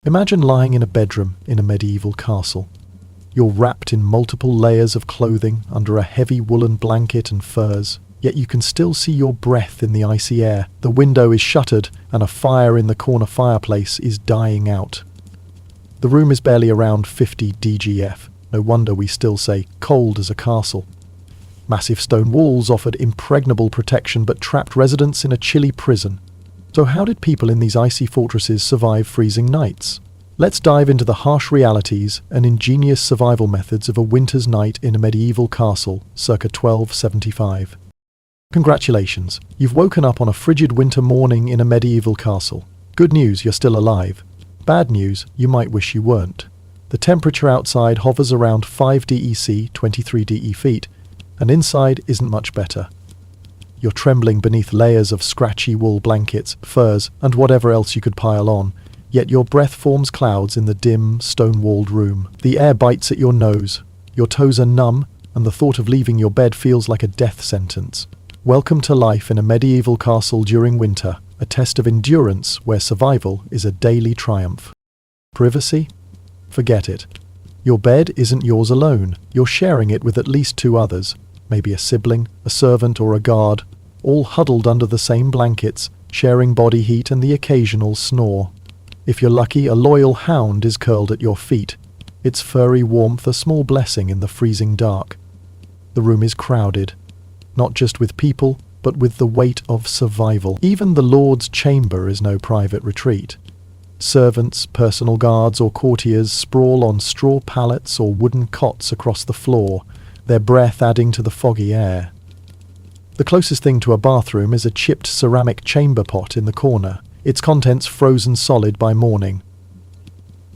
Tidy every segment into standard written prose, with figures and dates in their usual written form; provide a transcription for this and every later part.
Imagine lying in a bedroom in a medieval castle. You're wrapped in multiple layers of clothing under a heavy woolen blanket and furs, yet you can still see your breath in the icy air. The window is shuttered and a fire in the corner fireplace is dying out. The room is barely around 50 DGF. No wonder we still say cold as a castle. Massive stone walls offered impregnable protection but trapped residents in a chilly prison. So how did people in these icy fortresses survive freezing nights? Let's dive into the harsh realities and ingenious survival methods of a winter's night in a medieval castle circa 1275. Congratulations, you've woken up on a frigid winter morning in a medieval castle. Good news, you're still alive. Bad news, you might wish you weren't. The temperature outside hovers around 5 DEC, 23 DE feet, and inside isn't much better. You're trembling beneath layers of scratchy wool blankets, furs, and whatever else you could pile on, yet your breath forms clouds in the dim, stone-walled room. The air bites at your nose, your toes are numb, and the thought of leaving your bed feels like a death sentence. Welcome to life in a medieval castle during winter, a test of endurance where survival is a daily triumph. Privacy? Forget it. Your bed isn't yours alone. You're sharing it with at least 2 others, maybe a sibling, a servant, or a guard, all huddled under the same blankets, sharing body heat and the occasional snore. If you're lucky, a loyal hound is curled at your feet, its furry warmth a small blessing in the freezing dark. The room is crowded, not just with people, but with the weight of survival. Even the Lord's chamber is no private retreat. Servants, personal guards, or courtiers sprawl on straw pallets or wooden cots across the floor, their breath adding to the foggy air. The closest thing to a bathroom is a chipped ceramic chamber pot in the corner, its contents frozen solid by morning.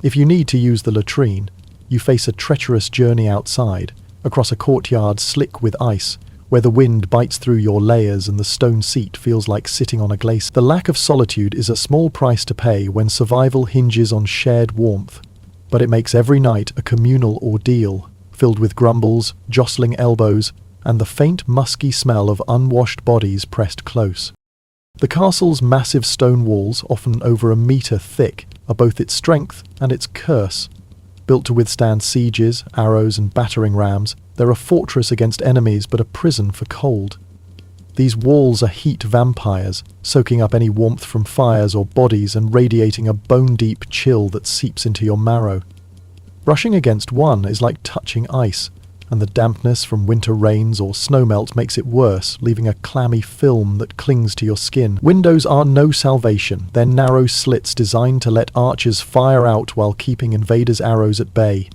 If you need to use the latrine, you face a treacherous journey outside, across a courtyard slick with ice, where the wind bites through your layers and the stone seat feels like sitting on a glacier. The lack of solitude is a small price to pay when survival hinges on shared warmth, but it makes every night a communal ordeal, filled with grumbles, jostling elbows, and the faint musky smell of unwashed bodies pressed close. The castle's massive stone walls, often over a metre thick, are both its strength and its curse. Built to withstand sieges, arrows, and battering rams, they're a fortress against enemies but a prison for cold. These walls are heat vampires, soaking up any warmth from fires or bodies and radiating a bone-deep chill that seeps into your marrow. Brushing against one is like touching ice, and the dampness from winter rains or snowmelt makes it worse, leaving a clammy film that clings to your skin. Windows are no salvation. They're narrow slits designed to let archers fire out while keeping invaders' arrows at bay.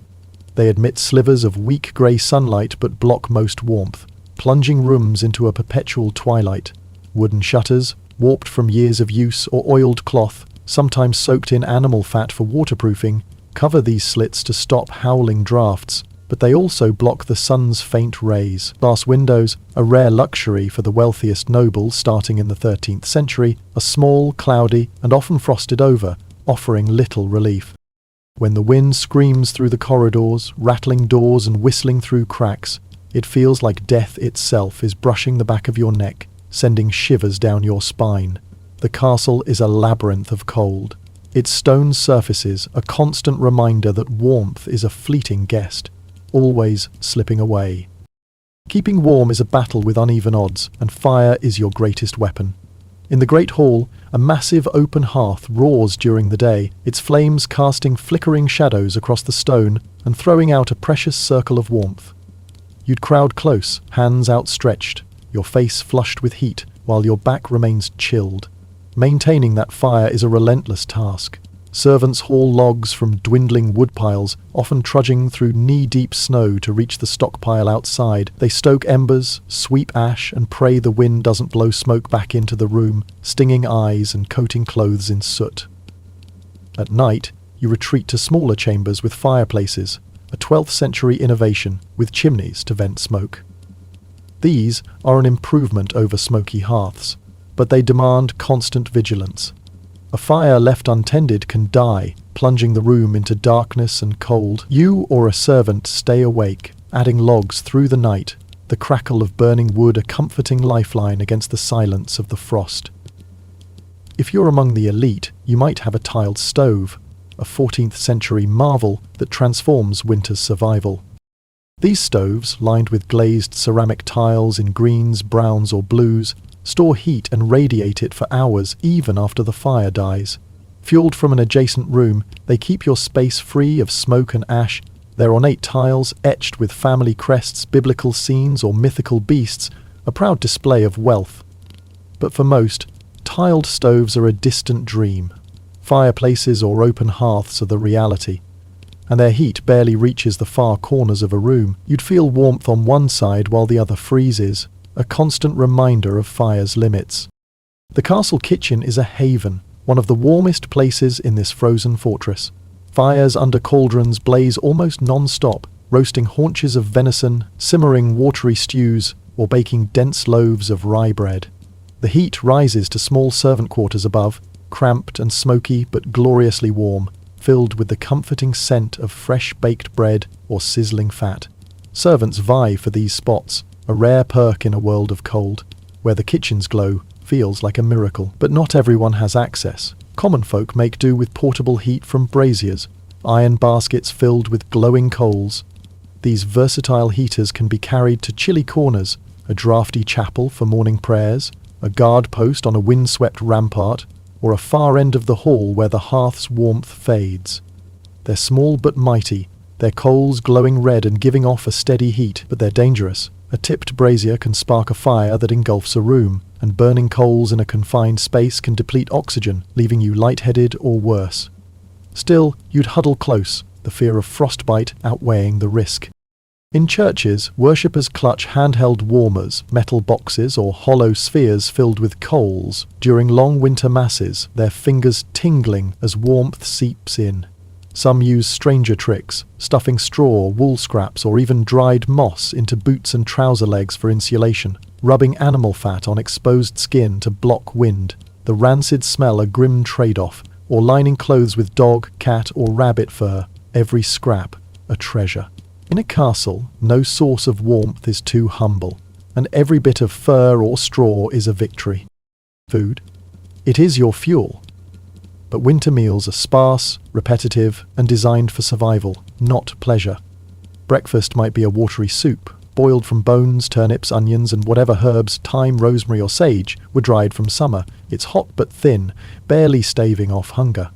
They admit slivers of weak grey sunlight but block most warmth, plunging rooms into a perpetual twilight. Wooden shutters, warped from years of use, or oiled cloth, sometimes soaked in animal fat for waterproofing, cover these slits to stop howling drafts, but they also block the sun's faint rays. Glass windows, a rare luxury for the wealthiest nobles starting in the 13th century, are small, cloudy, and often frosted over, offering little relief. When the wind screams through the corridors, rattling doors and whistling through cracks, it feels like death itself is brushing the back of your neck, sending shivers down your spine. The castle is a labyrinth of cold. Its stone surfaces a constant reminder that warmth is a fleeting guest, always slipping away. Keeping warm is a battle with uneven odds, and fire is your greatest weapon. In the Great Hall, a massive open hearth roars during the day, its flames casting flickering shadows across the stone and throwing out a precious circle of warmth. You'd crowd close, hands outstretched, your face flushed with heat, while your back remains chilled. Maintaining that fire is a relentless task. Servants haul logs from dwindling wood piles, often trudging through knee-deep snow to reach the stockpile outside. They stoke embers, sweep ash, and pray the wind doesn't blow smoke back into the room, stinging eyes and coating clothes in soot. At night, you retreat to smaller chambers with fireplaces, a 12th century innovation with chimneys to vent smoke. These are an improvement over smoky hearths, but they demand constant vigilance. A fire left untended can die, plunging the room into darkness and cold. You or a servant stay awake, adding logs through the night, the crackle of burning wood a comforting lifeline against the silence of the frost. If you're among the elite, you might have a tiled stove, a 14th century marvel that transforms winter's survival. These stoves, lined with glazed ceramic tiles in greens, browns or blues, store heat and radiate it for hours even after the fire dies. Fueled from an adjacent room, they keep your space free of smoke and ash. Their ornate tiles, etched with family crests, biblical scenes or mythical beasts, a proud display of wealth. But for most, tiled stoves are a distant dream. Fireplaces or open hearths are the reality, and their heat barely reaches the far corners of a room. You'd feel warmth on one side while the other freezes, a constant reminder of fire's limits. The castle kitchen is a haven, one of the warmest places in this frozen fortress. Fires under cauldrons blaze almost non-stop, roasting haunches of venison, simmering watery stews, or baking dense loaves of rye bread. The heat rises to small servant quarters above, cramped and smoky but gloriously warm, filled with the comforting scent of fresh baked bread or sizzling fat. Servants vie for these spots, a rare perk in a world of cold, where the kitchen's glow feels like a miracle. But not everyone has access. Common folk make do with portable heat from braziers, iron baskets filled with glowing coals. These versatile heaters can be carried to chilly corners, a drafty chapel for morning prayers, a guard post on a windswept rampart, or a far end of the hall where the hearth's warmth fades. They're small but mighty, their coals glowing red and giving off a steady heat, but they're dangerous. A tipped brazier can spark a fire that engulfs a room, and burning coals in a confined space can deplete oxygen, leaving you lightheaded or worse. Still, you'd huddle close, the fear of frostbite outweighing the risk. In churches, worshippers clutch handheld warmers, metal boxes or hollow spheres filled with coals. During long winter masses, their fingers tingling as warmth seeps in. Some use stranger tricks, stuffing straw, wool scraps or even dried moss into boots and trouser legs for insulation, rubbing animal fat on exposed skin to block wind, the rancid smell a grim trade-off, or lining clothes with dog, cat or rabbit fur, every scrap a treasure. In a castle, no source of warmth is too humble, and every bit of fur or straw is a victory. Food? It is your fuel. But winter meals are sparse, repetitive, and designed for survival, not pleasure. Breakfast might be a watery soup, boiled from bones, turnips, onions, and whatever herbs, thyme, rosemary, or sage, were dried from summer. It's hot but thin, barely staving off hunger.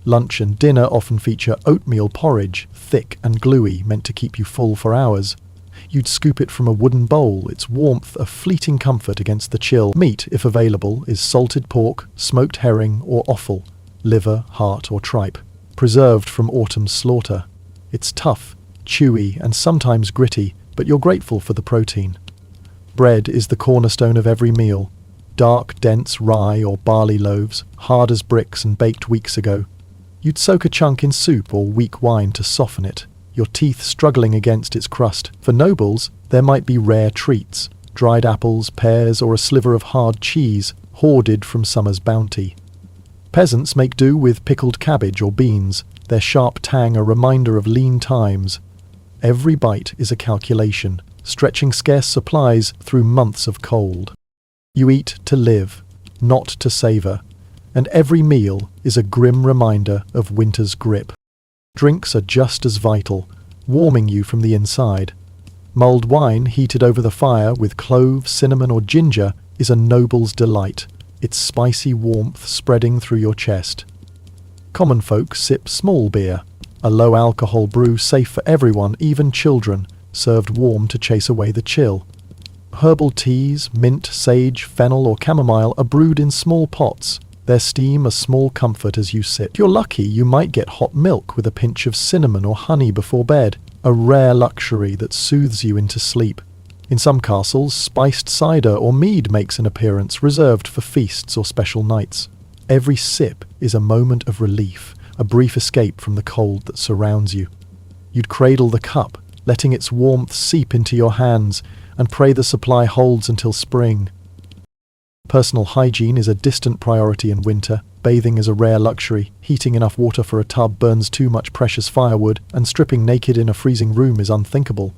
Lunch and dinner often feature oatmeal porridge, thick and gluey, meant to keep you full for hours. You'd scoop it from a wooden bowl, its warmth a fleeting comfort against the chill. Meat, if available, is salted pork, smoked herring or offal, liver, heart or tripe, preserved from autumn's slaughter. It's tough, chewy and sometimes gritty, but you're grateful for the protein. Bread is the cornerstone of every meal. Dark, dense rye or barley loaves, hard as bricks and baked weeks ago. You'd soak a chunk in soup or weak wine to soften it, your teeth struggling against its crust. For nobles, there might be rare treats, dried apples, pears, or a sliver of hard cheese, hoarded from summer's bounty. Peasants make do with pickled cabbage or beans, their sharp tang a reminder of lean times. Every bite is a calculation, stretching scarce supplies through months of cold. You eat to live, not to savour, and every meal is a grim reminder of winter's grip. Drinks are just as vital, warming you from the inside. Mulled wine heated over the fire with clove, cinnamon or ginger is a noble's delight, its spicy warmth spreading through your chest. Common folk sip small beer, a low-alcohol brew safe for everyone, even children, served warm to chase away the chill. Herbal teas, mint, sage, fennel or chamomile are brewed in small pots, their steam a small comfort as you sip. If you're lucky, you might get hot milk with a pinch of cinnamon or honey before bed, a rare luxury that soothes you into sleep. In some castles, spiced cider or mead makes an appearance, reserved for feasts or special nights. Every sip is a moment of relief, a brief escape from the cold that surrounds you. You'd cradle the cup, letting its warmth seep into your hands, and pray the supply holds until spring. Personal hygiene is a distant priority in winter. Bathing is a rare luxury. Heating enough water for a tub burns too much precious firewood, and stripping naked in a freezing room is unthinkable.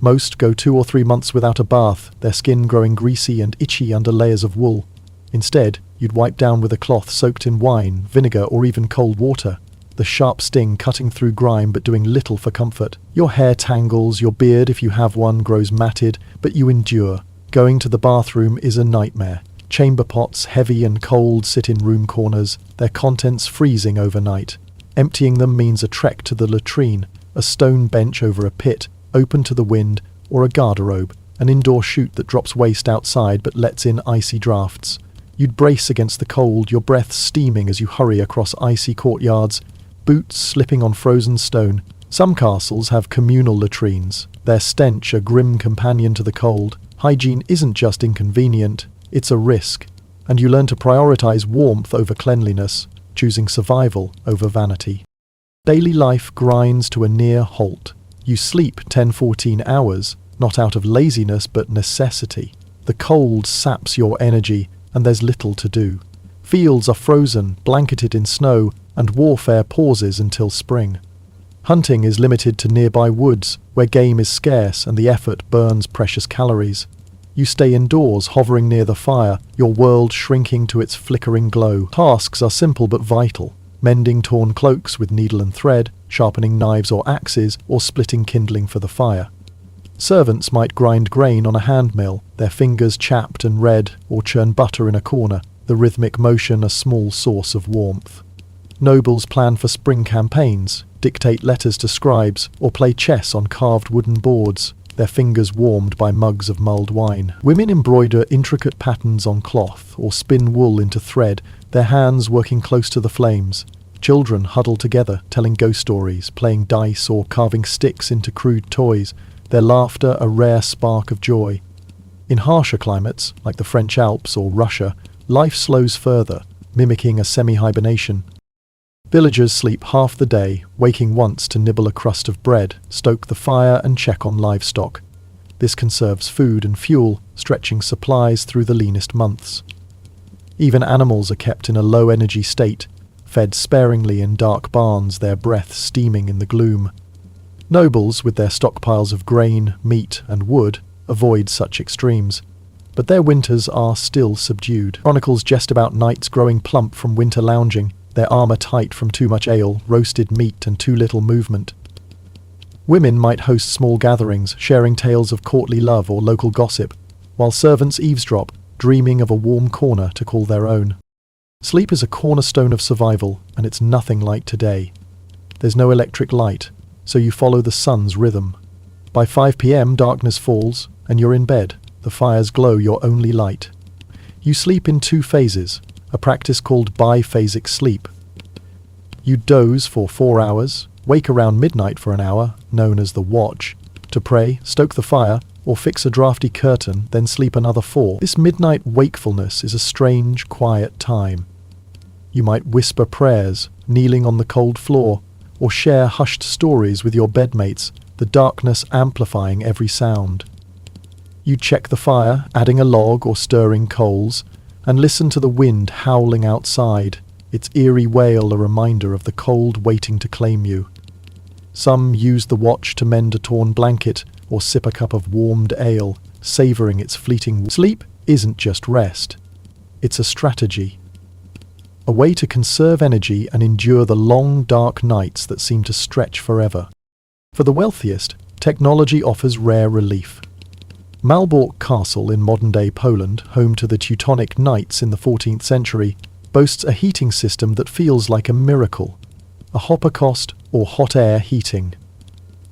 Most go 2 or 3 months without a bath, their skin growing greasy and itchy under layers of wool. Instead, you'd wipe down with a cloth soaked in wine, vinegar or even cold water. the sharp sting cutting through grime but doing little for comfort. Your hair tangles, your beard, if you have one, grows matted, but you endure. Going to the bathroom is a nightmare. Chamber pots, heavy and cold, sit in room corners, their contents freezing overnight. Emptying them means a trek to the latrine, a stone bench over a pit, open to the wind, or a garderobe, an indoor chute that drops waste outside but lets in icy drafts. You'd brace against the cold, your breath steaming as you hurry across icy courtyards, boots slipping on frozen stone. Some castles have communal latrines, their stench a grim companion to the cold. Hygiene isn't just inconvenient, it's a risk, and you learn to prioritize warmth over cleanliness, choosing survival over vanity. Daily life grinds to a near halt. You sleep 10-14 hours, not out of laziness but necessity. The cold saps your energy, and there's little to do. Fields are frozen, blanketed in snow, and warfare pauses until spring. Hunting is limited to nearby woods, where game is scarce and the effort burns precious calories. You stay indoors, hovering near the fire, your world shrinking to its flickering glow. Tasks are simple but vital. Mending torn cloaks with needle and thread, sharpening knives or axes, or splitting kindling for the fire. Servants might grind grain on a hand mill, their fingers chapped and red, or churn butter in a corner, the rhythmic motion a small source of warmth. Nobles plan for spring campaigns, dictate letters to scribes, or play chess on carved wooden boards, their fingers warmed by mugs of mulled wine. Women embroider intricate patterns on cloth, or spin wool into thread, their hands working close to the flames. Children huddle together, telling ghost stories, playing dice or carving sticks into crude toys, their laughter a rare spark of joy. In harsher climates, like the French Alps or Russia, life slows further, mimicking a semi-hibernation. Villagers sleep half the day, waking once to nibble a crust of bread, stoke the fire and check on livestock. This conserves food and fuel, stretching supplies through the leanest months. Even animals are kept in a low-energy state, fed sparingly in dark barns, their breath steaming in the gloom. Nobles, with their stockpiles of grain, meat, and wood, avoid such extremes, but their winters are still subdued. Chronicles jest about knights growing plump from winter lounging, their armour tight from too much ale, roasted meat, and too little movement. Women might host small gatherings, sharing tales of courtly love or local gossip, while servants eavesdrop, dreaming of a warm corner to call their own. Sleep is a cornerstone of survival, and it's nothing like today. There's no electric light, so you follow the sun's rhythm. By 5 p.m. darkness falls, and you're in bed. The fires glow your only light. You sleep in 2 phases, a practice called biphasic sleep. You doze for 4 hours, wake around midnight for an hour, known as the watch, to pray, stoke the fire, or fix a drafty curtain, then sleep another 4. This midnight wakefulness is a strange, quiet time. You might whisper prayers, kneeling on the cold floor, or share hushed stories with your bedmates, the darkness amplifying every sound. You check the fire, adding a log or stirring coals, and listen to the wind howling outside, its eerie wail a reminder of the cold waiting to claim you. Some use the watch to mend a torn blanket or sip a cup of warmed ale, savouring its fleeting. Sleep isn't just rest. It's a strategy. A way to conserve energy and endure the long, dark nights that seem to stretch forever. For the wealthiest, technology offers rare relief. Malbork Castle in modern-day Poland, home to the Teutonic Knights in the 14th century, boasts a heating system that feels like a miracle. A hopperkost, or hot air heating.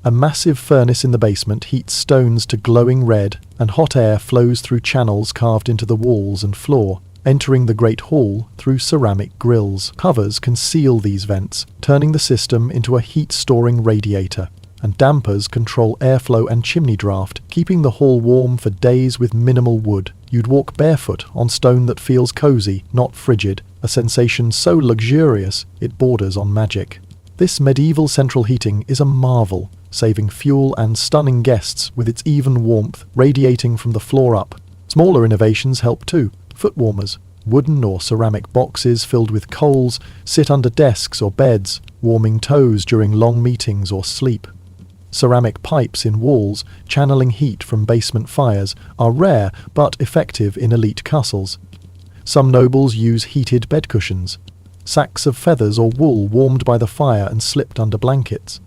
A massive furnace in the basement heats stones to glowing red, and hot air flows through channels carved into the walls and floor, entering the Great Hall through ceramic grills. Covers conceal these vents, turning the system into a heat-storing radiator, and dampers control airflow and chimney draft, keeping the hall warm for days with minimal wood. You'd walk barefoot on stone that feels cozy, not frigid, a sensation so luxurious it borders on magic. This medieval central heating is a marvel, saving fuel and stunning guests with its even warmth radiating from the floor up. Smaller innovations help too. Foot warmers, wooden or ceramic boxes filled with coals, sit under desks or beds, warming toes during long meetings or sleep. Ceramic pipes in walls, channeling heat from basement fires, are rare but effective in elite castles. Some nobles use heated bed cushions. sacks of feathers or wool warmed by the fire and slipped under blankets.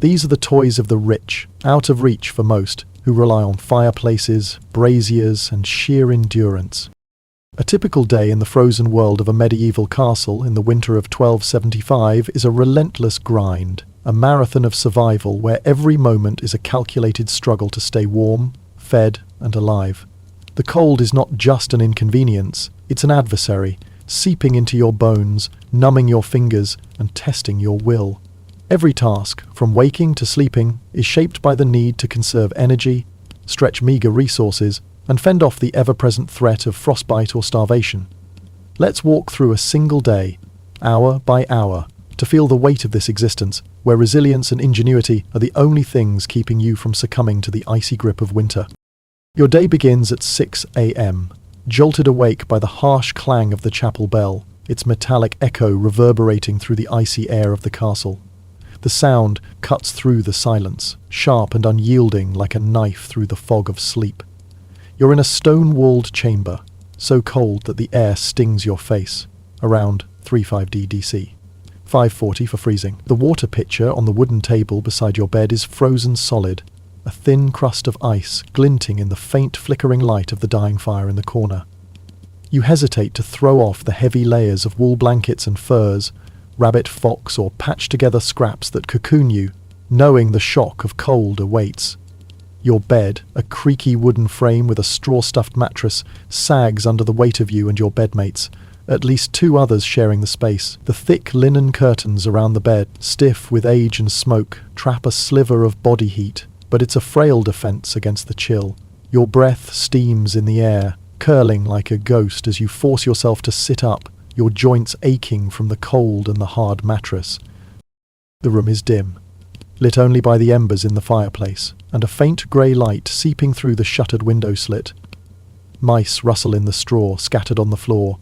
These are the toys of the rich, out of reach for most, who rely on fireplaces, braziers, and sheer endurance. A typical day in the frozen world of a medieval castle in the winter of 1275 is a relentless grind, a marathon of survival where every moment is a calculated struggle to stay warm, fed, and alive. The cold is not just an inconvenience, it's an adversary, seeping into your bones, numbing your fingers, and testing your will. Every task, from waking to sleeping, is shaped by the need to conserve energy, stretch meager resources, and fend off the ever-present threat of frostbite or starvation. Let's walk through a single day, hour by hour, to feel the weight of this existence, where resilience and ingenuity are the only things keeping you from succumbing to the icy grip of winter. Your day begins at 6 a.m., jolted awake by the harsh clang of the chapel bell, its metallic echo reverberating through the icy air of the castle. The sound cuts through the silence, sharp and unyielding like a knife through the fog of sleep. You're in a stone-walled chamber, so cold that the air stings your face, around 35 DC. 540 for freezing. The water pitcher on the wooden table beside your bed is frozen solid, a thin crust of ice glinting in the faint flickering light of the dying fire in the corner. You hesitate to throw off the heavy layers of wool blankets and furs, rabbit, fox, or patched-together scraps that cocoon you, knowing the shock of cold awaits. Your bed, a creaky wooden frame with a straw-stuffed mattress, sags under the weight of you and your bedmates, at least two others sharing the space. The thick linen curtains around the bed, stiff with age and smoke, trap a sliver of body heat, but it's a frail defense against the chill. Your breath steams in the air, curling like a ghost as you force yourself to sit up, your joints aching from the cold and the hard mattress. The room is dim, lit only by the embers in the fireplace, and a faint grey light seeping through the shuttered window slit. Mice rustle in the straw scattered on the floor,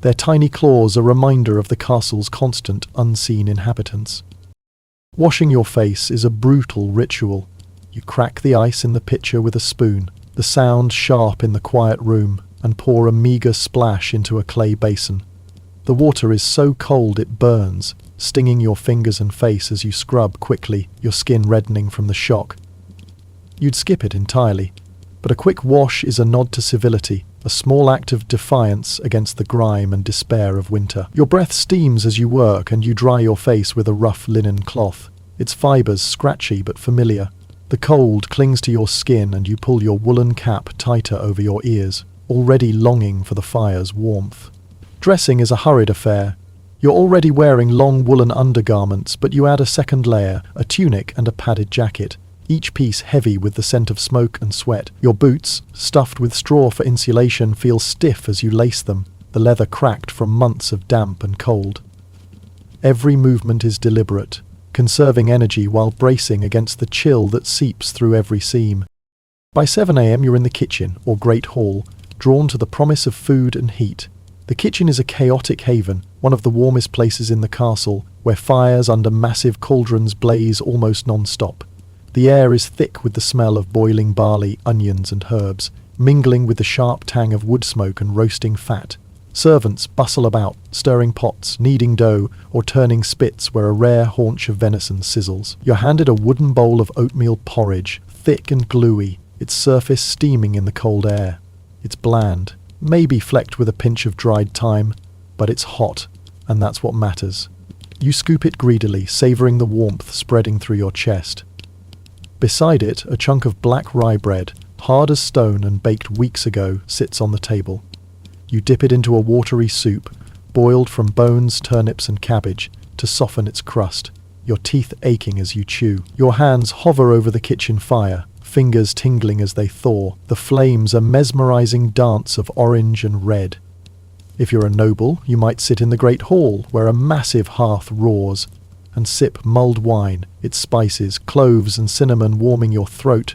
their tiny claws a reminder of the castle's constant, unseen inhabitants. Washing your face is a brutal ritual. You crack the ice in the pitcher with a spoon, the sound sharp in the quiet room, and pour a meagre splash into a clay basin. The water is so cold it burns, stinging your fingers and face as you scrub quickly, your skin reddening from the shock. You'd skip it entirely, but a quick wash is a nod to civility, a small act of defiance against the grime and despair of winter. Your breath steams as you work and you dry your face with a rough linen cloth, its fibres scratchy but familiar. The cold clings to your skin and you pull your woolen cap tighter over your ears, already longing for the fire's warmth. Dressing is a hurried affair. You're already wearing long woolen undergarments, but you add a second layer, a tunic and a padded jacket, each piece heavy with the scent of smoke and sweat. Your boots, stuffed with straw for insulation, feel stiff as you lace them, the leather cracked from months of damp and cold. Every movement is deliberate, conserving energy while bracing against the chill that seeps through every seam. By 7 a.m. you're in the kitchen, or great hall, drawn to the promise of food and heat. The kitchen is a chaotic haven, one of the warmest places in the castle, where fires under massive cauldrons blaze almost non-stop. The air is thick with the smell of boiling barley, onions and herbs, mingling with the sharp tang of wood smoke and roasting fat. Servants bustle about, stirring pots, kneading dough, or turning spits where a rare haunch of venison sizzles. You're handed a wooden bowl of oatmeal porridge, thick and gluey, its surface steaming in the cold air. It's bland, maybe flecked with a pinch of dried thyme, but it's hot, and that's what matters. You scoop it greedily, savouring the warmth spreading through your chest. Beside it, a chunk of black rye bread, hard as stone and baked weeks ago, sits on the table. You dip it into a watery soup, boiled from bones, turnips and cabbage, to soften its crust, your teeth aching as you chew. Your hands hover over the kitchen fire, fingers tingling as they thaw, the flames a mesmerizing dance of orange and red. If you're a noble, you might sit in the great hall, where a massive hearth roars, and sip mulled wine, its spices, cloves and cinnamon warming your throat.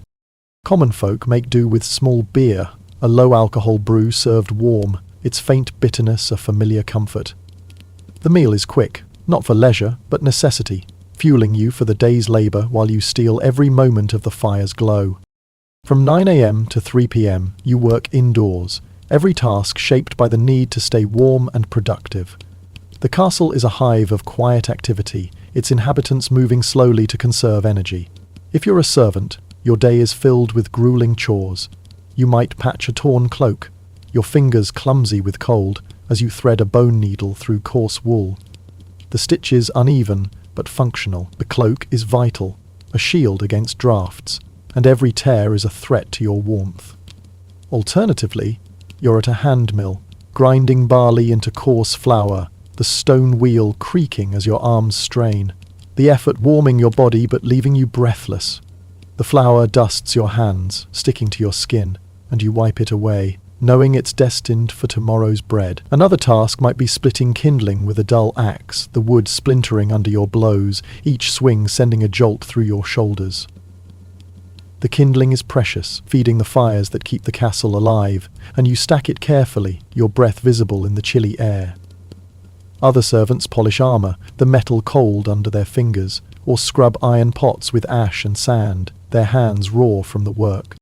Common folk make do with small beer, a low-alcohol brew served warm, its faint bitterness a familiar comfort. The meal is quick, not for leisure, but necessity, fueling you for the day's labour while you steal every moment of the fire's glow. From 9 a.m. to 3 p.m. you work indoors, every task shaped by the need to stay warm and productive. The castle is a hive of quiet activity, its inhabitants moving slowly to conserve energy. If you're a servant, your day is filled with grueling chores. You might patch a torn cloak, your fingers clumsy with cold as you thread a bone needle through coarse wool. The stitch is uneven but functional. The cloak is vital, a shield against drafts, and every tear is a threat to your warmth. Alternatively, you're at a hand mill, grinding barley into coarse flour, the stone wheel creaking as your arms strain, the effort warming your body but leaving you breathless. The flour dusts your hands, sticking to your skin, and you wipe it away, knowing it's destined for tomorrow's bread. Another task might be splitting kindling with a dull axe, the wood splintering under your blows, each swing sending a jolt through your shoulders. The kindling is precious, feeding the fires that keep the castle alive, and you stack it carefully, your breath visible in the chilly air. Other servants polish armor, the metal cold under their fingers, or scrub iron pots with ash and sand, their hands raw from the work.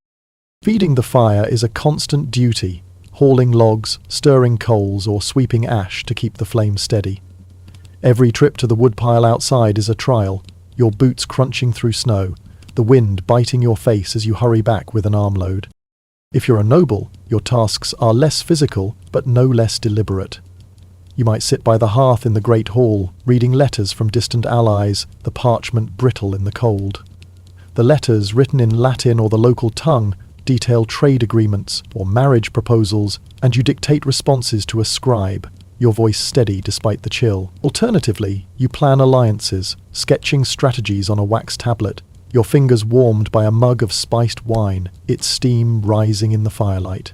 Feeding the fire is a constant duty, hauling logs, stirring coals, or sweeping ash to keep the flame steady. Every trip to the woodpile outside is a trial, your boots crunching through snow, the wind biting your face as you hurry back with an armload. If you're a noble, your tasks are less physical, but no less deliberate. You might sit by the hearth in the great hall, reading letters from distant allies, the parchment brittle in the cold. The letters, written in Latin or the local tongue, detail trade agreements or marriage proposals, and you dictate responses to a scribe, your voice steady despite the chill. Alternatively, you plan alliances, sketching strategies on a wax tablet, your fingers warmed by a mug of spiced wine, its steam rising in the firelight.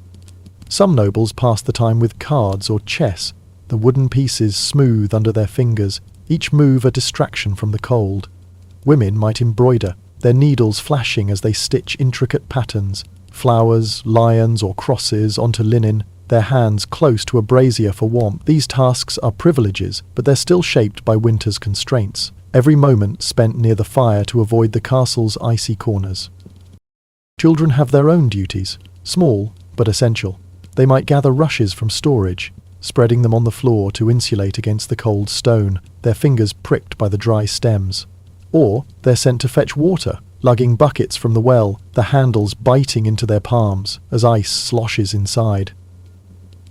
Some nobles pass the time with cards or chess, the wooden pieces smooth under their fingers, each move a distraction from the cold. Women might embroider, their needles flashing as they stitch intricate patterns, flowers, lions or crosses onto linen, their hands close to a brazier for warmth. These tasks are privileges, but they're still shaped by winter's constraints, every moment spent near the fire to avoid the castle's icy corners. Children have their own duties, small but essential. They might gather rushes from storage, spreading them on the floor to insulate against the cold stone, their fingers pricked by the dry stems. Or they're sent to fetch water, lugging buckets from the well, the handles biting into their palms as ice sloshes inside.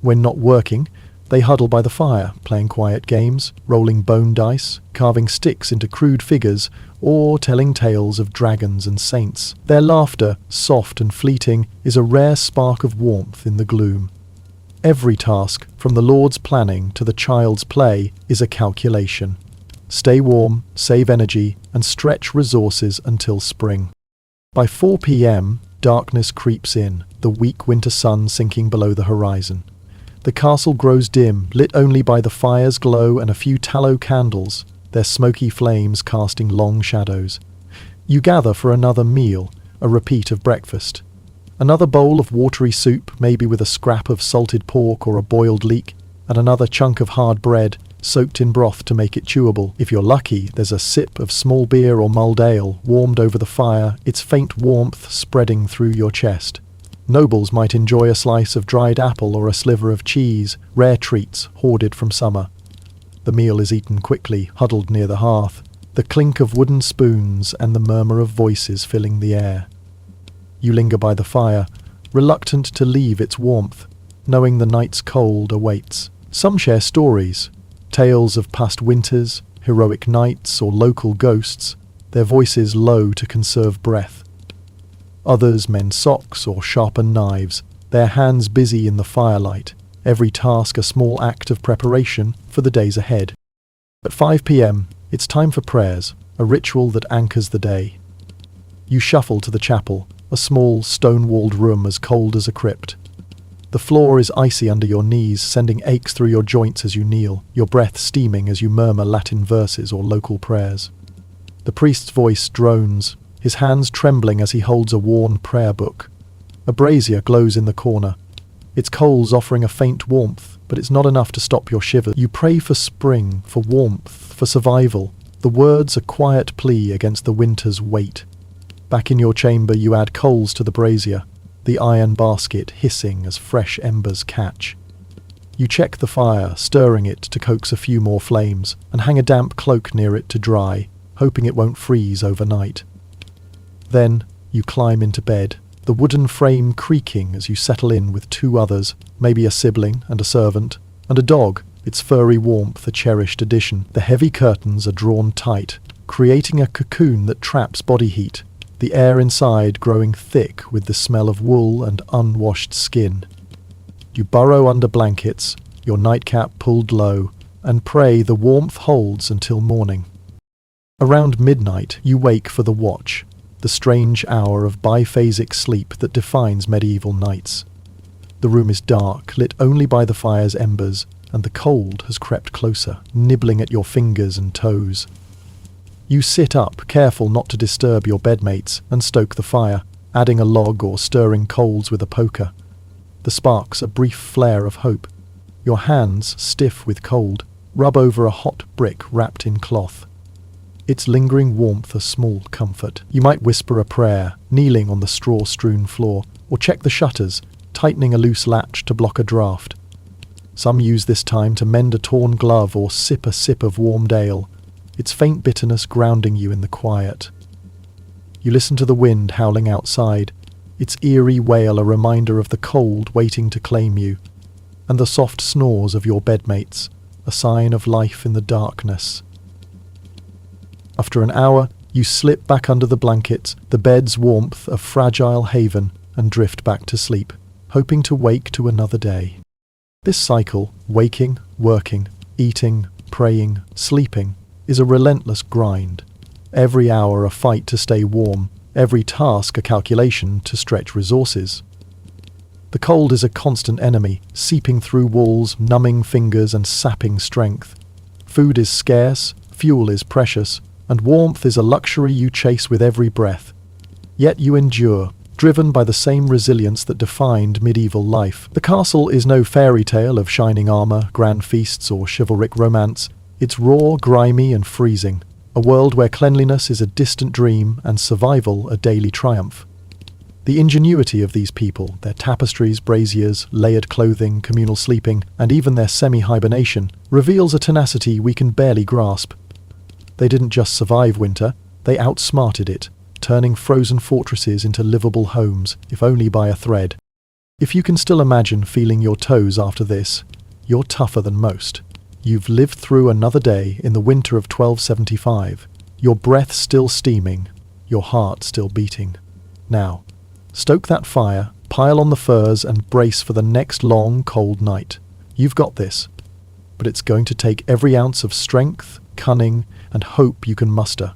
When not working, they huddle by the fire, playing quiet games, rolling bone dice, carving sticks into crude figures, or telling tales of dragons and saints. Their laughter, soft and fleeting, is a rare spark of warmth in the gloom. Every task, from the Lord's planning to the child's play, is a calculation. Stay warm, save energy, and stretch resources until spring. By 4 p.m., darkness creeps in, the weak winter sun sinking below the horizon. The castle grows dim, lit only by the fire's glow and a few tallow candles, their smoky flames casting long shadows. You gather for another meal, a repeat of breakfast. Another bowl of watery soup, maybe with a scrap of salted pork or a boiled leek, and another chunk of hard bread, soaked in broth to make it chewable. If you're lucky, there's a sip of small beer or mulled ale, warmed over the fire, its faint warmth spreading through your chest. Nobles might enjoy a slice of dried apple or a sliver of cheese, rare treats hoarded from summer. The meal is eaten quickly, huddled near the hearth, the clink of wooden spoons and the murmur of voices filling the air. You linger by the fire, reluctant to leave its warmth, knowing the night's cold awaits. Some share stories, tales of past winters, heroic knights or local ghosts, their voices low to conserve breath. Others mend socks or sharpen knives, their hands busy in the firelight, every task a small act of preparation for the days ahead. At 5 p.m, it's time for prayers, a ritual that anchors the day. You shuffle to the chapel, a small, stone-walled room as cold as a crypt. The floor is icy under your knees, sending aches through your joints as you kneel, your breath steaming as you murmur Latin verses or local prayers. The priest's voice drones, his hands trembling as he holds a worn prayer book. A brazier glows in the corner, its coals offering a faint warmth, but it's not enough to stop your shivers. You pray for spring, for warmth, for survival, the words a quiet plea against the winter's weight. Back in your chamber you add coals to the brazier, the iron basket hissing as fresh embers catch. You check the fire, stirring it to coax a few more flames, and hang a damp cloak near it to dry, hoping it won't freeze overnight. Then you climb into bed, the wooden frame creaking as you settle in with two others, maybe a sibling and a servant, and a dog, its furry warmth a cherished addition. The heavy curtains are drawn tight, creating a cocoon that traps body heat, the air inside growing thick with the smell of wool and unwashed skin. You burrow under blankets, your nightcap pulled low, and pray the warmth holds until morning. Around midnight you wake for the watch, the strange hour of biphasic sleep that defines medieval nights. The room is dark, lit only by the fire's embers, and the cold has crept closer, nibbling at your fingers and toes. You sit up, careful not to disturb your bedmates, and stoke the fire, adding a log or stirring coals with a poker. The sparks a brief flare of hope. Your hands, stiff with cold, rub over a hot brick wrapped in cloth. Its lingering warmth a small comfort. You might whisper a prayer, kneeling on the straw-strewn floor, or check the shutters, tightening a loose latch to block a draught. Some use this time to mend a torn glove or sip a sip of warmed ale, its faint bitterness grounding you in the quiet. You listen to the wind howling outside, its eerie wail a reminder of the cold waiting to claim you, and the soft snores of your bedmates, a sign of life in the darkness. After an hour, you slip back under the blankets, the bed's warmth a fragile haven, and drift back to sleep, hoping to wake to another day. This cycle, waking, working, eating, praying, sleeping, is a relentless grind. Every hour a fight to stay warm, every task a calculation to stretch resources. The cold is a constant enemy, seeping through walls, numbing fingers and sapping strength. Food is scarce, fuel is precious, and warmth is a luxury you chase with every breath. Yet you endure, driven by the same resilience that defined medieval life. The castle is no fairy tale of shining armor, grand feasts, or chivalric romance. It's raw, grimy, and freezing. A world where cleanliness is a distant dream and survival a daily triumph. The ingenuity of these people, their tapestries, braziers, layered clothing, communal sleeping, and even their semi-hibernation, reveals a tenacity we can barely grasp. They didn't just survive winter, they outsmarted it, turning frozen fortresses into livable homes, if only by a thread. If you can still imagine feeling your toes after this, you're tougher than most. You've lived through another day in the winter of 1275, your breath still steaming, your heart still beating. Now, stoke that fire, pile on the furs, and brace for the next long, cold night. You've got this, but it's going to take every ounce of strength, cunning, and hope you can muster.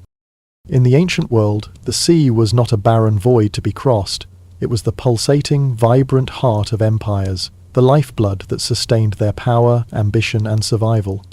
In the ancient world, the sea was not a barren void to be crossed. It was the pulsating, vibrant heart of empires, the lifeblood that sustained their power, ambition, and survival.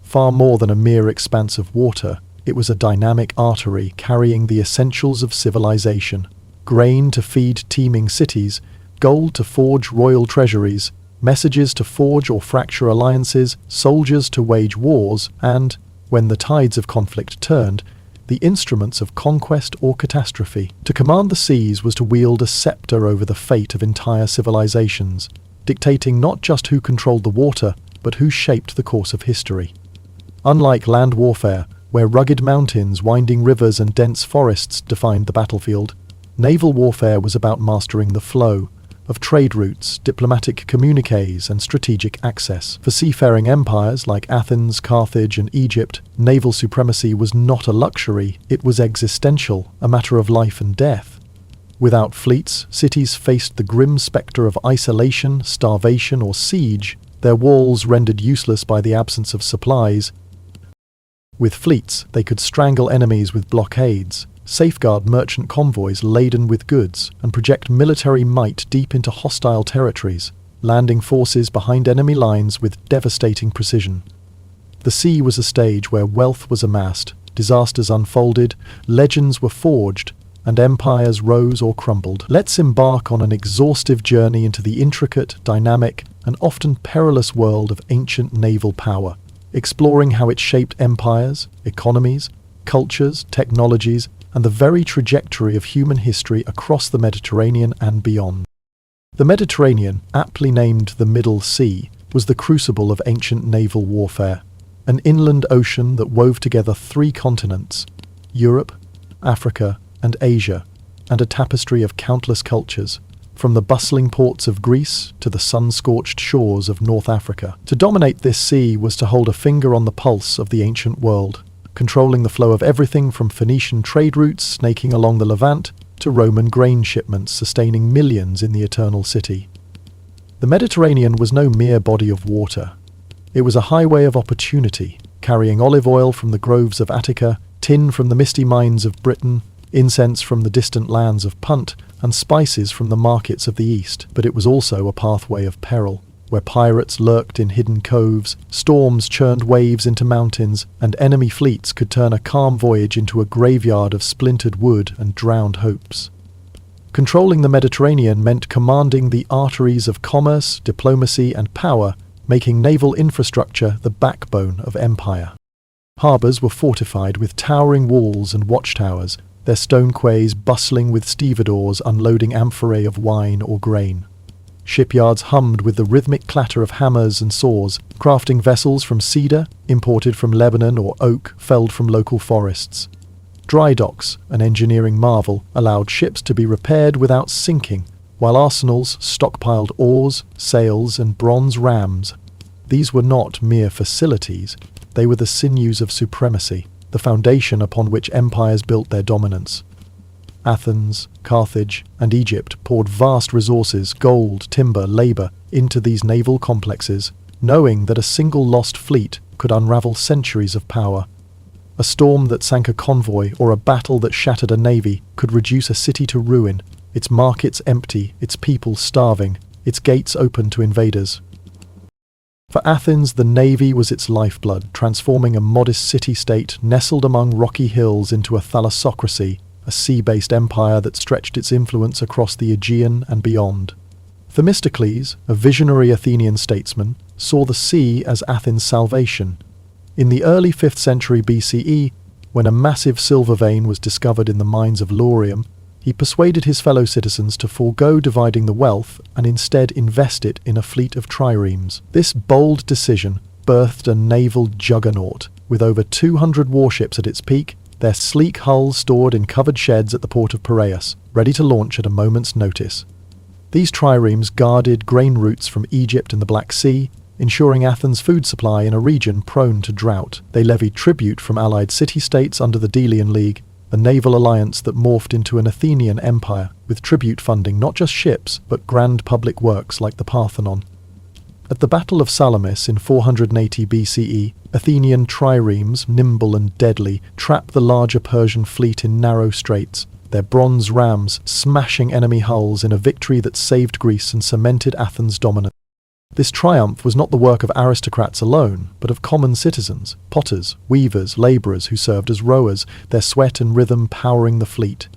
Far more than a mere expanse of water, it was a dynamic artery carrying the essentials of civilization. Grain to feed teeming cities, gold to forge royal treasuries, messages to forge or fracture alliances, soldiers to wage wars, and, when the tides of conflict turned, the instruments of conquest or catastrophe. To command the seas was to wield a scepter over the fate of entire civilizations, dictating not just who controlled the water, but who shaped the course of history. Unlike land warfare, where rugged mountains, winding rivers, and dense forests defined the battlefield, naval warfare was about mastering the flow of trade routes, diplomatic communiques, and strategic access. For seafaring empires like Athens, Carthage, and Egypt, naval supremacy was not a luxury, it was existential, a matter of life and death. Without fleets, cities faced the grim spectre of isolation, starvation, or siege, their walls rendered useless by the absence of supplies. With fleets, they could strangle enemies with blockades, safeguard merchant convoys laden with goods, and project military might deep into hostile territories, landing forces behind enemy lines with devastating precision. The sea was a stage where wealth was amassed, disasters unfolded, legends were forged, and empires rose or crumbled. Let's embark on an exhaustive journey into the intricate, dynamic, and often perilous world of ancient naval power, exploring how it shaped empires, economies, cultures, technologies, and the very trajectory of human history across the Mediterranean and beyond. The Mediterranean, aptly named the Middle Sea, was the crucible of ancient naval warfare, an inland ocean that wove together three continents, Europe, Africa, and Asia, and a tapestry of countless cultures, from the bustling ports of Greece to the sun-scorched shores of North Africa. To dominate this sea was to hold a finger on the pulse of the ancient world, controlling the flow of everything from Phoenician trade routes snaking along the Levant to Roman grain shipments sustaining millions in the Eternal City. The Mediterranean was no mere body of water. It was a highway of opportunity, carrying olive oil from the groves of Attica, tin from the misty mines of Britain, incense from the distant lands of Punt, and spices from the markets of the east. But it was also a pathway of peril, where pirates lurked in hidden coves, storms churned waves into mountains, and enemy fleets could turn a calm voyage into a graveyard of splintered wood and drowned hopes. Controlling the Mediterranean meant commanding the arteries of commerce, diplomacy, and power, making naval infrastructure the backbone of empire. Harbours were fortified with towering walls and watchtowers, their stone quays bustling with stevedores unloading amphorae of wine or grain. Shipyards hummed with the rhythmic clatter of hammers and saws, crafting vessels from cedar, imported from Lebanon, or oak, felled from local forests. Dry docks, an engineering marvel, allowed ships to be repaired without sinking, while arsenals stockpiled oars, sails, and bronze rams. These were not mere facilities, they were the sinews of supremacy, the foundation upon which empires built their dominance. Athens, Carthage, and Egypt poured vast resources, gold, timber, labour, into these naval complexes, knowing that a single lost fleet could unravel centuries of power. A storm that sank a convoy or a battle that shattered a navy could reduce a city to ruin, its markets empty, its people starving, its gates open to invaders. For Athens, the navy was its lifeblood, transforming a modest city-state nestled among rocky hills into a thalassocracy, a sea-based empire that stretched its influence across the Aegean and beyond. Themistocles, a visionary Athenian statesman, saw the sea as Athens' salvation. In the early 5th century BCE, when a massive silver vein was discovered in the mines of Laurium, he persuaded his fellow citizens to forego dividing the wealth and instead invest it in a fleet of triremes. This bold decision birthed a naval juggernaut, with over 200 warships at its peak, their sleek hulls stored in covered sheds at the port of Piraeus, ready to launch at a moment's notice. These triremes guarded grain routes from Egypt and the Black Sea, ensuring Athens' food supply in a region prone to drought. They levied tribute from allied city-states under the Delian League, a naval alliance that morphed into an Athenian empire, with tribute funding not just ships, but grand public works like the Parthenon. At the Battle of Salamis in 480 BCE, Athenian triremes, nimble and deadly, trapped the larger Persian fleet in narrow straits, their bronze rams smashing enemy hulls in a victory that saved Greece and cemented Athens' dominance. This triumph was not the work of aristocrats alone, but of common citizens, potters, weavers, labourers who served as rowers, their sweat and rhythm powering the fleet.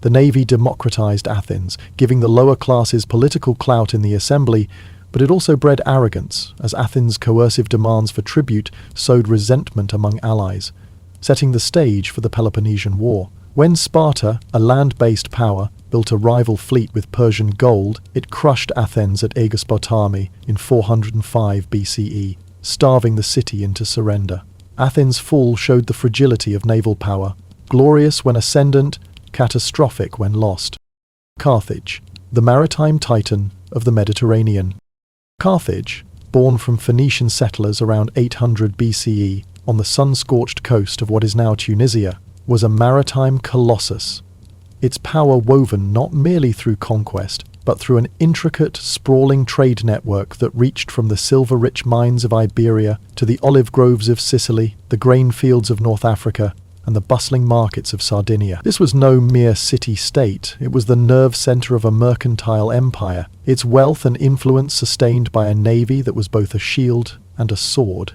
The navy democratised Athens, giving the lower classes political clout in the assembly, but it also bred arrogance, as Athens' coercive demands for tribute sowed resentment among allies, setting the stage for the Peloponnesian War. When Sparta, a land-based power, built a rival fleet with Persian gold, it crushed Athens at Aegospotami in 405 BCE, starving the city into surrender. Athens' fall showed the fragility of naval power, glorious when ascendant, catastrophic when lost. Carthage, the maritime titan of the Mediterranean. Carthage, born from Phoenician settlers around 800 BCE on the sun-scorched coast of what is now Tunisia, was a maritime colossus. Its power woven not merely through conquest, but through an intricate, sprawling trade network that reached from the silver-rich mines of Iberia to the olive groves of Sicily, the grain fields of North Africa, and the bustling markets of Sardinia. This was no mere city-state, it was the nerve centre of a mercantile empire, its wealth and influence sustained by a navy that was both a shield and a sword.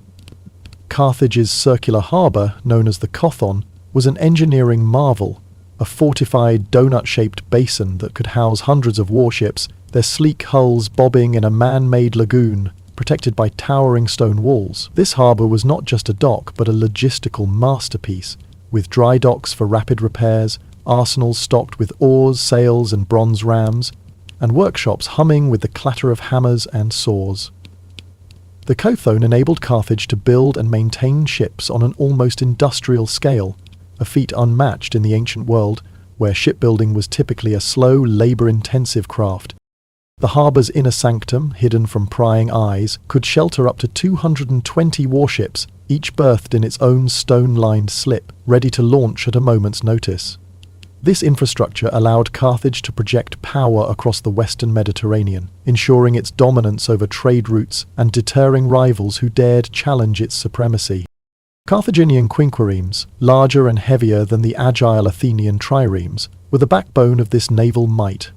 Carthage's circular harbour, known as the Kothon, was an engineering marvel, a fortified donut-shaped basin that could house hundreds of warships, their sleek hulls bobbing in a man-made lagoon, protected by towering stone walls. This harbour was not just a dock, but a logistical masterpiece, with dry docks for rapid repairs, arsenals stocked with oars, sails, and bronze rams, and workshops humming with the clatter of hammers and saws. The Kothone enabled Carthage to build and maintain ships on an almost industrial scale, a feat unmatched in the ancient world, where shipbuilding was typically a slow, labour-intensive craft. The harbour's inner sanctum, hidden from prying eyes, could shelter up to 220 warships, each berthed in its own stone-lined slip, ready to launch at a moment's notice. This infrastructure allowed Carthage to project power across the western Mediterranean, ensuring its dominance over trade routes and deterring rivals who dared challenge its supremacy. Carthaginian quinquiremes, larger and heavier than the agile Athenian triremes, were the backbone of this naval might.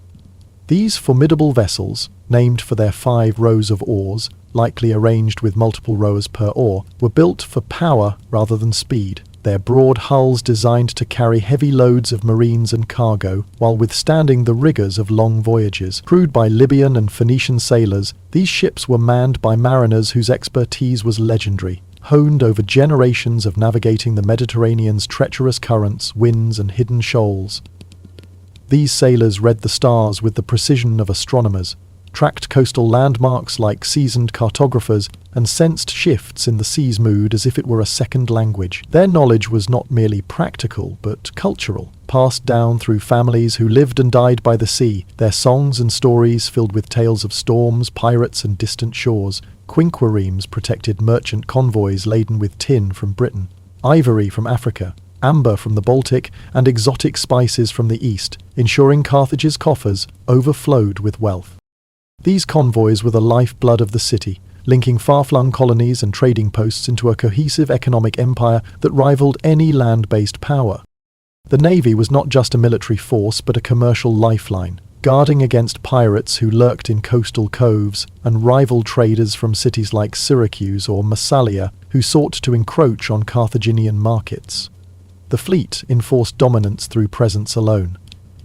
These formidable vessels, named for their 5 rows of oars, likely arranged with multiple rowers per oar, were built for power rather than speed, their broad hulls designed to carry heavy loads of marines and cargo while withstanding the rigours of long voyages. Crewed by Libyan and Phoenician sailors, these ships were manned by mariners whose expertise was legendary, honed over generations of navigating the Mediterranean's treacherous currents, winds and hidden shoals. These sailors read the stars with the precision of astronomers, tracked coastal landmarks like seasoned cartographers, and sensed shifts in the sea's mood as if it were a second language. Their knowledge was not merely practical, but cultural, passed down through families who lived and died by the sea, their songs and stories filled with tales of storms, pirates and distant shores. Quinquiremes protected merchant convoys laden with tin from Britain, ivory from Africa, amber from the Baltic, and exotic spices from the east, ensuring Carthage's coffers overflowed with wealth. These convoys were the lifeblood of the city, linking far-flung colonies and trading posts into a cohesive economic empire that rivaled any land-based power. The navy was not just a military force but a commercial lifeline, guarding against pirates who lurked in coastal coves and rival traders from cities like Syracuse or Massalia who sought to encroach on Carthaginian markets. The fleet enforced dominance through presence alone,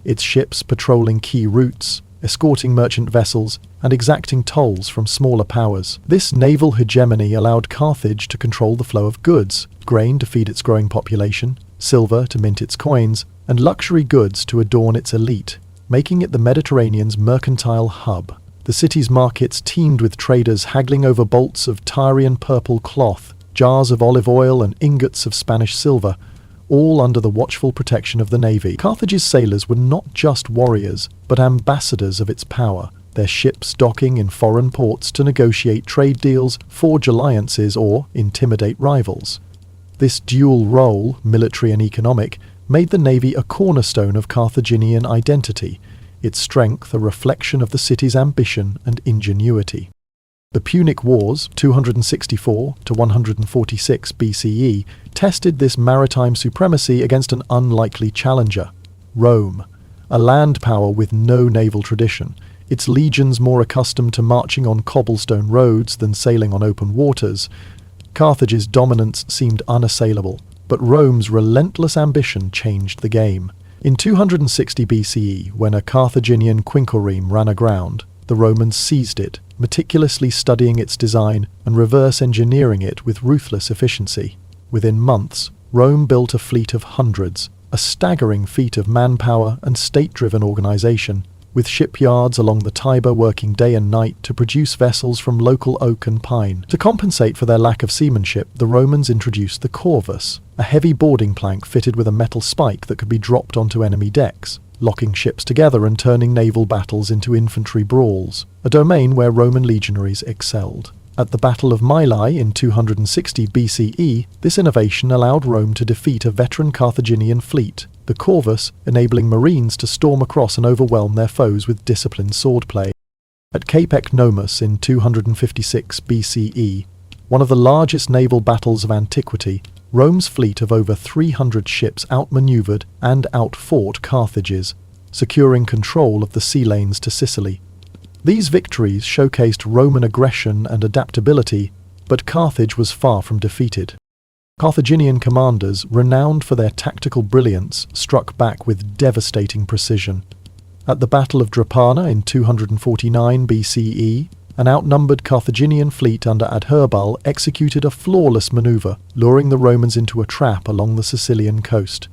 its ships patrolling key routes, escorting merchant vessels, and exacting tolls from smaller powers. This naval hegemony allowed Carthage to control the flow of goods, grain to feed its growing population, silver to mint its coins, and luxury goods to adorn its elite, making it the Mediterranean's mercantile hub. The city's markets teemed with traders haggling over bolts of Tyrian purple cloth, jars of olive oil, and ingots of Spanish silver, all under the watchful protection of the navy. Carthage's sailors were not just warriors, but ambassadors of its power, their ships docking in foreign ports to negotiate trade deals, forge alliances, or intimidate rivals. This dual role, military and economic, made the navy a cornerstone of Carthaginian identity, its strength a reflection of the city's ambition and ingenuity. The Punic Wars, 264 to 146 BCE, tested this maritime supremacy against an unlikely challenger, Rome, a land power with no naval tradition, its legions more accustomed to marching on cobblestone roads than sailing on open waters. Carthage's dominance seemed unassailable, but Rome's relentless ambition changed the game. In 260 BCE, when a Carthaginian quinquireme ran aground, the Romans seized it, meticulously studying its design and reverse engineering it with ruthless efficiency. Within months, Rome built a fleet of hundreds, a staggering feat of manpower and state-driven organization, with shipyards along the Tiber working day and night to produce vessels from local oak and pine. To compensate for their lack of seamanship, the Romans introduced the corvus, a heavy boarding plank fitted with a metal spike that could be dropped onto enemy decks, locking ships together and turning naval battles into infantry brawls, a domain where Roman legionaries excelled. At the Battle of Mylae in 260 BCE, this innovation allowed Rome to defeat a veteran Carthaginian fleet, the corvus enabling marines to storm across and overwhelm their foes with disciplined swordplay. At Cape Ecnomus in 256 BCE, one of the largest naval battles of antiquity, Rome's fleet of over 300 ships outmaneuvered and outfought Carthage's, securing control of the sea lanes to Sicily. These victories showcased Roman aggression and adaptability, but Carthage was far from defeated. Carthaginian commanders, renowned for their tactical brilliance, struck back with devastating precision. At the Battle of Drepana in 249 BCE, an outnumbered Carthaginian fleet under Adherbal executed a flawless maneuver, luring the Romans into a trap along the Sicilian coast.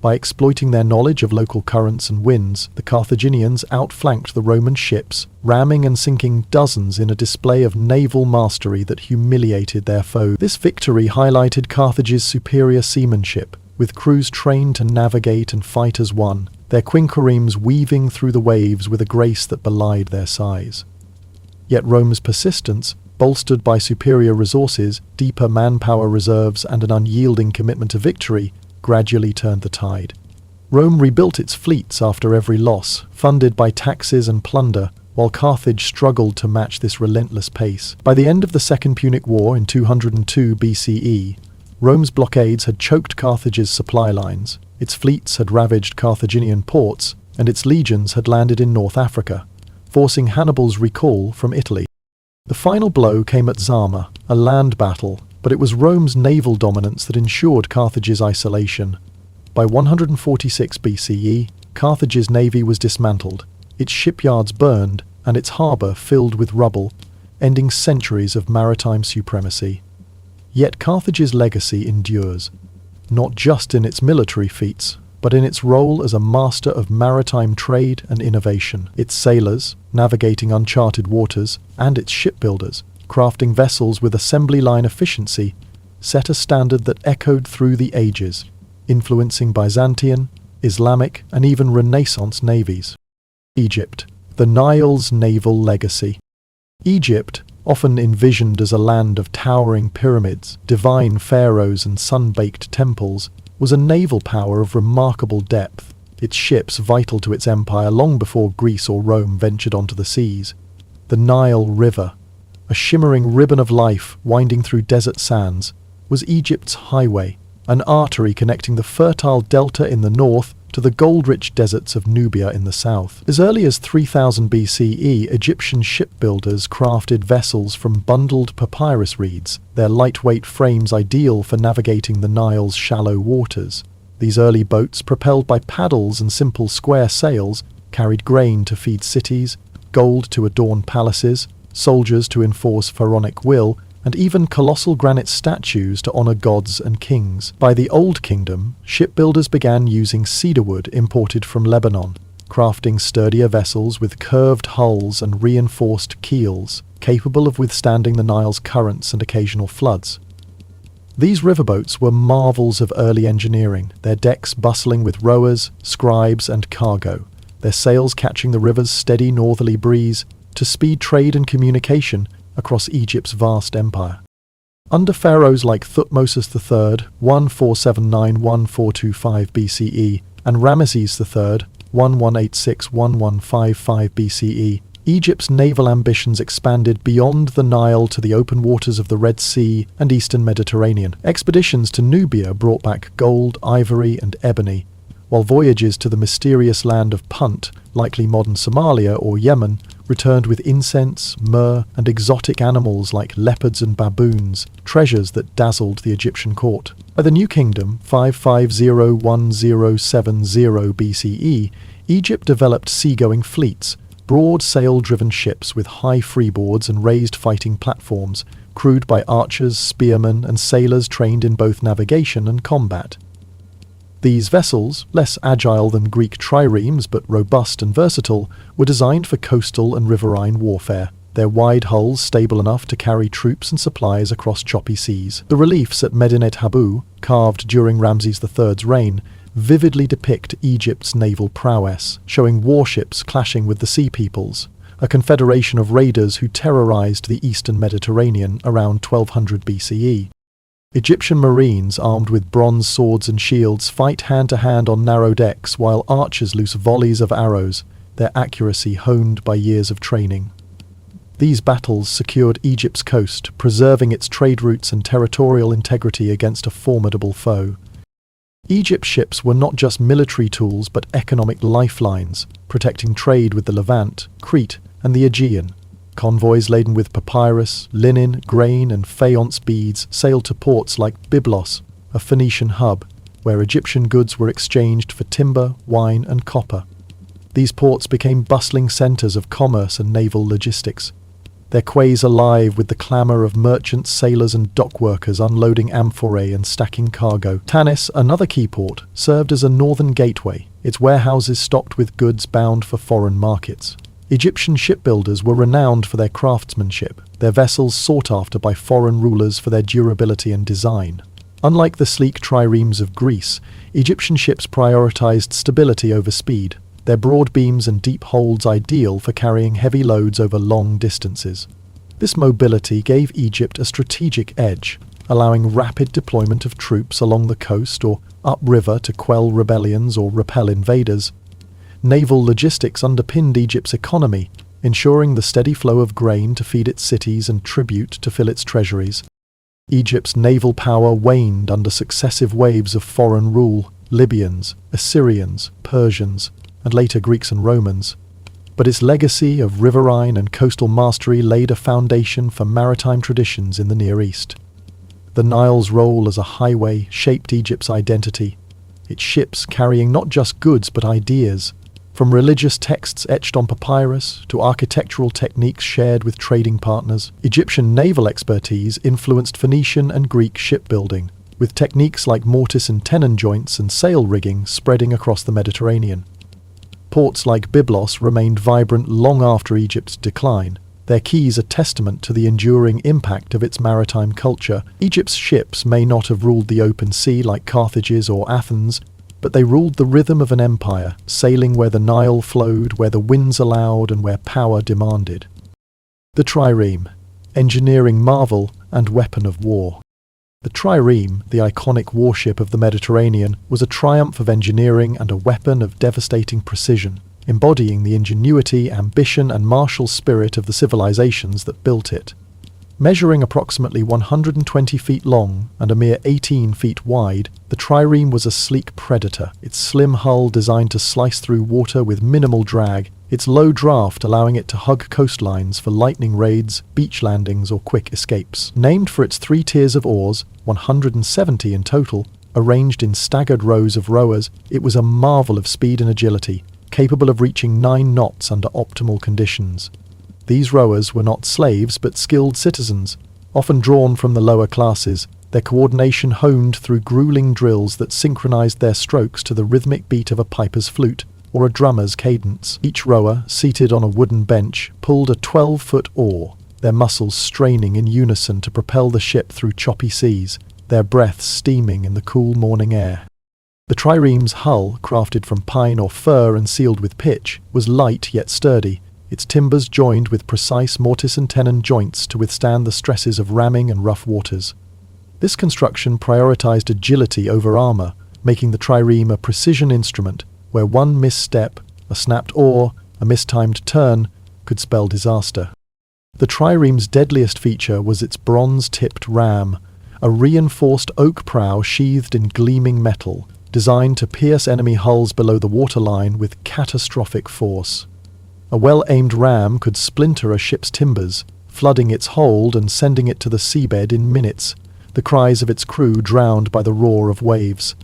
By exploiting their knowledge of local currents and winds, the Carthaginians outflanked the Roman ships, ramming and sinking dozens in a display of naval mastery that humiliated their foes. This victory highlighted Carthage's superior seamanship, with crews trained to navigate and fight as one, their quinquiremes weaving through the waves with a grace that belied their size. Yet Rome's persistence, bolstered by superior resources, deeper manpower reserves, and an unyielding commitment to victory, gradually turned the tide. Rome rebuilt its fleets after every loss, funded by taxes and plunder, while Carthage struggled to match this relentless pace. By the end of the Second Punic War in 202 BCE, Rome's blockades had choked Carthage's supply lines, its fleets had ravaged Carthaginian ports, and its legions had landed in North Africa, forcing Hannibal's recall from Italy. The final blow came at Zama, a land battle, but it was Rome's naval dominance that ensured Carthage's isolation. By 146 BCE, Carthage's navy was dismantled, its shipyards burned, and its harbour filled with rubble, ending centuries of maritime supremacy. Yet Carthage's legacy endures, not just in its military feats, but in its role as a master of maritime trade and innovation. Its sailors, navigating uncharted waters, and its shipbuilders, crafting vessels with assembly line efficiency, set a standard that echoed through the ages, influencing Byzantine, Islamic, and even Renaissance navies. Egypt, the Nile's naval legacy. Egypt, often envisioned as a land of towering pyramids, divine pharaohs, and sun-baked temples, was a naval power of remarkable depth, its ships vital to its empire long before Greece or Rome ventured onto the seas. The Nile River, a shimmering ribbon of life winding through desert sands, was Egypt's highway, an artery connecting the fertile delta in the north to the gold-rich deserts of Nubia in the south. As early as 3000 BCE, Egyptian shipbuilders crafted vessels from bundled papyrus reeds, their lightweight frames ideal for navigating the Nile's shallow waters. These early boats, propelled by paddles and simple square sails, carried grain to feed cities, gold to adorn palaces, soldiers to enforce pharaonic will, and even colossal granite statues to honor gods and kings. By the Old Kingdom, shipbuilders began using cedarwood imported from Lebanon, crafting sturdier vessels with curved hulls and reinforced keels, capable of withstanding the Nile's currents and occasional floods. These riverboats were marvels of early engineering, their decks bustling with rowers, scribes, and cargo, their sails catching the river's steady northerly breeze to speed trade and communication across Egypt's vast empire. Under pharaohs like Thutmose III, 1479-1425 BCE, and Ramesses III, 1186-1155 BCE, Egypt's naval ambitions expanded beyond the Nile to the open waters of the Red Sea and eastern Mediterranean. Expeditions to Nubia brought back gold, ivory, and ebony, while voyages to the mysterious land of Punt, likely modern Somalia or Yemen, returned with incense, myrrh, and exotic animals like leopards and baboons, treasures that dazzled the Egyptian court. By the New Kingdom, 550-1070 BCE, Egypt developed seagoing fleets, broad sail-driven ships with high freeboards and raised fighting platforms, crewed by archers, spearmen, and sailors trained in both navigation and combat. These vessels, less agile than Greek triremes but robust and versatile, were designed for coastal and riverine warfare, their wide hulls stable enough to carry troops and supplies across choppy seas. The reliefs at Medinet Habu, carved during Ramses III's reign, vividly depict Egypt's naval prowess, showing warships clashing with the Sea Peoples, a confederation of raiders who terrorized the eastern Mediterranean around 1200 BCE. Egyptian marines armed with bronze swords and shields fight hand-to-hand on narrow decks while archers loose volleys of arrows, their accuracy honed by years of training. These battles secured Egypt's coast, preserving its trade routes and territorial integrity against a formidable foe. Egypt's ships were not just military tools but economic lifelines, protecting trade with the Levant, Crete, and the Aegean. Convoys laden with papyrus, linen, grain, and faience beads sailed to ports like Byblos, a Phoenician hub, where Egyptian goods were exchanged for timber, wine, and copper. These ports became bustling centers of commerce and naval logistics. their quays alive with the clamour of merchants, sailors and dock workers unloading amphorae and stacking cargo. Tanis, another key port, served as a northern gateway, its warehouses stocked with goods bound for foreign markets. Egyptian shipbuilders were renowned for their craftsmanship, their vessels sought after by foreign rulers for their durability and design. Unlike the sleek triremes of Greece, Egyptian ships prioritized stability over speed, their broad beams and deep holds ideal for carrying heavy loads over long distances. This mobility gave Egypt a strategic edge, allowing rapid deployment of troops along the coast or upriver to quell rebellions or repel invaders. Naval logistics underpinned Egypt's economy, ensuring the steady flow of grain to feed its cities and tribute to fill its treasuries. Egypt's naval power waned under successive waves of foreign rule: Libyans, Assyrians, Persians, and later Greeks and Romans. But its legacy of riverine and coastal mastery laid a foundation for maritime traditions in the Near East. The Nile's role as a highway shaped Egypt's identity, its ships carrying not just goods but ideas, from religious texts etched on papyrus to architectural techniques shared with trading partners. Egyptian naval expertise influenced Phoenician and Greek shipbuilding, with techniques like mortise and tenon joints and sail rigging spreading across the Mediterranean. Ports like Byblos remained vibrant long after Egypt's decline, their quays a testament to the enduring impact of its maritime culture. Egypt's ships may not have ruled the open sea like Carthage's or Athens, but they ruled the rhythm of an empire, sailing where the Nile flowed, where the winds allowed, and where power demanded. The trireme, engineering marvel and weapon of war. The trireme, the iconic warship of the Mediterranean, was a triumph of engineering and a weapon of devastating precision, embodying the ingenuity, ambition, and martial spirit of the civilizations that built it. Measuring approximately 120 feet long and a mere 18 feet wide, the trireme was a sleek predator, its slim hull designed to slice through water with minimal drag, its low draft allowing it to hug coastlines for lightning raids, beach landings, or quick escapes. Named for its 3 tiers of oars, 170 in total, arranged in staggered rows of rowers, it was a marvel of speed and agility, capable of reaching 9 knots under optimal conditions. These rowers were not slaves but skilled citizens, often drawn from the lower classes, their coordination honed through grueling drills that synchronized their strokes to the rhythmic beat of a piper's flute or a drummer's cadence. Each rower, seated on a wooden bench, pulled a 12-foot oar, their muscles straining in unison to propel the ship through choppy seas, their breaths steaming in the cool morning air. The trireme's hull, crafted from pine or fir and sealed with pitch, was light yet sturdy, its timbers joined with precise mortise and tenon joints to withstand the stresses of ramming and rough waters. This construction prioritized agility over armor, making the trireme a precision instrument where one misstep, a snapped oar, a mistimed turn, could spell disaster. The trireme's deadliest feature was its bronze-tipped ram, a reinforced oak prow sheathed in gleaming metal, designed to pierce enemy hulls below the waterline with catastrophic force. A well-aimed ram could splinter a ship's timbers, flooding its hold and sending it to the seabed in minutes, the cries of its crew drowned by the roar of waves.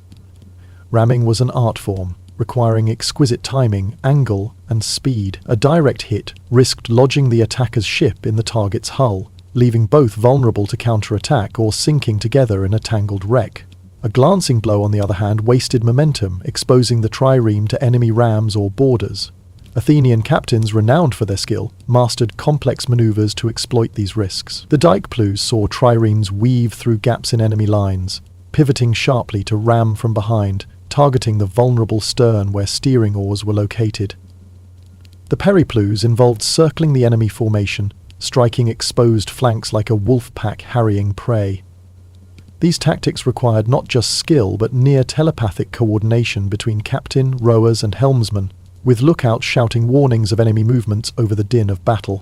Ramming was an art form, requiring exquisite timing, angle, and speed. A direct hit risked lodging the attacker's ship in the target's hull, leaving both vulnerable to counterattack or sinking together in a tangled wreck. A glancing blow, on the other hand, wasted momentum, exposing the trireme to enemy rams or boarders. Athenian captains, renowned for their skill, mastered complex maneuvers to exploit these risks. The dike-plues saw triremes weave through gaps in enemy lines, pivoting sharply to ram from behind, targeting the vulnerable stern where steering oars were located. The periplues involved circling the enemy formation, striking exposed flanks like a wolf pack harrying prey. These tactics required not just skill but near telepathic coordination between captain, rowers, and helmsman, with lookouts shouting warnings of enemy movements over the din of battle.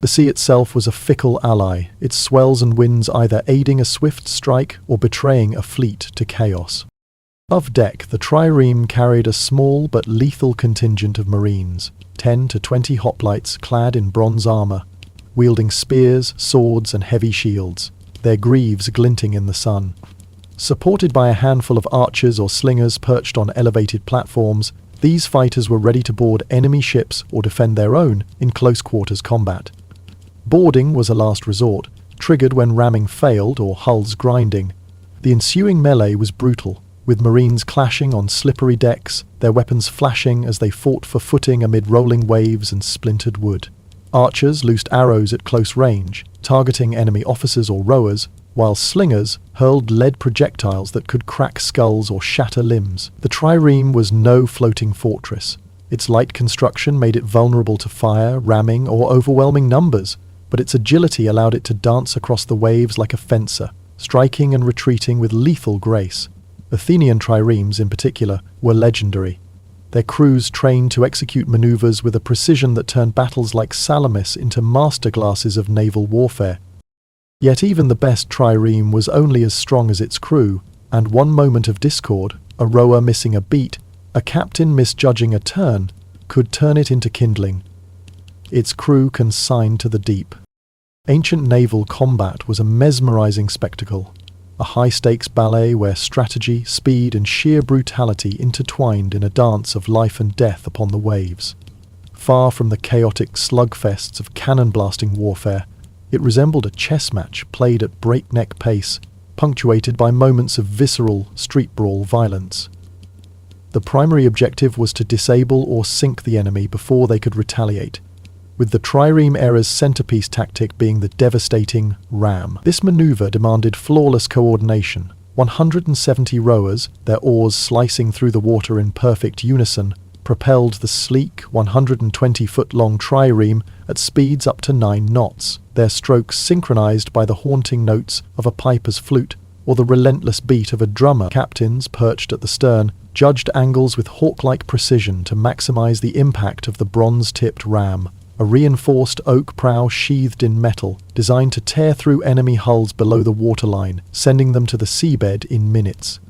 The sea itself was a fickle ally, its swells and winds either aiding a swift strike or betraying a fleet to chaos. Above deck, the trireme carried a small but lethal contingent of marines, 10 to 20 hoplites clad in bronze armor, wielding spears, swords, and heavy shields, their greaves glinting in the sun. Supported by a handful of archers or slingers perched on elevated platforms, these fighters were ready to board enemy ships or defend their own in close-quarters combat. Boarding was a last resort, triggered when ramming failed or hulls grinding. The ensuing melee was brutal, with Marines clashing on slippery decks, their weapons flashing as they fought for footing amid rolling waves and splintered wood. Archers loosed arrows at close range, targeting enemy officers or rowers, while slingers hurled lead projectiles that could crack skulls or shatter limbs. The trireme was no floating fortress. Its light construction made it vulnerable to fire, ramming, or overwhelming numbers, but its agility allowed it to dance across the waves like a fencer, striking and retreating with lethal grace. Athenian triremes, in particular, were legendary. Their crews trained to execute maneuvers with a precision that turned battles like Salamis into masterclasses of naval warfare. Yet even the best trireme was only as strong as its crew, and one moment of discord, a rower missing a beat, a captain misjudging a turn, could turn it into kindling. Its crew consigned to the deep. Ancient naval combat was a mesmerizing spectacle, a high-stakes ballet where strategy, speed, and sheer brutality intertwined in a dance of life and death upon the waves. Far from the chaotic slugfests of cannon-blasting warfare, it resembled a chess match played at breakneck pace, punctuated by moments of visceral, street-brawl violence. The primary objective was to disable or sink the enemy before they could retaliate, with the trireme era's centerpiece tactic being the devastating ram. This maneuver demanded flawless coordination. 170 rowers, their oars slicing through the water in perfect unison, propelled the sleek, 120-foot-long trireme at speeds up to 9 knots, their strokes synchronized by the haunting notes of a piper's flute or the relentless beat of a drummer. Captains, perched at the stern, judged angles with hawk-like precision to maximize the impact of the bronze-tipped ram, a reinforced oak prow sheathed in metal, designed to tear through enemy hulls below the waterline, sending them to the seabed in minutes.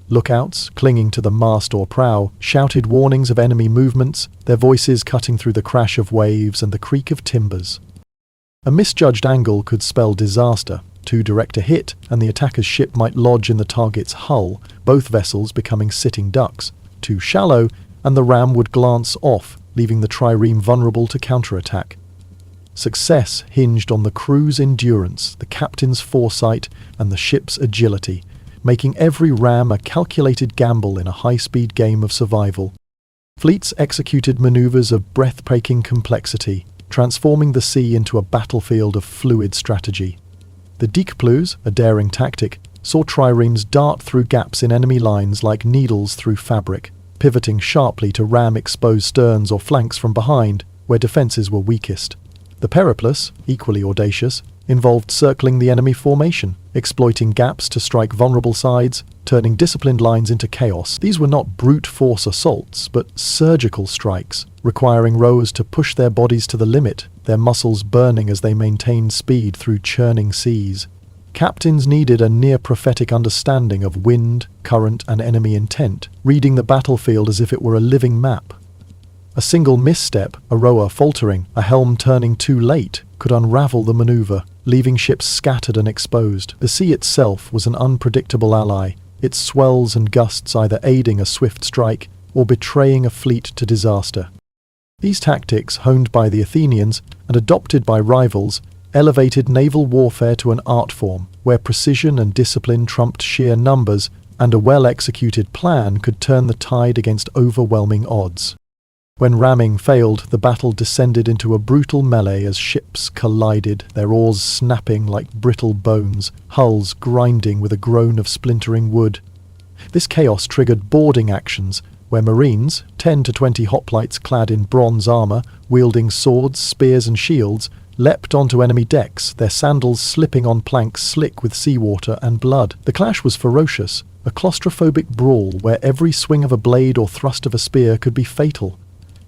Lookouts, clinging to the mast or prow, shouted warnings of enemy movements, their voices cutting through the crash of waves and the creak of timbers. A misjudged angle could spell disaster. Too direct a hit, and the attacker's ship might lodge in the target's hull, both vessels becoming sitting ducks. Too shallow, and the ram would glance off, leaving the trireme vulnerable to counterattack. Success hinged on the crew's endurance, the captain's foresight, and the ship's agility, making every ram a calculated gamble in a high-speed game of survival. Fleets executed maneuvers of breathtaking complexity, transforming the sea into a battlefield of fluid strategy. The dekplus, a daring tactic, saw triremes dart through gaps in enemy lines like needles through fabric, pivoting sharply to ram exposed sterns or flanks from behind, where defences were weakest. The periplus, equally audacious, involved circling the enemy formation, exploiting gaps to strike vulnerable sides, turning disciplined lines into chaos. These were not brute force assaults, but surgical strikes, requiring rowers to push their bodies to the limit, their muscles burning as they maintained speed through churning seas. Captains needed a near-prophetic understanding of wind, current, and enemy intent, reading the battlefield as if it were a living map. A single misstep, a rower faltering, a helm turning too late, could unravel the maneuver, leaving ships scattered and exposed. The sea itself was an unpredictable ally, its swells and gusts either aiding a swift strike or betraying a fleet to disaster. These tactics, honed by the Athenians and adopted by rivals, elevated naval warfare to an art form where precision and discipline trumped sheer numbers, and a well-executed plan could turn the tide against overwhelming odds. When ramming failed, the battle descended into a brutal melee as ships collided, their oars snapping like brittle bones, hulls grinding with a groan of splintering wood. This chaos triggered boarding actions, where Marines, 10 to 20 hoplites clad in bronze armour, wielding swords, spears and shields, leapt onto enemy decks, their sandals slipping on planks slick with seawater and blood. The clash was ferocious, a claustrophobic brawl where every swing of a blade or thrust of a spear could be fatal.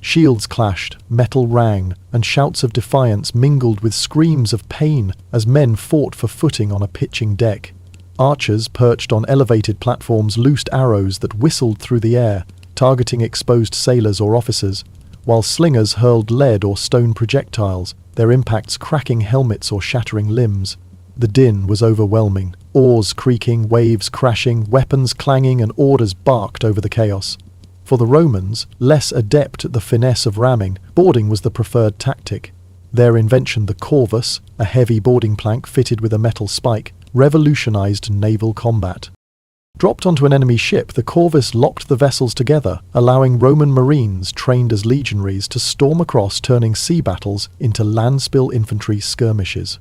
Shields clashed, metal rang, and shouts of defiance mingled with screams of pain as men fought for footing on a pitching deck. Archers perched on elevated platforms loosed arrows that whistled through the air, targeting exposed sailors or officers, while slingers hurled lead or stone projectiles, their impacts cracking helmets or shattering limbs. The din was overwhelming, oars creaking, waves crashing, weapons clanging, and orders barked over the chaos. For the Romans, less adept at the finesse of ramming, boarding was the preferred tactic. Their invention, the corvus, a heavy boarding plank fitted with a metal spike, revolutionized naval combat. Dropped onto an enemy ship, the corvus locked the vessels together, allowing Roman marines trained as legionaries to storm across, turning sea battles into landspill infantry skirmishes.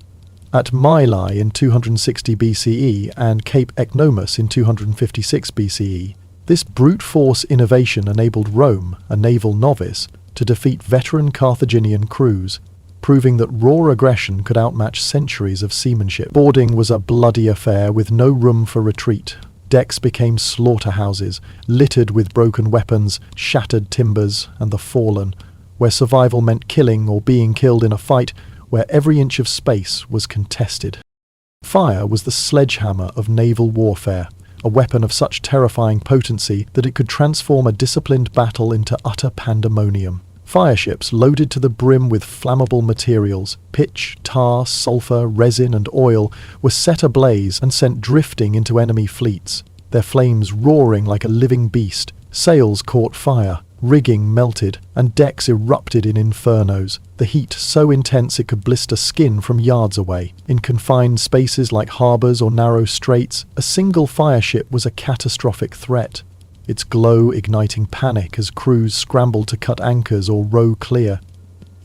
At Mylae in 260 BCE and Cape Ecnomus in 256 BCE, this brute force innovation enabled Rome, a naval novice, to defeat veteran Carthaginian crews, proving that raw aggression could outmatch centuries of seamanship. Boarding was a bloody affair with no room for retreat. Decks became slaughterhouses, littered with broken weapons, shattered timbers, and the fallen, where survival meant killing or being killed in a fight where every inch of space was contested. Fire was the sledgehammer of naval warfare, a weapon of such terrifying potency that it could transform a disciplined battle into utter pandemonium. Fireships loaded to the brim with flammable materials, pitch, tar, sulfur, resin, and oil, were set ablaze and sent drifting into enemy fleets, their flames roaring like a living beast. Sails caught fire, rigging melted, and decks erupted in infernos, the heat so intense it could blister skin from yards away. In confined spaces like harbours or narrow straits, a single fireship was a catastrophic threat, its glow igniting panic as crews scrambled to cut anchors or row clear.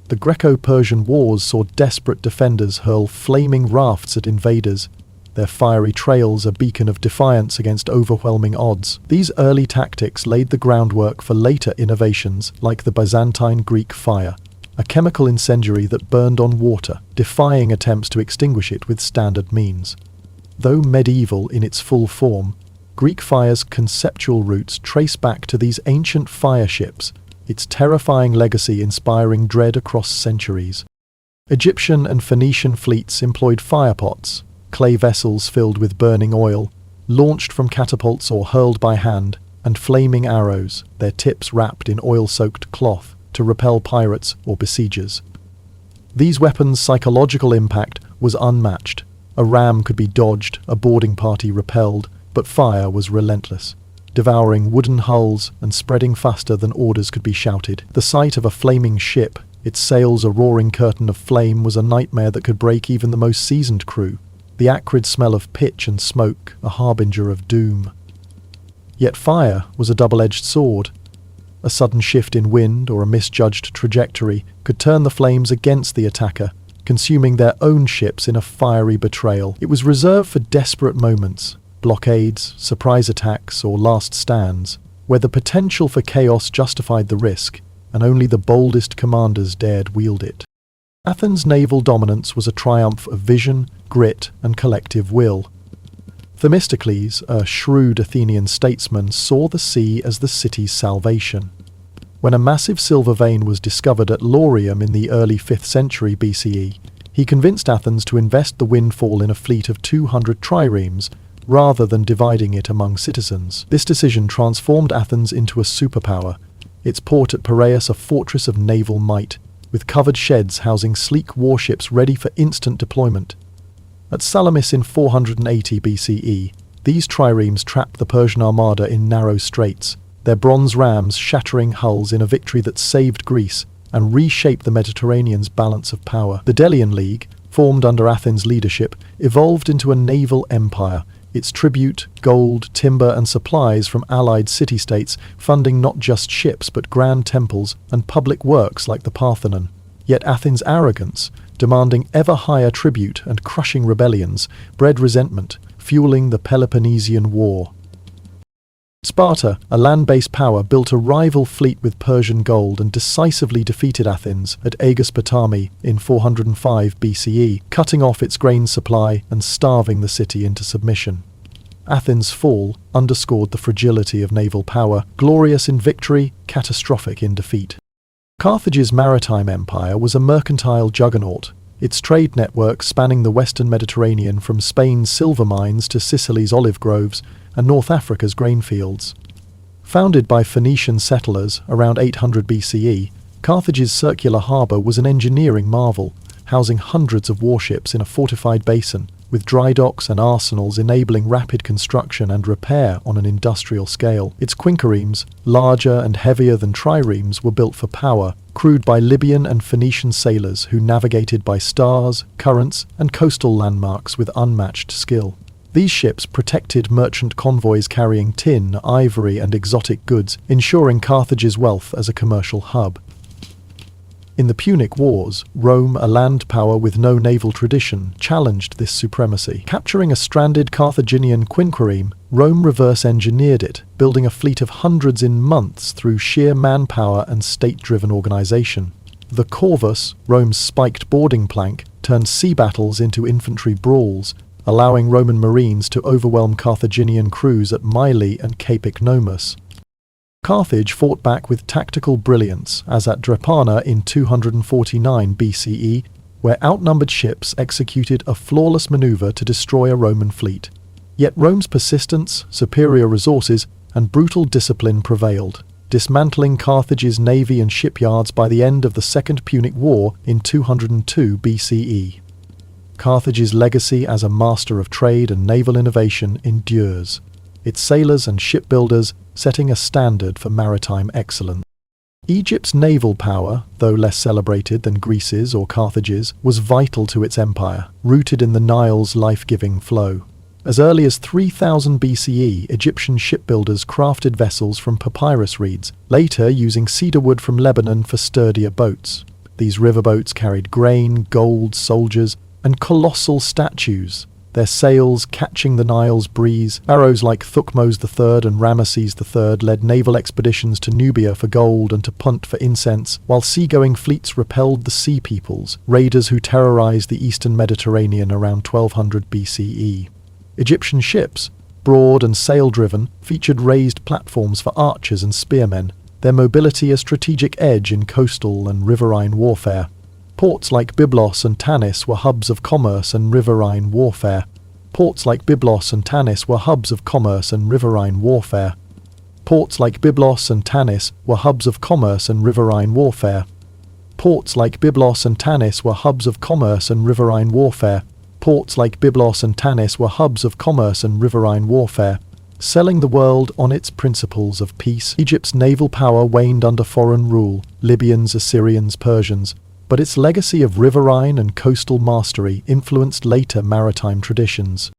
The Greco-Persian wars saw desperate defenders hurl flaming rafts at invaders, their fiery trails a beacon of defiance against overwhelming odds. These early tactics laid the groundwork for later innovations like the Byzantine Greek fire, a chemical incendiary that burned on water, defying attempts to extinguish it with standard means. Though medieval in its full form, Greek fire's conceptual roots trace back to these ancient fire ships, its terrifying legacy inspiring dread across centuries. Egyptian and Phoenician fleets employed firepots, clay vessels filled with burning oil, launched from catapults or hurled by hand, and flaming arrows, their tips wrapped in oil-soaked cloth, to repel pirates or besiegers. These weapons' psychological impact was unmatched. A ram could be dodged, a boarding party repelled, but fire was relentless, devouring wooden hulls and spreading faster than orders could be shouted. The sight of a flaming ship, its sails a roaring curtain of flame, was a nightmare that could break even the most seasoned crew, the acrid smell of pitch and smoke a harbinger of doom. Yet fire was a double-edged sword. A sudden shift in wind or a misjudged trajectory could turn the flames against the attacker, consuming their own ships in a fiery betrayal. It was reserved for desperate moments, blockades, surprise attacks, or last stands, where the potential for chaos justified the risk, and only the boldest commanders dared wield it. Athens' naval dominance was a triumph of vision, grit, and collective will. Themistocles, a shrewd Athenian statesman, saw the sea as the city's salvation. When a massive silver vein was discovered at Laurium in the early 5th century BCE, he convinced Athens to invest the windfall in a fleet of 200 triremes, rather than dividing it among citizens. This decision transformed Athens into a superpower, its port at Piraeus a fortress of naval might, with covered sheds housing sleek warships ready for instant deployment. At Salamis in 480 BCE, these triremes trapped the Persian armada in narrow straits, their bronze rams shattering hulls in a victory that saved Greece and reshaped the Mediterranean's balance of power. The Delian League, formed under Athens' leadership, evolved into a naval empire, its tribute, gold, timber and supplies from allied city-states funding not just ships but grand temples and public works like the Parthenon. Yet Athens' arrogance, demanding ever higher tribute and crushing rebellions, bred resentment, fueling the Peloponnesian War. Sparta, a land-based power, built a rival fleet with Persian gold and decisively defeated Athens at Aegospotami in 405 BCE, cutting off its grain supply and starving the city into submission. Athens' fall underscored the fragility of naval power, glorious in victory, catastrophic in defeat. Carthage's maritime empire was a mercantile juggernaut, its trade network spanning the western Mediterranean from Spain's silver mines to Sicily's olive groves and North Africa's grain fields. Founded by Phoenician settlers around 800 BCE, Carthage's circular harbour was an engineering marvel, housing hundreds of warships in a fortified basin, with dry docks and arsenals enabling rapid construction and repair on an industrial scale. Its quinqueremes, larger and heavier than triremes, were built for power, crewed by Libyan and Phoenician sailors who navigated by stars, currents, and coastal landmarks with unmatched skill. These ships protected merchant convoys carrying tin, ivory, and exotic goods, ensuring Carthage's wealth as a commercial hub. In the Punic Wars, Rome, a land power with no naval tradition, challenged this supremacy. Capturing a stranded Carthaginian quinquereme, Rome reverse-engineered it, building a fleet of hundreds in months through sheer manpower and state-driven organization. The corvus, Rome's spiked boarding plank, turned sea battles into infantry brawls, allowing Roman marines to overwhelm Carthaginian crews at Mylae and Cape Icnomus. Carthage fought back with tactical brilliance, as at Drepana in 249 BCE, where outnumbered ships executed a flawless maneuver to destroy a Roman fleet. Yet Rome's persistence, superior resources, and brutal discipline prevailed, dismantling Carthage's navy and shipyards by the end of the Second Punic War in 202 BCE. Carthage's legacy as a master of trade and naval innovation endures, its sailors and shipbuilders setting a standard for maritime excellence. Egypt's naval power, though less celebrated than Greece's or Carthage's, was vital to its empire, rooted in the Nile's life-giving flow. As early as 3000 BCE, Egyptian shipbuilders crafted vessels from papyrus reeds, later using cedar wood from Lebanon for sturdier boats. These riverboats carried grain, gold, soldiers, and colossal statues, their sails catching the Nile's breeze. Pharaohs like Thutmose III and Ramesses III led naval expeditions to Nubia for gold and to Punt for incense, while seagoing fleets repelled the Sea Peoples, raiders who terrorized the eastern Mediterranean around 1200 BCE. Egyptian ships, broad and sail-driven, featured raised platforms for archers and spearmen, their mobility a strategic edge in coastal and riverine warfare. Ports like Byblos and Tanis were hubs of commerce and riverine warfare. Ports like Byblos and Tanis were hubs of commerce and riverine warfare. Ports like Byblos and Tanis were hubs of commerce and riverine warfare. Ports like Byblos and Tanis were hubs of commerce and riverine warfare. Ports like Byblos and Tanis were hubs of commerce and riverine warfare, selling the world on its principles of peace. Egypt's naval power waned under foreign rule, Libyans, Assyrians, Persians, but its legacy of riverine and coastal mastery influenced later maritime traditions.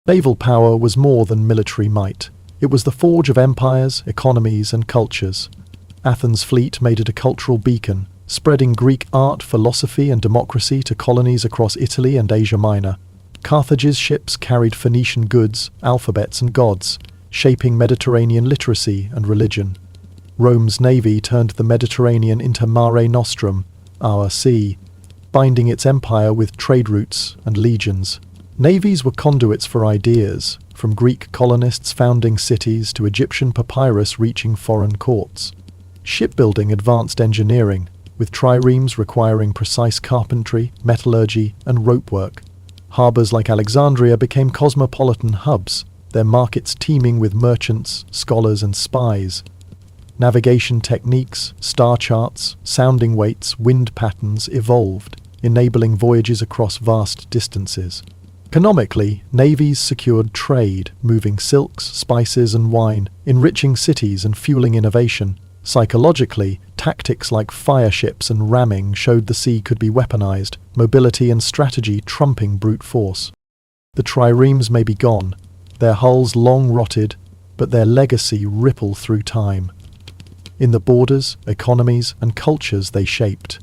Naval power was more than military might. It was the forge of empires, economies, and cultures. Athens' fleet made it a cultural beacon, spreading Greek art, philosophy, and democracy to colonies across Italy and Asia Minor. Carthage's ships carried Phoenician goods, alphabets, and gods, shaping Mediterranean literacy and religion. Rome's navy turned the Mediterranean into Mare Nostrum, our sea, binding its empire with trade routes and legions. Navies were conduits for ideas, from Greek colonists founding cities to Egyptian papyrus reaching foreign courts. Shipbuilding advanced engineering, with triremes requiring precise carpentry, metallurgy, and ropework. Harbours like Alexandria became cosmopolitan hubs, their markets teeming with merchants, scholars, and spies. Navigation techniques, star charts, sounding weights, wind patterns evolved, enabling voyages across vast distances. Economically, navies secured trade, moving silks, spices, and wine, enriching cities and fueling innovation. Psychologically, tactics like fire ships and ramming showed the sea could be weaponized, mobility and strategy trumping brute force. The triremes may be gone, their hulls long rotted, but their legacy rippled through time. In the borders, economies, and cultures they shaped.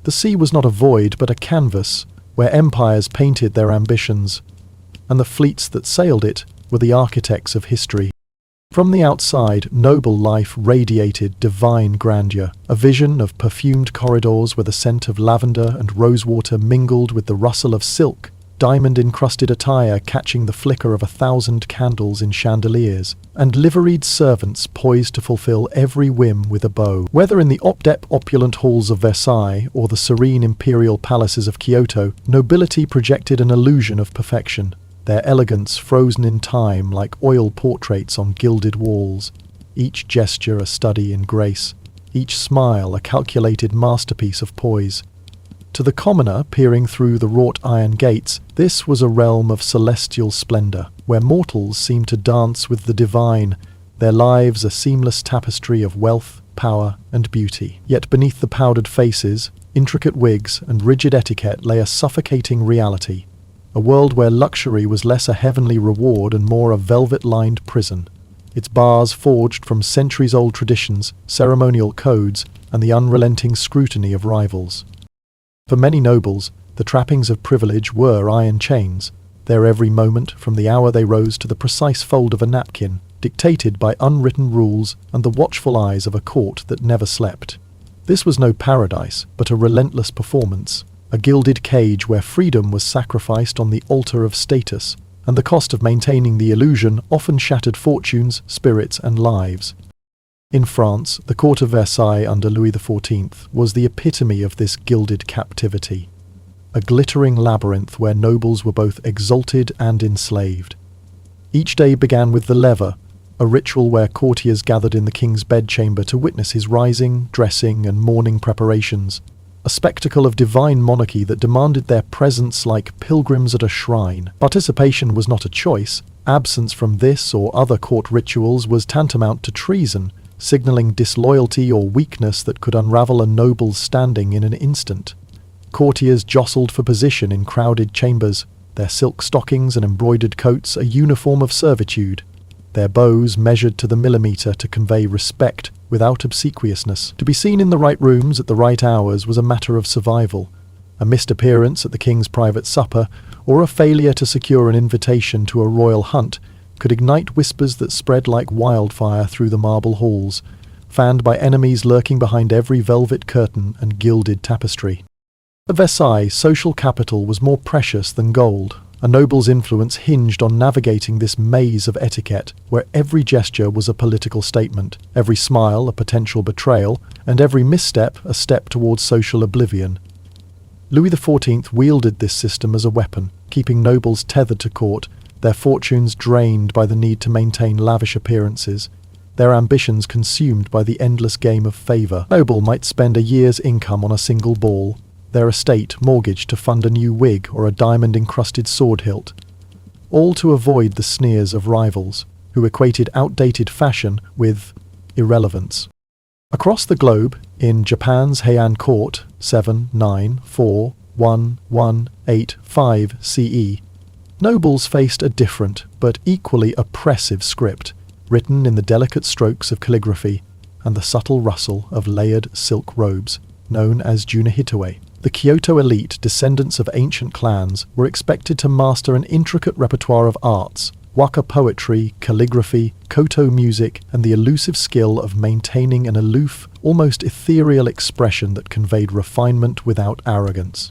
The sea was not a void but a canvas, where empires painted their ambitions, and the fleets that sailed it were the architects of history. From the outside, noble life radiated divine grandeur, a vision of perfumed corridors where the scent of lavender and rosewater mingled with the rustle of silk, diamond-encrusted attire catching the flicker of 1,000 candles in chandeliers, and liveried servants poised to fulfill every whim with a bow. Whether in the opulent halls of Versailles or the serene imperial palaces of Kyoto, nobility projected an illusion of perfection, their elegance frozen in time like oil portraits on gilded walls, each gesture a study in grace, each smile a calculated masterpiece of poise. To the commoner peering through the wrought iron gates, this was a realm of celestial splendour, where mortals seemed to dance with the divine, their lives a seamless tapestry of wealth, power, and beauty. Yet beneath the powdered faces, intricate wigs, and rigid etiquette lay a suffocating reality, a world where luxury was less a heavenly reward and more a velvet-lined prison, its bars forged from centuries-old traditions, ceremonial codes, and the unrelenting scrutiny of rivals. For many nobles, the trappings of privilege were iron chains, their every moment, from the hour they rose to the precise fold of a napkin, dictated by unwritten rules and the watchful eyes of a court that never slept. This was no paradise, but a relentless performance, a gilded cage where freedom was sacrificed on the altar of status, and the cost of maintaining the illusion often shattered fortunes, spirits, and lives. In France, the court of Versailles under Louis XIV was the epitome of this gilded captivity, a glittering labyrinth where nobles were both exalted and enslaved. Each day began with the lever, a ritual where courtiers gathered in the king's bedchamber to witness his rising, dressing, and mourning preparations, a spectacle of divine monarchy that demanded their presence like pilgrims at a shrine. Participation was not a choice. Absence from this or other court rituals was tantamount to treason, signalling disloyalty or weakness that could unravel a noble's standing in an instant. Courtiers jostled for position in crowded chambers, their silk stockings and embroidered coats a uniform of servitude, their bows measured to the millimetre to convey respect without obsequiousness. To be seen in the right rooms at the right hours was a matter of survival. A missed appearance at the king's private supper, or a failure to secure an invitation to a royal hunt, could ignite whispers that spread like wildfire through the marble halls, fanned by enemies lurking behind every velvet curtain and gilded tapestry. At Versailles, social capital was more precious than gold. A noble's influence hinged on navigating this maze of etiquette, where every gesture was a political statement, every smile a potential betrayal, and every misstep a step towards social oblivion. Louis XIV wielded this system as a weapon, keeping nobles tethered to court, their fortunes drained by the need to maintain lavish appearances, their ambitions consumed by the endless game of favour. A noble might spend a year's income on a single ball, their estate mortgaged to fund a new wig or a diamond-encrusted sword hilt, all to avoid the sneers of rivals, who equated outdated fashion with irrelevance. Across the globe, in Japan's Heian Court, 7941185 CE, nobles faced a different but equally oppressive script, written in the delicate strokes of calligraphy and the subtle rustle of layered silk robes, known as junihitoe. The Kyoto elite, descendants of ancient clans, were expected to master an intricate repertoire of arts, waka poetry, calligraphy, koto music, and the elusive skill of maintaining an aloof, almost ethereal expression that conveyed refinement without arrogance.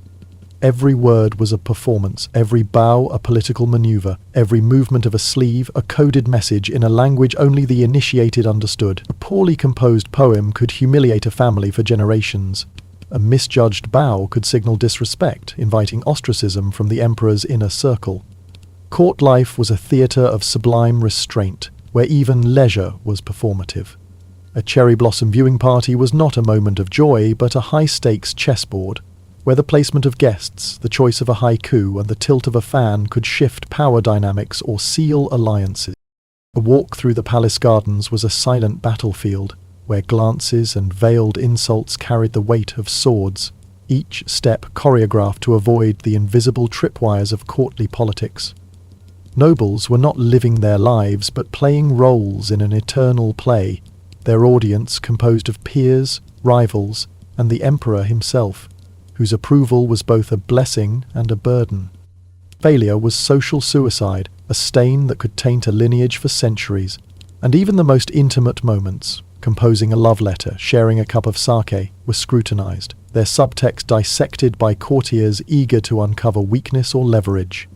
Every word was a performance, every bow a political maneuver, every movement of a sleeve a coded message in a language only the initiated understood. A poorly composed poem could humiliate a family for generations. A misjudged bow could signal disrespect, inviting ostracism from the emperor's inner circle. Court life was a theatre of sublime restraint, where even leisure was performative. A cherry blossom viewing party was not a moment of joy, but a high-stakes chessboard, where the placement of guests, the choice of a haiku, and the tilt of a fan could shift power dynamics or seal alliances. A walk through the palace gardens was a silent battlefield, where glances and veiled insults carried the weight of swords, each step choreographed to avoid the invisible tripwires of courtly politics. Nobles were not living their lives, but playing roles in an eternal play, their audience composed of peers, rivals, and the emperor himself, whose approval was both a blessing and a burden. Failure was social suicide, a stain that could taint a lineage for centuries, and even the most intimate moments, composing a love letter, sharing a cup of sake, were scrutinized, their subtext dissected by courtiers eager to uncover weakness or leverage.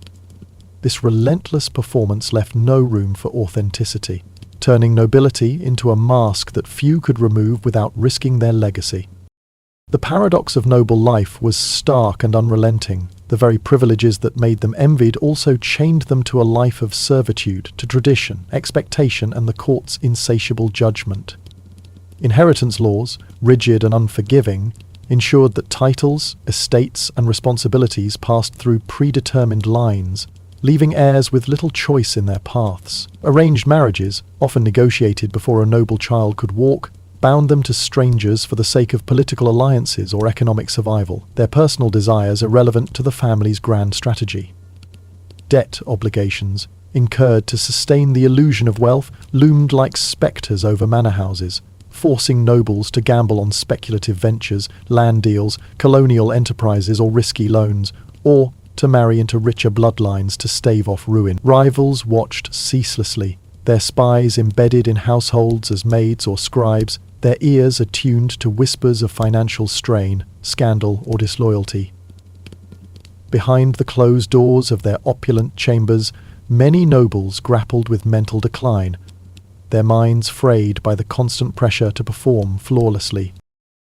This relentless performance left no room for authenticity, turning nobility into a mask that few could remove without risking their legacy. The paradox of noble life was stark and unrelenting. The very privileges that made them envied also chained them to a life of servitude, to tradition, expectation, and the court's insatiable judgment. Inheritance laws, rigid and unforgiving, ensured that titles, estates, and responsibilities passed through predetermined lines, leaving heirs with little choice in their paths. Arranged marriages, often negotiated before a noble child could walk, bound them to strangers for the sake of political alliances or economic survival, their personal desires irrelevant to the family's grand strategy. Debt obligations, incurred to sustain the illusion of wealth, loomed like spectres over manor houses, forcing nobles to gamble on speculative ventures, land deals, colonial enterprises, or risky loans, or to marry into richer bloodlines to stave off ruin. Rivals watched ceaselessly, their spies embedded in households as maids or scribes, their ears attuned to whispers of financial strain, scandal, or disloyalty. Behind the closed doors of their opulent chambers, many nobles grappled with mental decline, their minds frayed by the constant pressure to perform flawlessly.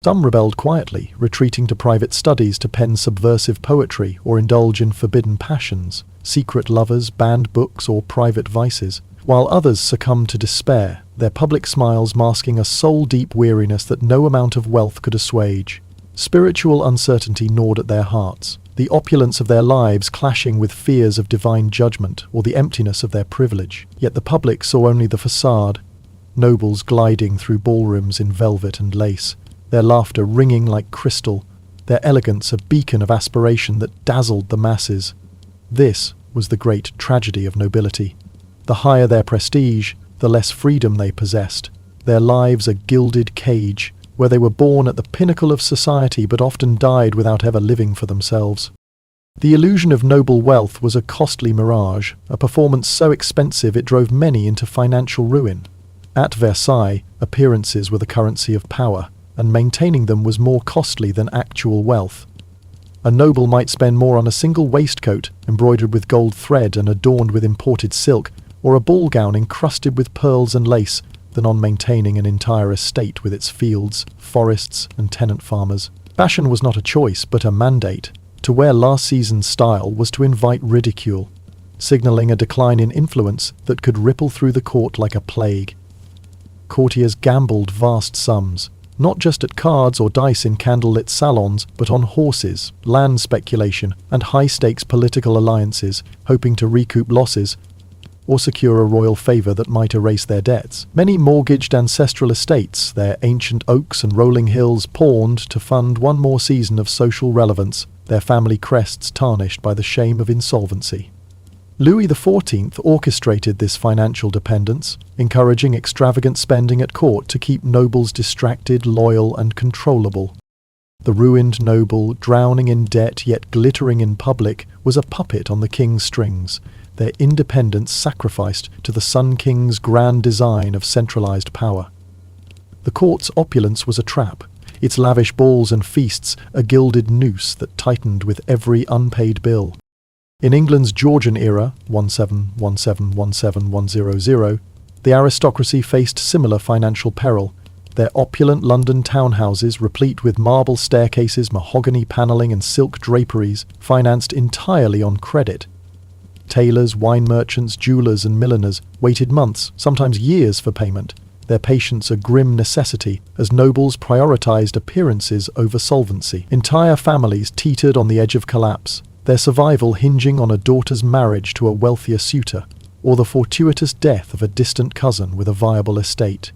Some rebelled quietly, retreating to private studies to pen subversive poetry or indulge in forbidden passions, secret lovers, banned books, or private vices, while others succumbed to despair, their public smiles masking a soul-deep weariness that no amount of wealth could assuage. Spiritual uncertainty gnawed at their hearts, the opulence of their lives clashing with fears of divine judgment or the emptiness of their privilege. Yet the public saw only the facade, nobles gliding through ballrooms in velvet and lace, their laughter ringing like crystal, their elegance a beacon of aspiration that dazzled the masses. This was the great tragedy of nobility. The higher their prestige, the less freedom they possessed, their lives a gilded cage, where they were born at the pinnacle of society but often died without ever living for themselves. The illusion of noble wealth was a costly mirage, a performance so expensive it drove many into financial ruin. At Versailles, appearances were the currency of power, and maintaining them was more costly than actual wealth. A noble might spend more on a single waistcoat embroidered with gold thread and adorned with imported silk, or a ball gown encrusted with pearls and lace, than on maintaining an entire estate with its fields, forests, and tenant farmers. Fashion was not a choice, but a mandate. To wear last season's style was to invite ridicule, signalling a decline in influence that could ripple through the court like a plague. Courtiers gambled vast sums, not just at cards or dice in candlelit salons, but on horses, land speculation, and high-stakes political alliances, hoping to recoup losses or secure a royal favour that might erase their debts. Many mortgaged ancestral estates, their ancient oaks and rolling hills pawned to fund one more season of social relevance, their family crests tarnished by the shame of insolvency. Louis XIV orchestrated this financial dependence, encouraging extravagant spending at court to keep nobles distracted, loyal, and controllable. The ruined noble, drowning in debt yet glittering in public, was a puppet on the king's strings, their independence sacrificed to the Sun King's grand design of centralized power. The court's opulence was a trap, its lavish balls and feasts a gilded noose that tightened with every unpaid bill. In England's Georgian era, 1717-17100, the aristocracy faced similar financial peril, their opulent London townhouses replete with marble staircases, mahogany panelling, and silk draperies, financed entirely on credit. Tailors, wine merchants, jewelers, and milliners waited months, sometimes years, for payment, their patience a grim necessity as nobles prioritized appearances over solvency. Entire families teetered on the edge of collapse, their survival hinging on a daughter's marriage to a wealthier suitor, or the fortuitous death of a distant cousin with a viable estate.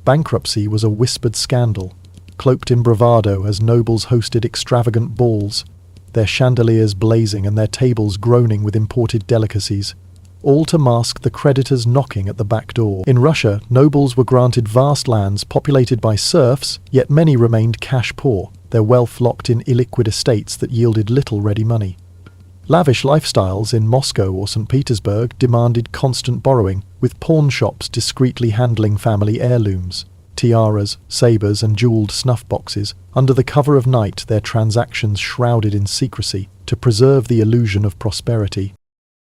Bankruptcy was a whispered scandal, cloaked in bravado as nobles hosted extravagant balls, their chandeliers blazing and their tables groaning with imported delicacies, all to mask the creditors knocking at the back door. In Russia, nobles were granted vast lands populated by serfs, yet many remained cash poor, their wealth locked in illiquid estates that yielded little ready money. Lavish lifestyles in Moscow or St. Petersburg demanded constant borrowing, with pawn shops discreetly handling family heirlooms, tiaras, sabres, and jeweled snuff boxes, under the cover of night, their transactions shrouded in secrecy to preserve the illusion of prosperity.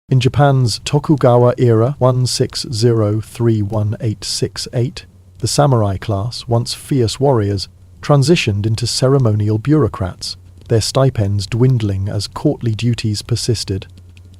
In Japan's Tokugawa era 160-31868, the samurai class, once fierce warriors, transitioned into ceremonial bureaucrats, their stipends dwindling as courtly duties persisted.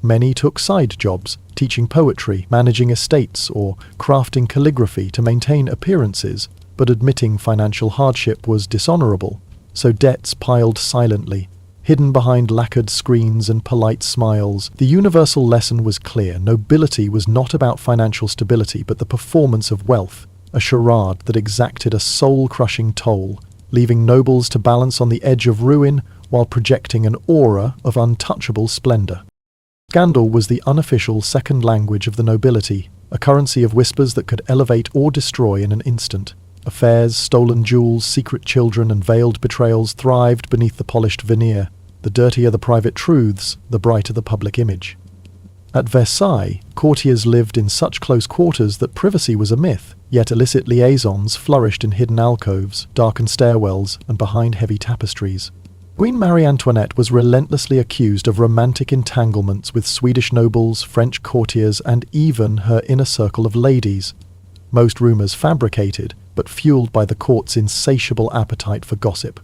Many took side jobs, teaching poetry, managing estates, or crafting calligraphy to maintain appearances, but admitting financial hardship was dishonorable. so debts piled silently, hidden behind lacquered screens and polite smiles. The universal lesson was clear. Nobility was not about financial stability, but the performance of wealth, a charade that exacted a soul-crushing toll, leaving nobles to balance on the edge of ruin while projecting an aura of untouchable splendor. Scandal was the unofficial second language of the nobility, a currency of whispers that could elevate or destroy in an instant. Affairs, stolen jewels, secret children, and veiled betrayals thrived beneath the polished veneer. The dirtier the private truths, the brighter the public image. At Versailles, courtiers lived in such close quarters that privacy was a myth, yet illicit liaisons flourished in hidden alcoves, darkened stairwells, and behind heavy tapestries. Queen Marie Antoinette was relentlessly accused of romantic entanglements with Swedish nobles, French courtiers, and even her inner circle of ladies. Most rumours fabricated, but fueled by the court's insatiable appetite for gossip.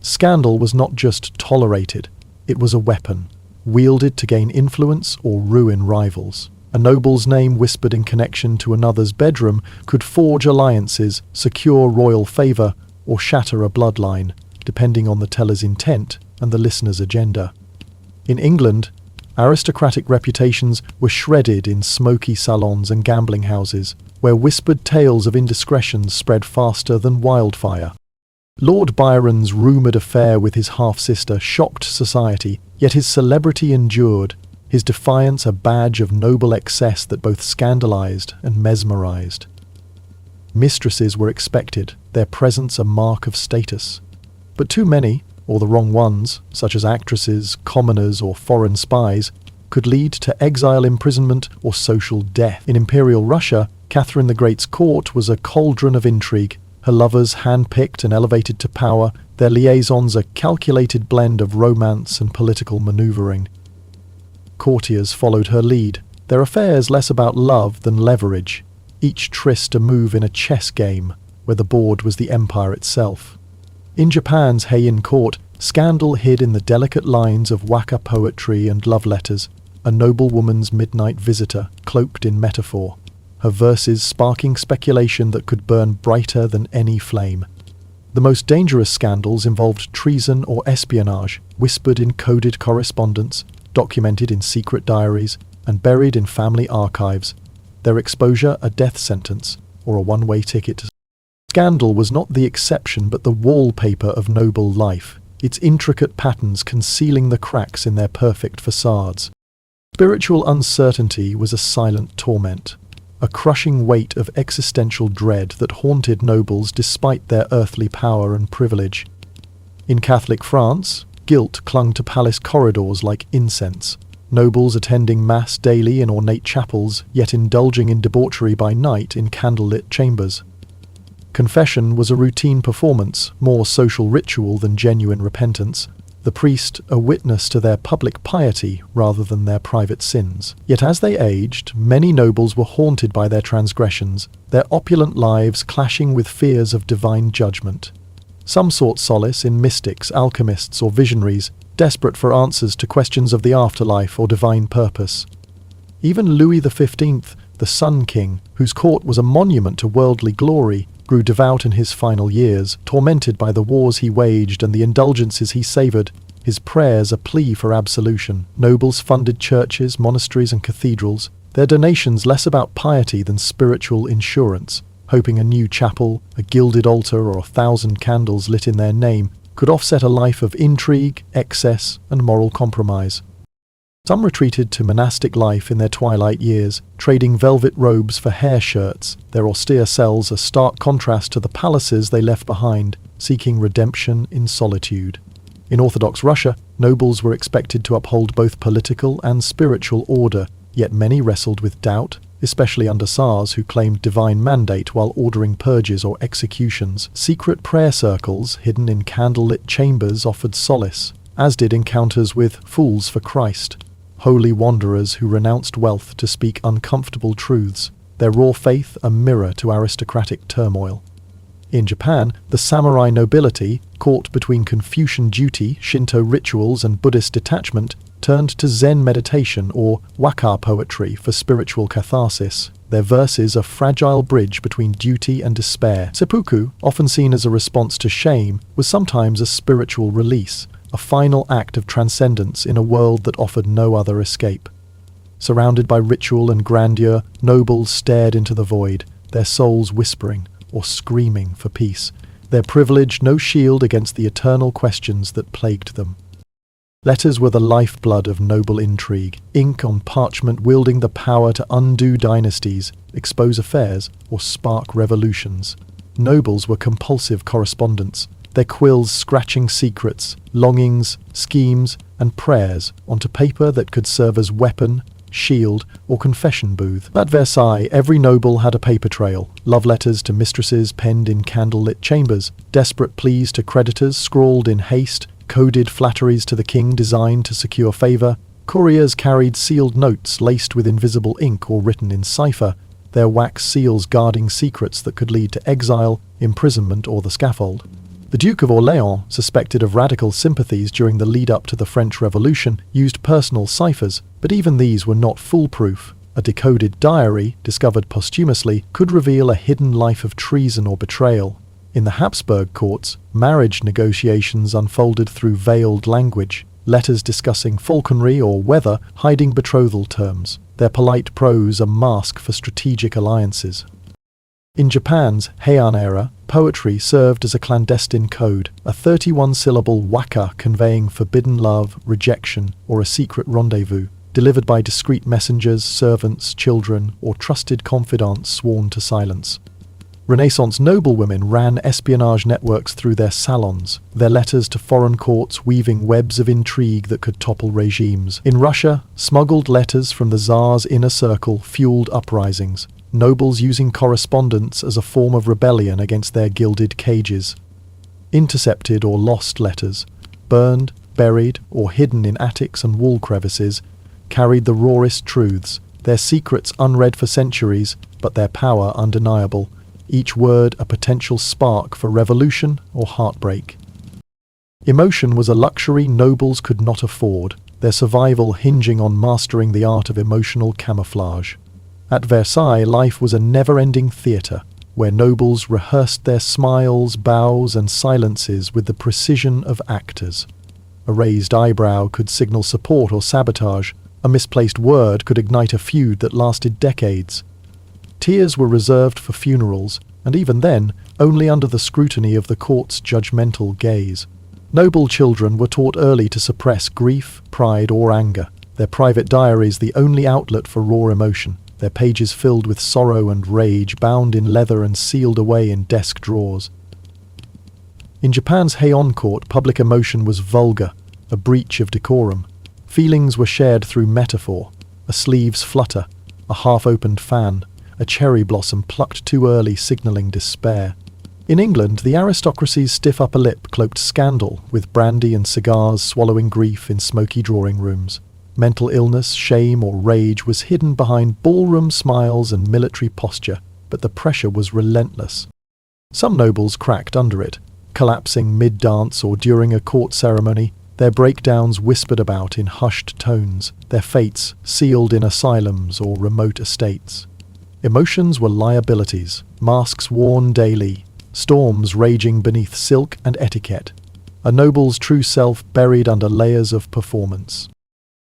Scandal was not just tolerated, it was a weapon, wielded to gain influence or ruin rivals. A noble's name whispered in connection to another's bedroom could forge alliances, secure royal favour, or shatter a bloodline, depending on the teller's intent and the listener's agenda. In England, aristocratic reputations were shredded in smoky salons and gambling houses, where whispered tales of indiscretions spread faster than wildfire. Lord Byron's rumoured affair with his half-sister shocked society, yet his celebrity endured, his defiance a badge of noble excess that both scandalised and mesmerised. Mistresses were expected, their presence a mark of status. But too many, or the wrong ones, such as actresses, commoners, or foreign spies, could lead to exile, imprisonment, or social death. In Imperial Russia, Catherine the Great's court was a cauldron of intrigue, her lovers hand-picked and elevated to power, their liaisons a calculated blend of romance and political manoeuvring. Courtiers followed her lead, their affairs less about love than leverage, each tryst a move in a chess game, where the board was the empire itself. In Japan's Heian court, scandal hid in the delicate lines of waka poetry and love letters, a noblewoman's midnight visitor, cloaked in metaphor, her verses sparking speculation that could burn brighter than any flame. The most dangerous scandals involved treason or espionage, whispered in coded correspondence, documented in secret diaries, and buried in family archives, their exposure a death sentence or a one-way ticket to Scandal was not the exception but the wallpaper of noble life, its intricate patterns concealing the cracks in their perfect facades. Spiritual uncertainty was a silent torment, a crushing weight of existential dread that haunted nobles despite their earthly power and privilege. In Catholic France, guilt clung to palace corridors like incense, nobles attending mass daily in ornate chapels, yet indulging in debauchery by night in candlelit chambers. Confession was a routine performance, more social ritual than genuine repentance, the priest a witness to their public piety rather than their private sins. Yet as they aged, many nobles were haunted by their transgressions, their opulent lives clashing with fears of divine judgment. Some sought solace in mystics, alchemists, or visionaries, desperate for answers to questions of the afterlife or divine purpose. Even Louis XV, the Sun King, whose court was a monument to worldly glory, grew devout in his final years, tormented by the wars he waged and the indulgences he savoured, his prayers a plea for absolution. Nobles funded churches, monasteries and cathedrals, their donations less about piety than spiritual insurance, hoping a new chapel, a gilded altar or 1,000 candles lit in their name could offset a life of intrigue, excess and moral compromise. Some retreated to monastic life in their twilight years, trading velvet robes for hair shirts, their austere cells a stark contrast to the palaces they left behind, seeking redemption in solitude. In Orthodox Russia, nobles were expected to uphold both political and spiritual order, yet many wrestled with doubt, especially under Tsars who claimed divine mandate while ordering purges or executions. Secret prayer circles hidden in candlelit chambers offered solace, as did encounters with fools for Christ, holy wanderers who renounced wealth to speak uncomfortable truths, their raw faith a mirror to aristocratic turmoil. In Japan, the samurai nobility, caught between Confucian duty, Shinto rituals and Buddhist detachment, turned to Zen meditation or waka poetry for spiritual catharsis, Their verses a fragile bridge between duty and despair. Seppuku, often seen as a response to shame, was sometimes a spiritual release, a final act of transcendence in a world that offered no other escape. Surrounded by ritual and grandeur, nobles stared into the void, their souls whispering or screaming for peace, their privilege no shield against the eternal questions that plagued them. Letters were the lifeblood of noble intrigue, ink on parchment wielding the power to undo dynasties, expose affairs, or spark revolutions. Nobles were compulsive correspondents, their quills scratching secrets, longings, schemes, and prayers onto paper that could serve as weapon, shield, or confession booth. At Versailles, every noble had a paper trail, love letters to mistresses penned in candlelit chambers, desperate pleas to creditors scrawled in haste, coded flatteries to the king designed to secure favour. Couriers carried sealed notes laced with invisible ink or written in cipher, their wax seals guarding secrets that could lead to exile, imprisonment, or the scaffold. The Duke of Orléans, suspected of radical sympathies during the lead-up to the French Revolution, used personal ciphers, but even these were not foolproof. A decoded diary, discovered posthumously, could reveal a hidden life of treason or betrayal. In the Habsburg courts, marriage negotiations unfolded through veiled language, letters discussing falconry or weather hiding betrothal terms, their polite prose a mask for strategic alliances. In Japan's Heian era, poetry served as a clandestine code, a 31-syllable waka conveying forbidden love, rejection, or a secret rendezvous, delivered by discreet messengers, servants, children, or trusted confidants sworn to silence. Renaissance noblewomen ran espionage networks through their salons, their letters to foreign courts weaving webs of intrigue that could topple regimes. In Russia, smuggled letters from the Tsar's inner circle fueled uprisings, nobles using correspondence as a form of rebellion against their gilded cages. Intercepted or lost letters, burned, buried, or hidden in attics and wall crevices, carried the rawest truths, their secrets unread for centuries, but their power undeniable. Each word a potential spark for revolution or heartbreak. Emotion was a luxury nobles could not afford, their survival hinging on mastering the art of emotional camouflage. At Versailles, life was a never-ending theatre, where nobles rehearsed their smiles, bows, and silences with the precision of actors. A raised eyebrow could signal support or sabotage, a misplaced word could ignite a feud that lasted decades. Tears were reserved for funerals, and even then, only under the scrutiny of the court's judgmental gaze. Noble children were taught early to suppress grief, pride, or anger, their private diaries the only outlet for raw emotion, their pages filled with sorrow and rage, bound in leather and sealed away in desk drawers. In Japan's Heian court, public emotion was vulgar, a breach of decorum. Feelings were shared through metaphor, a sleeve's flutter, a half-opened fan, a cherry blossom plucked too early signalling despair. In England, the aristocracy's stiff upper lip cloaked scandal, with brandy and cigars swallowing grief in smoky drawing rooms. Mental illness, shame, or rage was hidden behind ballroom smiles and military posture, but the pressure was relentless. Some nobles cracked under it, collapsing mid-dance or during a court ceremony, their breakdowns whispered about in hushed tones, their fates sealed in asylums or remote estates. Emotions were liabilities, masks worn daily, storms raging beneath silk and etiquette, a noble's true self buried under layers of performance.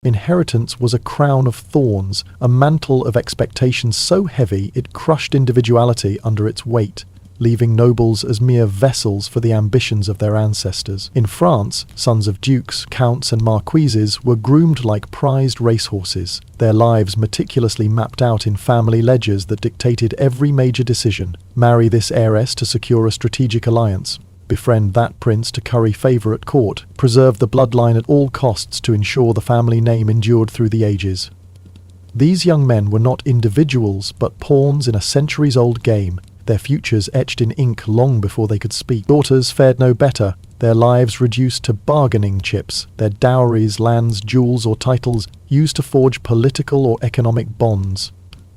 Inheritance was a crown of thorns, a mantle of expectations so heavy it crushed individuality under its weight, leaving nobles as mere vessels for the ambitions of their ancestors. In France, sons of dukes, counts, and marquises were groomed like prized racehorses, their lives meticulously mapped out in family ledgers that dictated every major decision. Marry this heiress to secure a strategic alliance. Befriend that prince to curry favour at court. Preserve the bloodline at all costs to ensure the family name endured through the ages. These young men were not individuals, but pawns in a centuries-old game, their futures etched in ink long before they could speak. Daughters fared no better, their lives reduced to bargaining chips, their dowries, lands, jewels, or titles used to forge political or economic bonds,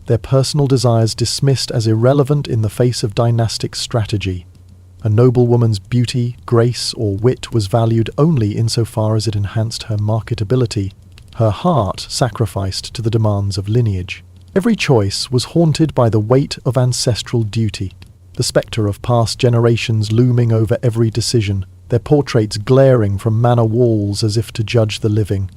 their personal desires dismissed as irrelevant in the face of dynastic strategy. A noblewoman's beauty, grace, or wit was valued only insofar as it enhanced her marketability, her heart sacrificed to the demands of lineage. Every choice was haunted by the weight of ancestral duty, the spectre of past generations looming over every decision, their portraits glaring from manor walls as if to judge the living.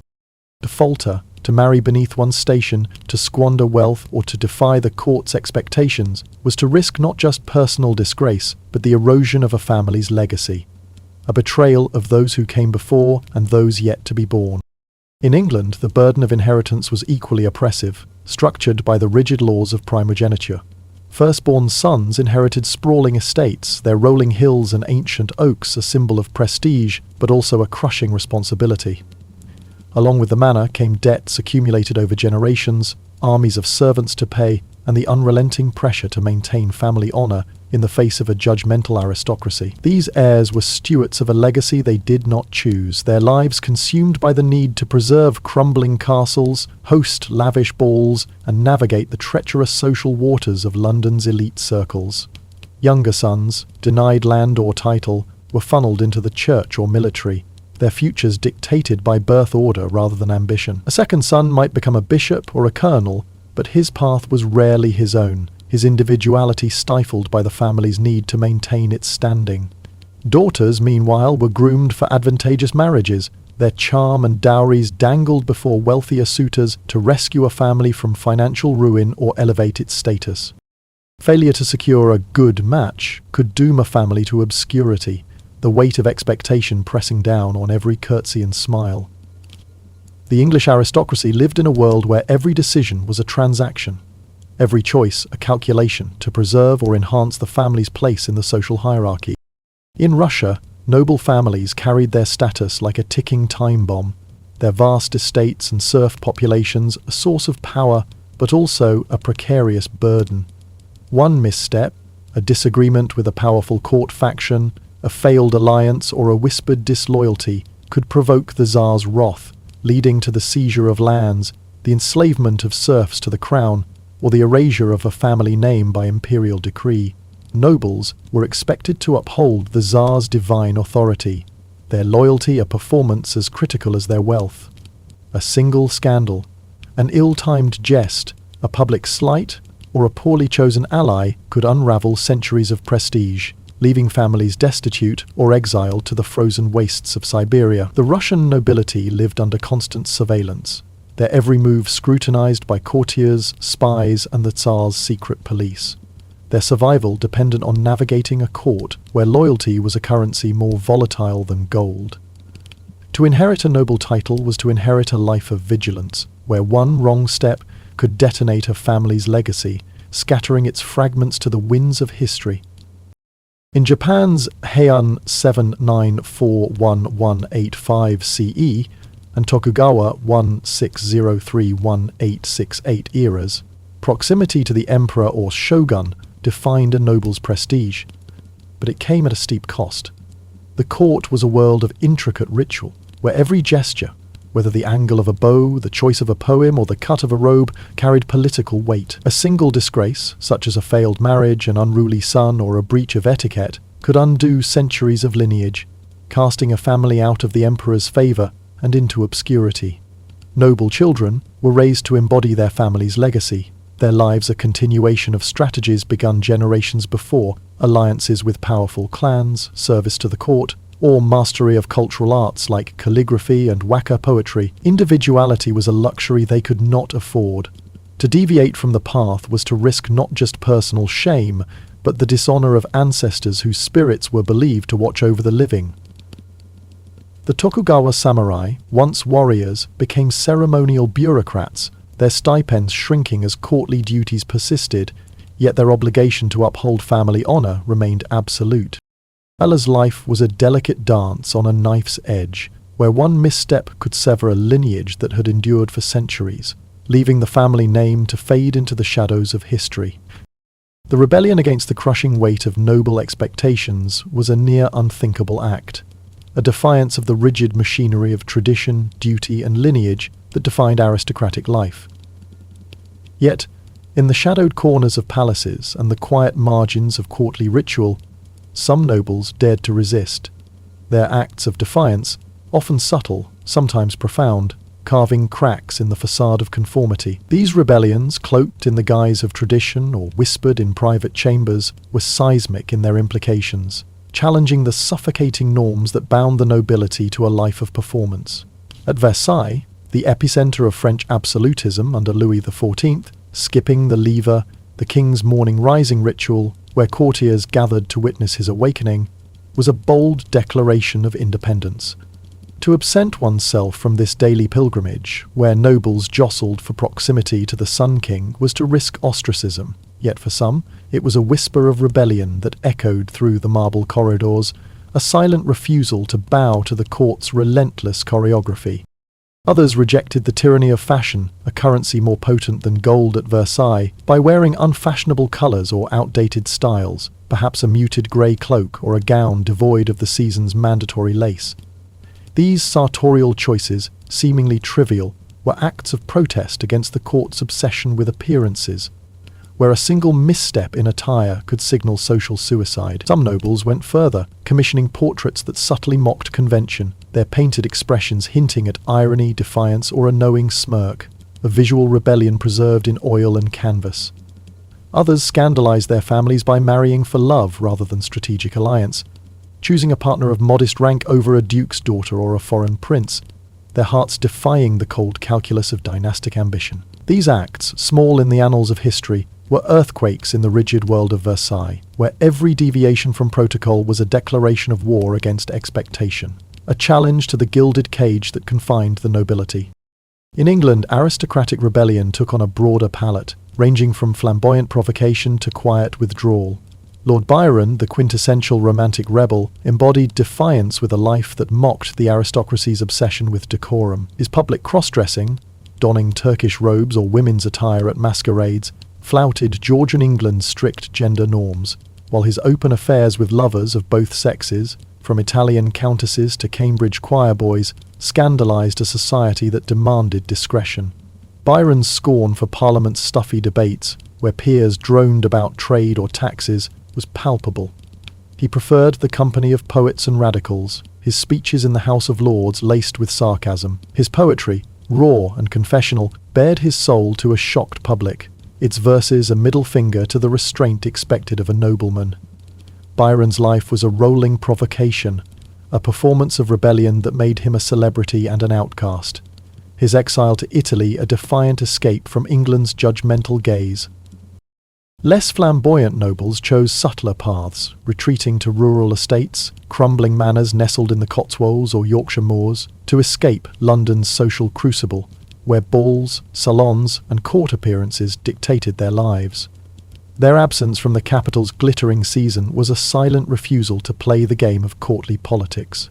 To falter, to marry beneath one's station, to squander wealth, or to defy the court's expectations was to risk not just personal disgrace, but the erosion of a family's legacy, a betrayal of those who came before and those yet to be born. In England, the burden of inheritance was equally oppressive, structured by the rigid laws of primogeniture. Firstborn sons inherited sprawling estates, their rolling hills and ancient oaks a symbol of prestige, but also a crushing responsibility. Along with the manor came debts accumulated over generations, armies of servants to pay, and the unrelenting pressure to maintain family honour in the face of a judgmental aristocracy. These heirs were stewards of a legacy they did not choose, their lives consumed by the need to preserve crumbling castles, host lavish balls, and navigate the treacherous social waters of London's elite circles. Younger sons, denied land or title, were funneled into the church or military, their futures dictated by birth order rather than ambition. A second son might become a bishop or a colonel, but his path was rarely his own, his individuality stifled by the family's need to maintain its standing. Daughters, meanwhile, were groomed for advantageous marriages, their charm and dowries dangled before wealthier suitors to rescue a family from financial ruin or elevate its status. Failure to secure a good match could doom a family to obscurity, the weight of expectation pressing down on every curtsy and smile. The English aristocracy lived in a world where every decision was a transaction, every choice a calculation to preserve or enhance the family's place in the social hierarchy. In Russia, noble families carried their status like a ticking time bomb, their vast estates and serf populations a source of power, but also a precarious burden. One misstep, a disagreement with a powerful court faction, a failed alliance, or a whispered disloyalty could provoke the Tsar's wrath, leading to the seizure of lands, the enslavement of serfs to the crown, or the erasure of a family name by imperial decree. Nobles were expected to uphold the Tsar's divine authority, their loyalty a performance as critical as their wealth. A single scandal, an ill-timed jest, a public slight, or a poorly chosen ally could unravel centuries of prestige, leaving families destitute or exiled to the frozen wastes of Siberia. The Russian nobility lived under constant surveillance, their every move scrutinized by courtiers, spies, and the Tsar's secret police. Their survival depended on navigating a court where loyalty was a currency more volatile than gold. To inherit a noble title was to inherit a life of vigilance, where one wrong step could detonate a family's legacy, scattering its fragments to the winds of history. In Japan's Heian 7941-185 CE and Tokugawa 1603-1868 eras, proximity to the emperor or shogun defined a noble's prestige, but it came at a steep cost. The court was a world of intricate ritual, where every gesture, whether the angle of a bow, the choice of a poem, or the cut of a robe, carried political weight. A single disgrace, such as a failed marriage, an unruly son, or a breach of etiquette, could undo centuries of lineage, casting a family out of the emperor's favour and into obscurity. Noble children were raised to embody their family's legacy, their lives a continuation of strategies begun generations before, alliances with powerful clans, service to the court, or mastery of cultural arts like calligraphy and waka poetry. Individuality was a luxury they could not afford. To deviate from the path was to risk not just personal shame, but the dishonour of ancestors whose spirits were believed to watch over the living. The Tokugawa samurai, once warriors, became ceremonial bureaucrats, their stipends shrinking as courtly duties persisted, yet their obligation to uphold family honour remained absolute. Ella's life was a delicate dance on a knife's edge, where one misstep could sever a lineage that had endured for centuries, leaving the family name to fade into the shadows of history. The rebellion against the crushing weight of noble expectations was a near unthinkable act, a defiance of the rigid machinery of tradition, duty, and lineage that defined aristocratic life. Yet, in the shadowed corners of palaces and the quiet margins of courtly ritual, some nobles dared to resist. Their acts of defiance, often subtle, sometimes profound, carving cracks in the facade of conformity. These rebellions, cloaked in the guise of tradition or whispered in private chambers, were seismic in their implications, challenging the suffocating norms that bound the nobility to a life of performance. At Versailles, the epicenter of French absolutism under Louis XIV, skipping the lever, the king's morning rising ritual, where courtiers gathered to witness his awakening, was a bold declaration of independence. To absent oneself from this daily pilgrimage, where nobles jostled for proximity to the Sun King, was to risk ostracism. Yet for some, it was a whisper of rebellion that echoed through the marble corridors, a silent refusal to bow to the court's relentless choreography. Others rejected the tyranny of fashion, a currency more potent than gold at Versailles, by wearing unfashionable colours or outdated styles, perhaps a muted grey cloak or a gown devoid of the season's mandatory lace. These sartorial choices, seemingly trivial, were acts of protest against the court's obsession with appearances, where a single misstep in attire could signal social suicide. Some nobles went further, commissioning portraits that subtly mocked convention, their painted expressions hinting at irony, defiance, or a knowing smirk, a visual rebellion preserved in oil and canvas. Others scandalized their families by marrying for love rather than strategic alliance, choosing a partner of modest rank over a duke's daughter or a foreign prince, their hearts defying the cold calculus of dynastic ambition. These acts, small in the annals of history, were earthquakes in the rigid world of Versailles, where every deviation from protocol was a declaration of war against expectation, a challenge to the gilded cage that confined the nobility. In England, aristocratic rebellion took on a broader palette, ranging from flamboyant provocation to quiet withdrawal. Lord Byron, the quintessential romantic rebel, embodied defiance with a life that mocked the aristocracy's obsession with decorum. His public cross-dressing, donning Turkish robes or women's attire at masquerades, flouted Georgian England's strict gender norms, while his open affairs with lovers of both sexes, from Italian countesses to Cambridge choir boys, scandalized a society that demanded discretion. Byron's scorn for Parliament's stuffy debates, where peers droned about trade or taxes, was palpable. He preferred the company of poets and radicals, his speeches in the House of Lords laced with sarcasm. His poetry, raw and confessional, bared his soul to a shocked public, its verses a middle finger to the restraint expected of a nobleman. Byron's life was a rolling provocation, a performance of rebellion that made him a celebrity and an outcast. His exile to Italy a defiant escape from England's judgmental gaze. Less flamboyant nobles chose subtler paths, retreating to rural estates, crumbling manors nestled in the Cotswolds or Yorkshire moors, to escape London's social crucible, where balls, salons, and court appearances dictated their lives. Their absence from the capital's glittering season was a silent refusal to play the game of courtly politics,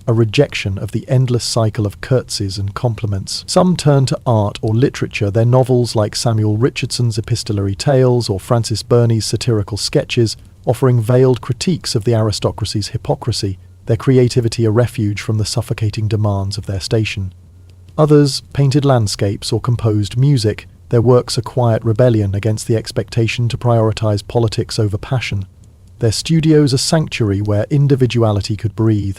a rejection of the endless cycle of curtsies and compliments. Some turned to art or literature, their novels like Samuel Richardson's epistolary tales or Francis Burney's satirical sketches, offering veiled critiques of the aristocracy's hypocrisy, their creativity a refuge from the suffocating demands of their station. Others painted landscapes or composed music, their works a quiet rebellion against the expectation to prioritize politics over passion, their studios a sanctuary where individuality could breathe.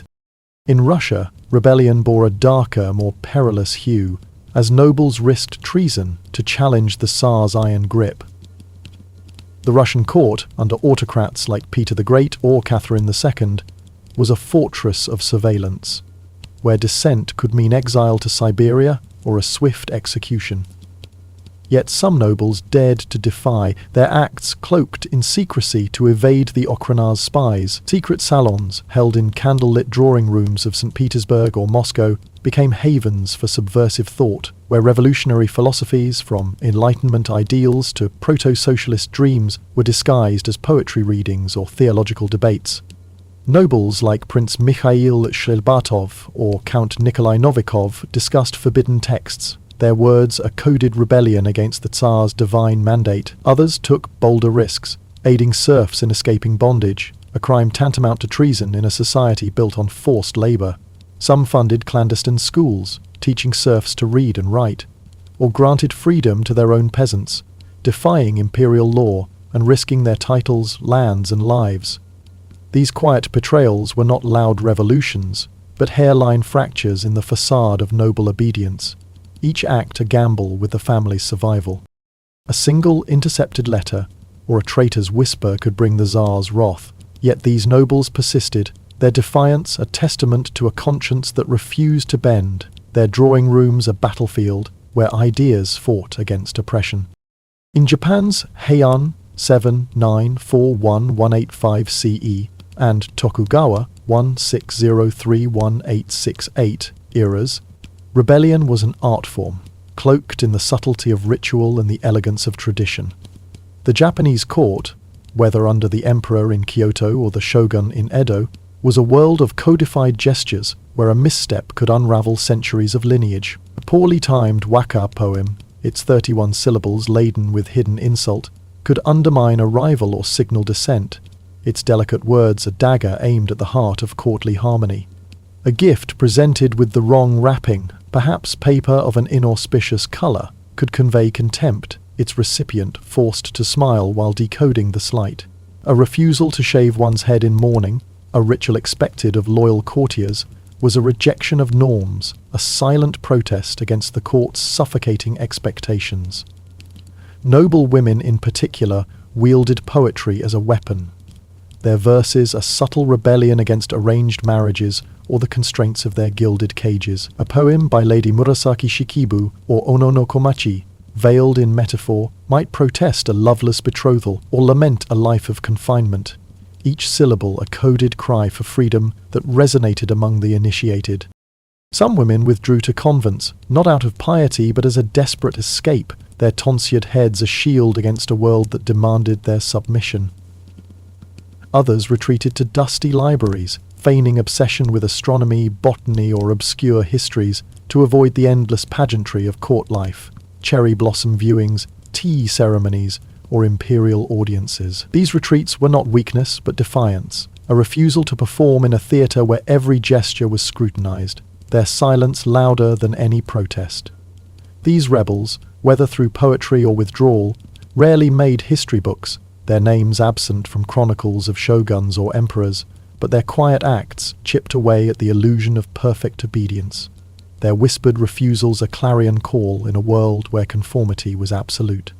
In Russia, rebellion bore a darker, more perilous hue, as nobles risked treason to challenge the Tsar's iron grip. The Russian court, under autocrats like Peter the Great or Catherine II, was a fortress of surveillance, where dissent could mean exile to Siberia or a swift execution. Yet some nobles dared to defy, their acts cloaked in secrecy to evade the Okranar's spies. Secret salons, held in candlelit drawing rooms of St. Petersburg or Moscow, became havens for subversive thought, where revolutionary philosophies, from Enlightenment ideals to proto-socialist dreams, were disguised as poetry readings or theological debates. Nobles like Prince Mikhail Shcherbatov or Count Nikolai Novikov discussed forbidden texts, their words a coded rebellion against the Tsar's divine mandate. Others took bolder risks, aiding serfs in escaping bondage, a crime tantamount to treason in a society built on forced labour. Some funded clandestine schools, teaching serfs to read and write, or granted freedom to their own peasants, defying imperial law and risking their titles, lands and lives. These quiet betrayals were not loud revolutions, but hairline fractures in the facade of noble obedience. each act a gamble with the family's survival. A single intercepted letter or a traitor's whisper could bring the Tsar's wrath, yet these nobles persisted, their defiance a testament to a conscience that refused to bend, their drawing rooms a battlefield where ideas fought against oppression. In Japan's Heian 7-9-4-1-185 CE and Tokugawa 1603-1868 eras, rebellion was an art form, cloaked in the subtlety of ritual and the elegance of tradition. The Japanese court, whether under the emperor in Kyoto or the shogun in Edo, was a world of codified gestures where a misstep could unravel centuries of lineage. A poorly timed waka poem, its 31 syllables laden with hidden insult, could undermine a rival or signal dissent, its delicate words a dagger aimed at the heart of courtly harmony. A gift presented with the wrong wrapping, perhaps paper of an inauspicious colour, could convey contempt, its recipient forced to smile while decoding the slight. A refusal to shave one's head in mourning, a ritual expected of loyal courtiers, was a rejection of norms, a silent protest against the court's suffocating expectations. Noble women in particular wielded poetry as a weapon. Their verses a subtle rebellion against arranged marriages or the constraints of their gilded cages. A poem by Lady Murasaki Shikibu or Ono no Komachi, veiled in metaphor, might protest a loveless betrothal or lament a life of confinement, each syllable a coded cry for freedom that resonated among the initiated. Some women withdrew to convents, not out of piety but as a desperate escape, their tonsured heads a shield against a world that demanded their submission. Others retreated to dusty libraries, feigning obsession with astronomy, botany, or obscure histories to avoid the endless pageantry of court life, cherry blossom viewings, tea ceremonies, or imperial audiences. These retreats were not weakness but defiance, a refusal to perform in a theatre where every gesture was scrutinized, their silence louder than any protest. These rebels, whether through poetry or withdrawal, rarely made history books, their names absent from chronicles of shoguns or emperors, but their quiet acts chipped away at the illusion of perfect obedience, their whispered refusals a clarion call in a world where conformity was absolute.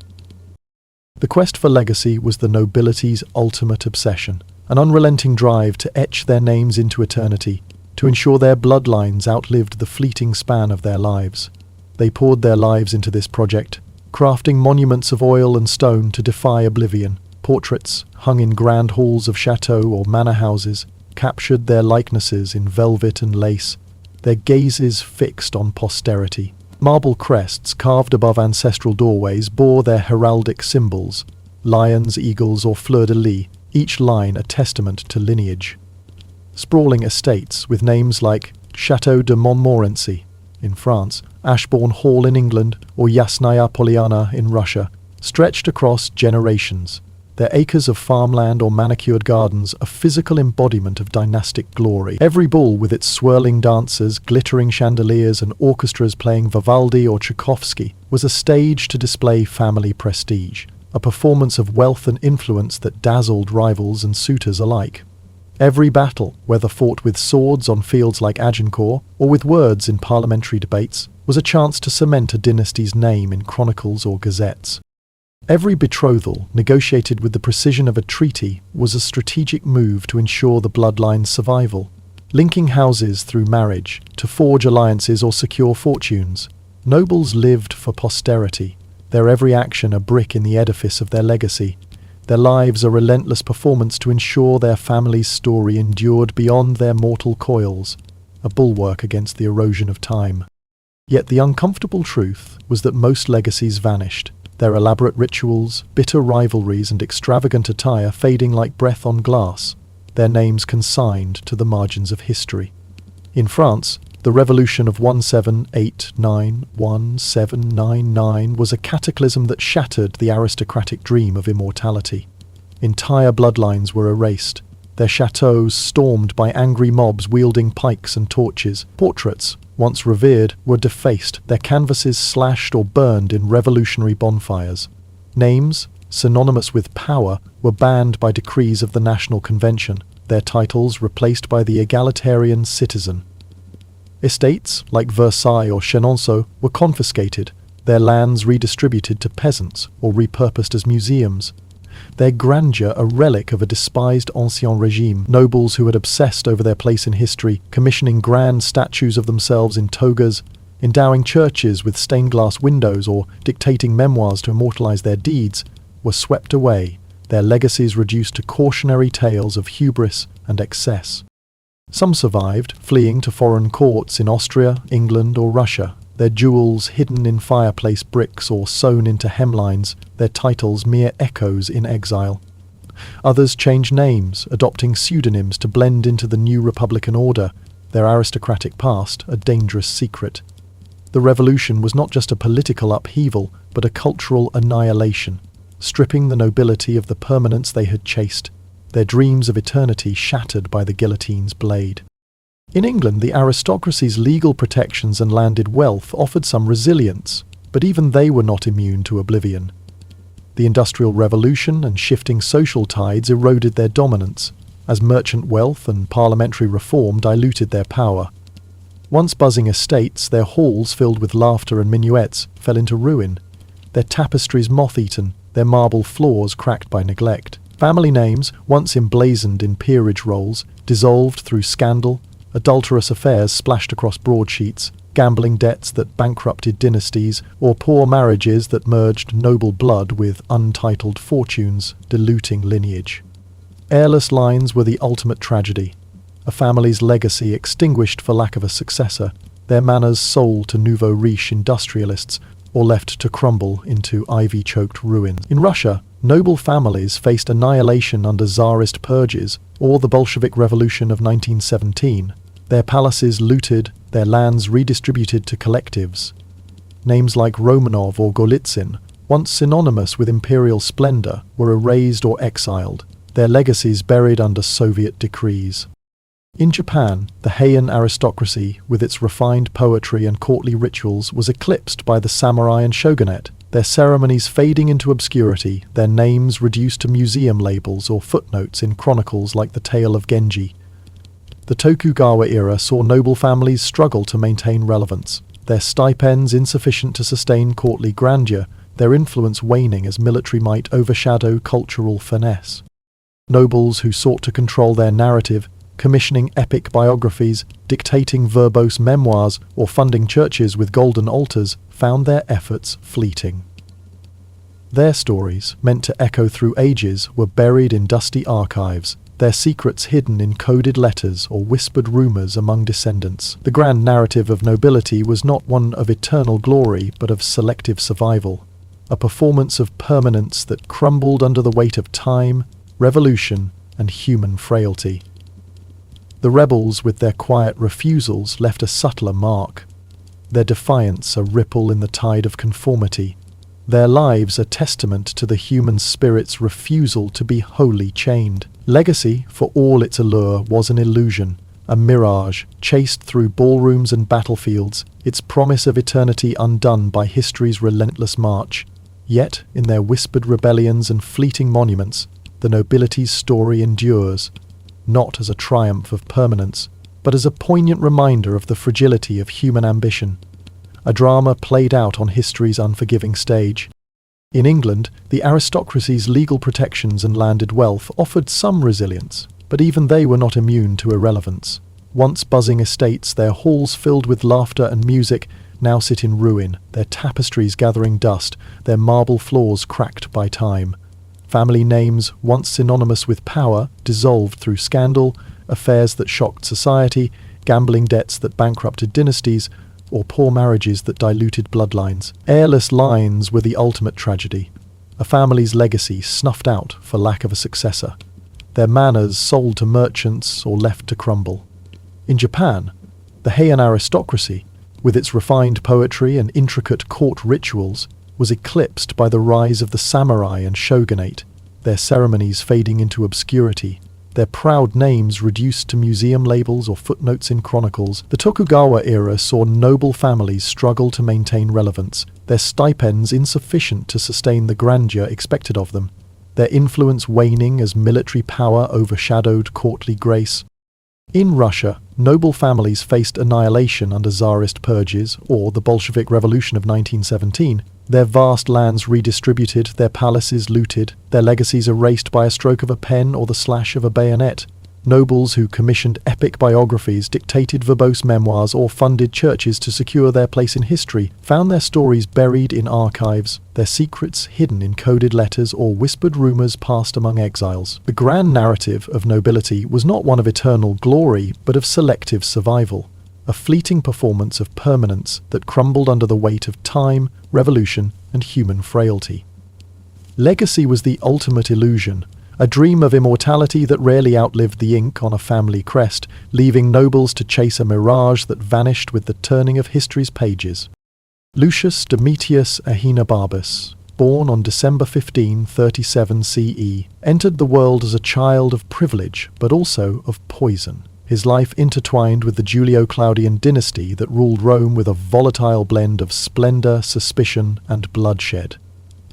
The quest for legacy was the nobility's ultimate obsession, an unrelenting drive to etch their names into eternity, to ensure their bloodlines outlived the fleeting span of their lives. They poured their lives into this project, crafting monuments of oil and stone to defy oblivion. Portraits, hung in grand halls of chateaux or manor houses, captured their likenesses in velvet and lace, their gazes fixed on posterity. Marble crests carved above ancestral doorways bore their heraldic symbols, lions, eagles, or fleur-de-lis, each line a testament to lineage. Sprawling estates with names like Château de Montmorency in France, Ashbourne Hall in England, or Yasnaya Poliana in Russia, stretched across generations, their acres of farmland or manicured gardens a physical embodiment of dynastic glory. Every bull with its swirling dancers, glittering chandeliers, and orchestras playing Vivaldi or Tchaikovsky was a stage to display family prestige, a performance of wealth and influence that dazzled rivals and suitors alike. Every battle, whether fought with swords on fields like Agincourt or with words in parliamentary debates, was a chance to cement a dynasty's name in chronicles or gazettes. Every betrothal, negotiated with the precision of a treaty, was a strategic move to ensure the bloodline's survival, linking houses through marriage, to forge alliances or secure fortunes. Nobles lived for posterity, their every action a brick in the edifice of their legacy, their lives a relentless performance to ensure their family's story endured beyond their mortal coils, a bulwark against the erosion of time. Yet the uncomfortable truth was that most legacies vanished, their elaborate rituals, bitter rivalries, and extravagant attire fading like breath on glass, their names consigned to the margins of history. In France, the revolution of 1789-1799 was a cataclysm that shattered the aristocratic dream of immortality. Entire bloodlines were erased, their chateaux stormed by angry mobs wielding pikes and torches. Portraits, once revered, were defaced, their canvases slashed or burned in revolutionary bonfires. Names, synonymous with power, were banned by decrees of the National Convention, their titles replaced by the egalitarian citizen. Estates, like Versailles or Chenonceau, were confiscated, their lands redistributed to peasants or repurposed as museums. Their grandeur a relic of a despised Ancien Régime, nobles who had obsessed over their place in history, commissioning grand statues of themselves in togas, endowing churches with stained glass windows or dictating memoirs to immortalize their deeds, were swept away, their legacies reduced to cautionary tales of hubris and excess. Some survived, fleeing to foreign courts in Austria, England or Russia, their jewels hidden in fireplace bricks or sewn into hemlines, their titles mere echoes in exile. Others changed names, adopting pseudonyms to blend into the new Republican order, their aristocratic past a dangerous secret. The revolution was not just a political upheaval, but a cultural annihilation, stripping the nobility of the permanence they had chased, their dreams of eternity shattered by the guillotine's blade. In England, the aristocracy's legal protections and landed wealth offered some resilience, but even they were not immune to oblivion. The Industrial Revolution and shifting social tides eroded their dominance, as merchant wealth and parliamentary reform diluted their power. Once buzzing estates, their halls filled with laughter and minuets fell into ruin, their tapestries moth-eaten, their marble floors cracked by neglect. Family names, once emblazoned in peerage rolls, dissolved through scandal, adulterous affairs splashed across broadsheets, gambling debts that bankrupted dynasties, or poor marriages that merged noble blood with untitled fortunes, diluting lineage. Heirless lines were the ultimate tragedy. A family's legacy extinguished for lack of a successor, their manors sold to nouveau riche industrialists, or left to crumble into ivy-choked ruins. In Russia, noble families faced annihilation under Tsarist purges or the Bolshevik Revolution of 1917, their palaces looted, their lands redistributed to collectives. Names like Romanov or Golitsyn, once synonymous with imperial splendor, were erased or exiled, their legacies buried under Soviet decrees. In Japan, the Heian aristocracy, with its refined poetry and courtly rituals, was eclipsed by the samurai and shogunate, their ceremonies fading into obscurity, their names reduced to museum labels or footnotes in chronicles like the Tale of Genji. The Tokugawa era saw noble families struggle to maintain relevance, their stipends insufficient to sustain courtly grandeur, their influence waning as military might overshadow cultural finesse. Nobles who sought to control their narrative, commissioning epic biographies, dictating verbose memoirs, or funding churches with golden altars, found their efforts fleeting. Their stories, meant to echo through ages, were buried in dusty archives, their secrets hidden in coded letters or whispered rumors among descendants. The grand narrative of nobility was not one of eternal glory, but of selective survival, a performance of permanence that crumbled under the weight of time, revolution, and human frailty. The rebels, with their quiet refusals, left a subtler mark, their defiance a ripple in the tide of conformity, their lives a testament to the human spirit's refusal to be wholly chained. Legacy, for all its allure, was an illusion, a mirage, chased through ballrooms and battlefields, its promise of eternity undone by history's relentless march. Yet, in their whispered rebellions and fleeting monuments, the nobility's story endures, not as a triumph of permanence, but as a poignant reminder of the fragility of human ambition, a drama played out on history's unforgiving stage. In England, the aristocracy's legal protections and landed wealth offered some resilience, but even they were not immune to irrelevance. Once buzzing estates, their halls filled with laughter and music, now sit in ruin, their tapestries gathering dust, their marble floors cracked by time. Family names, once synonymous with power, dissolved through scandal, affairs that shocked society, gambling debts that bankrupted dynasties, or poor marriages that diluted bloodlines. Heirless lines were the ultimate tragedy, a family's legacy snuffed out for lack of a successor, their manors sold to merchants or left to crumble. In Japan, the Heian aristocracy, with its refined poetry and intricate court rituals, was eclipsed by the rise of the samurai and shogunate, their ceremonies fading into obscurity, their proud names reduced to museum labels or footnotes in chronicles. The Tokugawa era saw noble families struggle to maintain relevance, their stipends insufficient to sustain the grandeur expected of them, their influence waning as military power overshadowed courtly grace. In Russia, noble families faced annihilation under Tsarist purges or the Bolshevik Revolution of 1917, their vast lands redistributed, their palaces looted, their legacies erased by a stroke of a pen or the slash of a bayonet. Nobles who commissioned epic biographies, dictated verbose memoirs, or funded churches to secure their place in history found their stories buried in archives, their secrets hidden in coded letters or whispered rumors passed among exiles. The grand narrative of nobility was not one of eternal glory, but of selective survival, a fleeting performance of permanence that crumbled under the weight of time, revolution, and human frailty. Legacy was the ultimate illusion, a dream of immortality that rarely outlived the ink on a family crest, leaving nobles to chase a mirage that vanished with the turning of history's pages. Lucius Domitius Ahenobarbus, born on December 15, 37 CE, entered the world as a child of privilege, but also of poison. His life intertwined with the Julio-Claudian dynasty that ruled Rome with a volatile blend of splendor, suspicion, and bloodshed.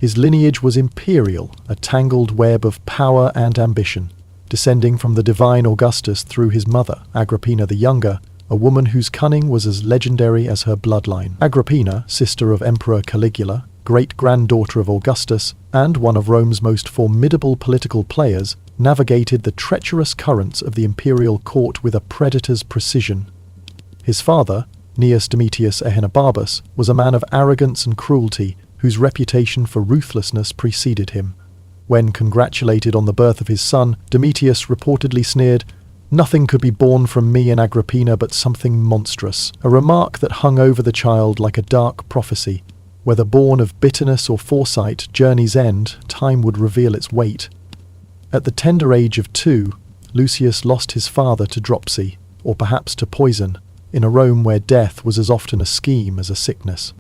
His lineage was imperial, a tangled web of power and ambition, descending from the divine Augustus through his mother, Agrippina the Younger, a woman whose cunning was as legendary as her bloodline. Agrippina, sister of Emperor Caligula, great-granddaughter of Augustus, and one of Rome's most formidable political players, navigated the treacherous currents of the imperial court with a predator's precision. His father, Gnaeus Domitius Ahenobarbus, was a man of arrogance and cruelty, whose reputation for ruthlessness preceded him. When congratulated on the birth of his son, Domitius reportedly sneered, "Nothing could be born from me and Agrippina but something monstrous," a remark that hung over the child like a dark prophecy. Whether born of bitterness or foresight, journey's end, time would reveal its weight. At the tender age of 2, Lucius lost his father to dropsy, or perhaps to poison, in a Rome where death was as often a scheme as a sickness.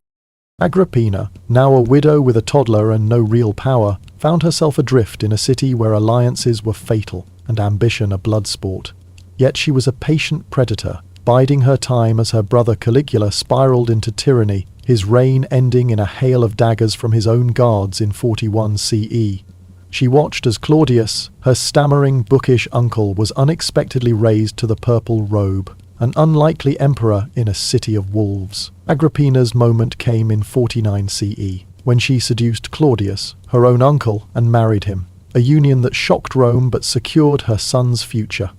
Agrippina, now a widow with a toddler and no real power, found herself adrift in a city where alliances were fatal and ambition a blood sport. Yet she was a patient predator, biding her time as her brother Caligula spiraled into tyranny, his reign ending in a hail of daggers from his own guards in 41 CE. She watched as Claudius, her stammering, bookish uncle, was unexpectedly raised to the purple robe, an unlikely emperor in a city of wolves. Agrippina's moment came in 49 CE, when she seduced Claudius, her own uncle, and married him, a union that shocked Rome but secured her son's future.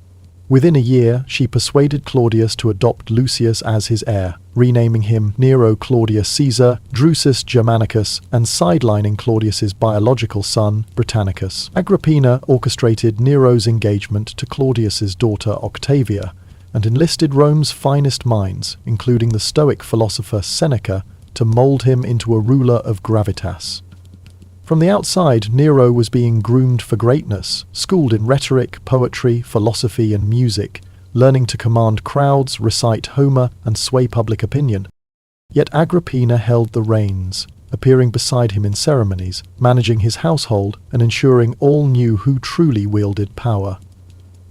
Within a year, she persuaded Claudius to adopt Lucius as his heir, renaming him Nero Claudius Caesar, Drusus Germanicus, and sidelining Claudius's biological son, Britannicus. Agrippina orchestrated Nero's engagement to Claudius's daughter Octavia, and enlisted Rome's finest minds, including the Stoic philosopher Seneca, to mold him into a ruler of gravitas. From the outside, Nero was being groomed for greatness, schooled in rhetoric, poetry, philosophy, and music, learning to command crowds, recite Homer, and sway public opinion. Yet Agrippina held the reins, appearing beside him in ceremonies, managing his household, and ensuring all knew who truly wielded power.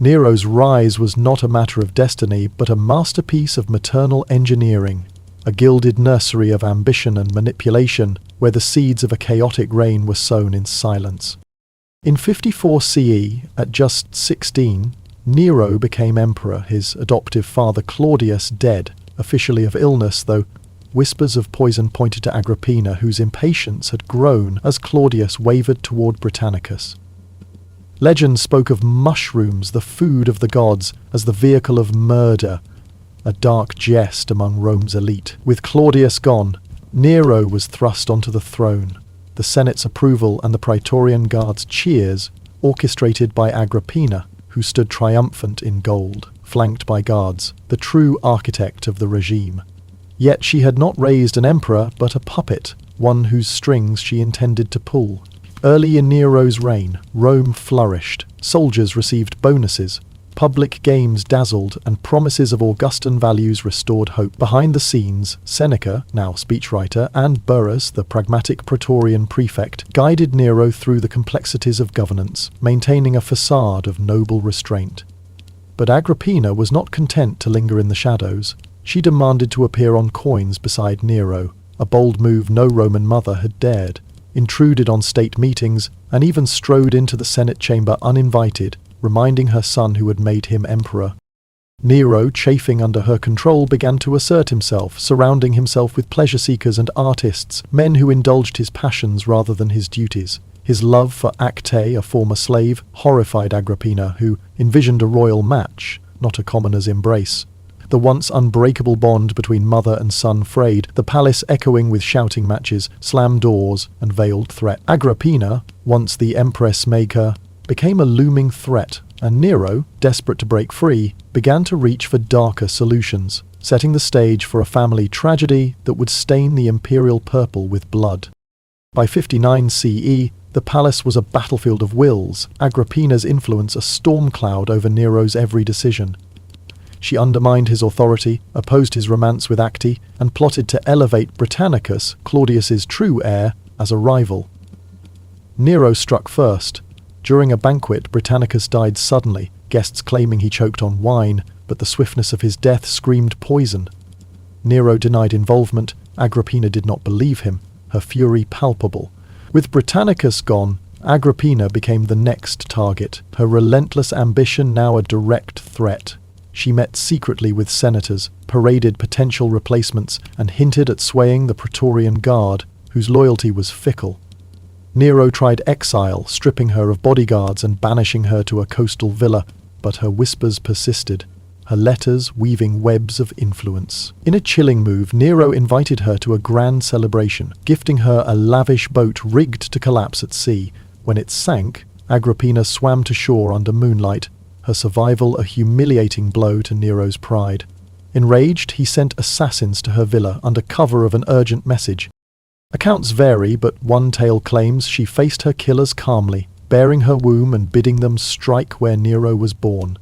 Nero's rise was not a matter of destiny, but a masterpiece of maternal engineering, a gilded nursery of ambition and manipulation, where the seeds of a chaotic reign were sown in silence. In 54 CE, at just 16, Nero became emperor, his adoptive father Claudius dead, officially of illness, though whispers of poison pointed to Agrippina, whose impatience had grown as Claudius wavered toward Britannicus. Legend spoke of mushrooms, the food of the gods, as the vehicle of murder, a dark jest among Rome's elite. With Claudius gone, Nero was thrust onto the throne, the Senate's approval and the Praetorian Guard's cheers, orchestrated by Agrippina, who stood triumphant in gold, flanked by guards, the true architect of the regime. Yet she had not raised an emperor, but a puppet, one whose strings she intended to pull. Early in Nero's reign, Rome flourished, soldiers received bonuses, public games dazzled, and promises of Augustan values restored hope. Behind the scenes, Seneca, now speechwriter, and Burrus, the pragmatic Praetorian prefect, guided Nero through the complexities of governance, maintaining a facade of noble restraint. But Agrippina was not content to linger in the shadows. She demanded to appear on coins beside Nero, a bold move no Roman mother had dared, intruded on state meetings, and even strode into the Senate chamber uninvited, reminding her son who had made him emperor. Nero, chafing under her control, began to assert himself, surrounding himself with pleasure-seekers and artists, men who indulged his passions rather than his duties. His love for Acte, a former slave, horrified Agrippina, who envisioned a royal match, not a commoner's embrace. The once unbreakable bond between mother and son frayed, the palace echoing with shouting matches, slammed doors, and veiled threat. Agrippina, once the empress maker, became a looming threat, and Nero, desperate to break free, began to reach for darker solutions, setting the stage for a family tragedy that would stain the imperial purple with blood. By 59 CE, the palace was a battlefield of wills, Agrippina's influence a storm cloud over Nero's every decision. She undermined his authority, opposed his romance with Acte, and plotted to elevate Britannicus, Claudius's true heir, as a rival. Nero struck first. During a banquet, Britannicus died suddenly, guests claiming he choked on wine, but the swiftness of his death screamed poison. Nero denied involvement. Agrippina did not believe him, her fury palpable. With Britannicus gone, Agrippina became the next target, her relentless ambition now a direct threat. She met secretly with senators, paraded potential replacements, and hinted at swaying the Praetorian Guard, whose loyalty was fickle. Nero tried exile, stripping her of bodyguards and banishing her to a coastal villa, but her whispers persisted, her letters weaving webs of influence. In a chilling move, Nero invited her to a grand celebration, gifting her a lavish boat rigged to collapse at sea. When it sank, Agrippina swam to shore under moonlight, her survival a humiliating blow to Nero's pride. Enraged, he sent assassins to her villa under cover of an urgent message. Accounts vary, but one tale claims she faced her killers calmly, baring her womb and bidding them strike where Nero was born.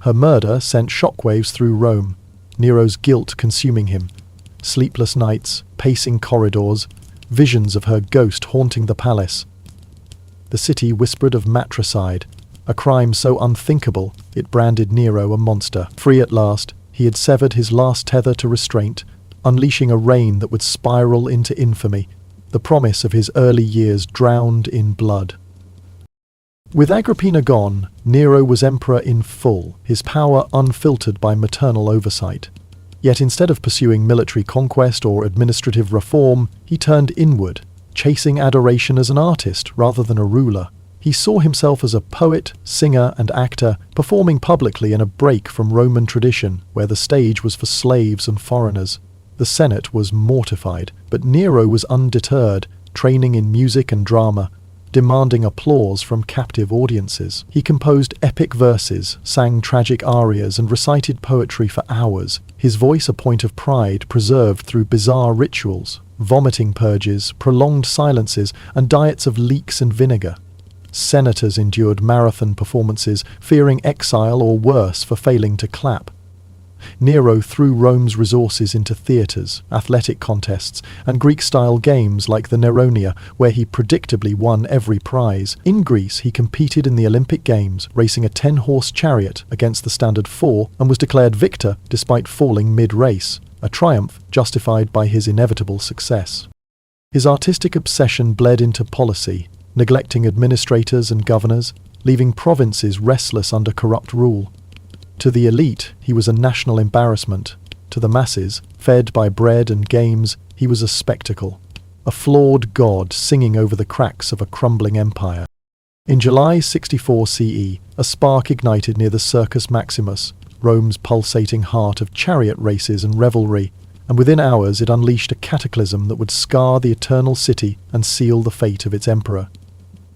Her murder sent shockwaves through Rome, Nero's guilt consuming him. Sleepless nights, pacing corridors, visions of her ghost haunting the palace. The city whispered of matricide, a crime so unthinkable it branded Nero a monster. Free at last, he had severed his last tether to restraint, unleashing a reign that would spiral into infamy, the promise of his early years drowned in blood. With Agrippina gone, Nero was emperor in full, his power unfiltered by maternal oversight. Yet instead of pursuing military conquest or administrative reform, he turned inward, chasing adoration as an artist rather than a ruler. He saw himself as a poet, singer, and actor, performing publicly in a break from Roman tradition, where the stage was for slaves and foreigners. The Senate was mortified, but Nero was undeterred, training in music and drama, demanding applause from captive audiences. He composed epic verses, sang tragic arias, and recited poetry for hours, his voice a point of pride preserved through bizarre rituals, vomiting purges, prolonged silences, and diets of leeks and vinegar. Senators endured marathon performances, fearing exile or worse for failing to clap. Nero threw Rome's resources into theatres, athletic contests, and Greek-style games like the Neronia, where he predictably won every prize. In Greece, he competed in the Olympic Games, racing a 10-horse chariot against the standard 4, and was declared victor despite falling mid-race, a triumph justified by his inevitable success. His artistic obsession bled into policy, neglecting administrators and governors, leaving provinces restless under corrupt rule. To the elite, he was a national embarrassment. To the masses, fed by bread and games, he was a spectacle, a flawed god singing over the cracks of a crumbling empire. In July 64 CE, a spark ignited near the Circus Maximus, Rome's pulsating heart of chariot races and revelry, and within hours it unleashed a cataclysm that would scar the eternal city and seal the fate of its emperor.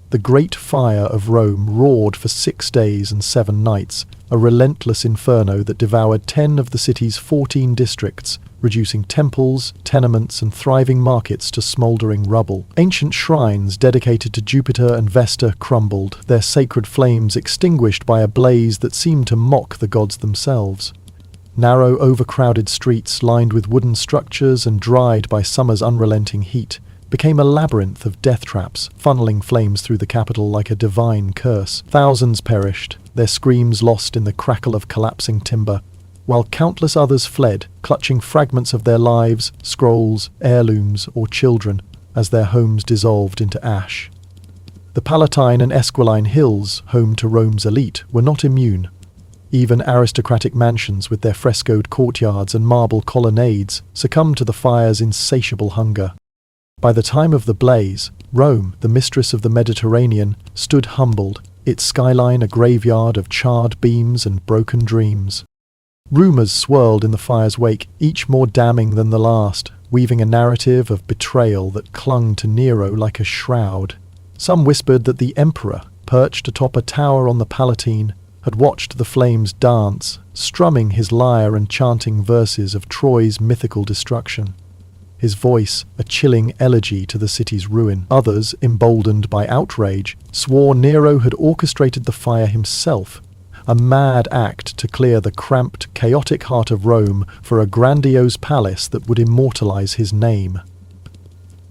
The great fire of Rome roared for 6 days and 7 nights, a relentless inferno that devoured 10 of the city's 14 districts, reducing temples, tenements, and thriving markets to smouldering rubble. Ancient shrines dedicated to Jupiter and Vesta crumbled, their sacred flames extinguished by a blaze that seemed to mock the gods themselves. Narrow, overcrowded streets lined with wooden structures and dried by summer's unrelenting heat became a labyrinth of death traps, funneling flames through the capital like a divine curse. Thousands perished, their screams lost in the crackle of collapsing timber, while countless others fled, clutching fragments of their lives, scrolls, heirlooms, or children, as their homes dissolved into ash. The Palatine and Esquiline hills, home to Rome's elite, were not immune. Even aristocratic mansions with their frescoed courtyards and marble colonnades succumbed to the fire's insatiable hunger. By the time of the blaze, Rome, the mistress of the Mediterranean, stood humbled, its skyline a graveyard of charred beams and broken dreams. Rumours swirled in the fire's wake, each more damning than the last, weaving a narrative of betrayal that clung to Nero like a shroud. Some whispered that the emperor, perched atop a tower on the Palatine, had watched the flames dance, strumming his lyre and chanting verses of Troy's mythical destruction. His voice a chilling elegy to the city's ruin. Others, emboldened by outrage, swore Nero had orchestrated the fire himself, a mad act to clear the cramped, chaotic heart of Rome for a grandiose palace that would immortalize his name.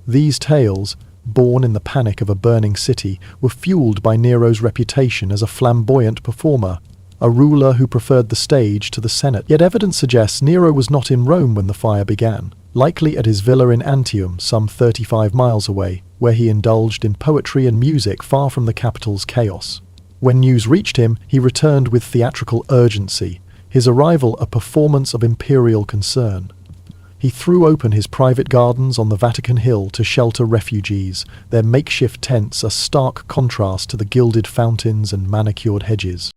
These tales, born in the panic of a burning city, were fueled by Nero's reputation as a flamboyant performer, a ruler who preferred the stage to the Senate. Yet evidence suggests Nero was not in Rome when the fire began, likely at his villa in Antium, some 35 miles away, where he indulged in poetry and music far from the capital's chaos. When news reached him, he returned with theatrical urgency, his arrival a performance of imperial concern. He threw open his private gardens on the Vatican Hill to shelter refugees, their makeshift tents a stark contrast to the gilded fountains and manicured hedges.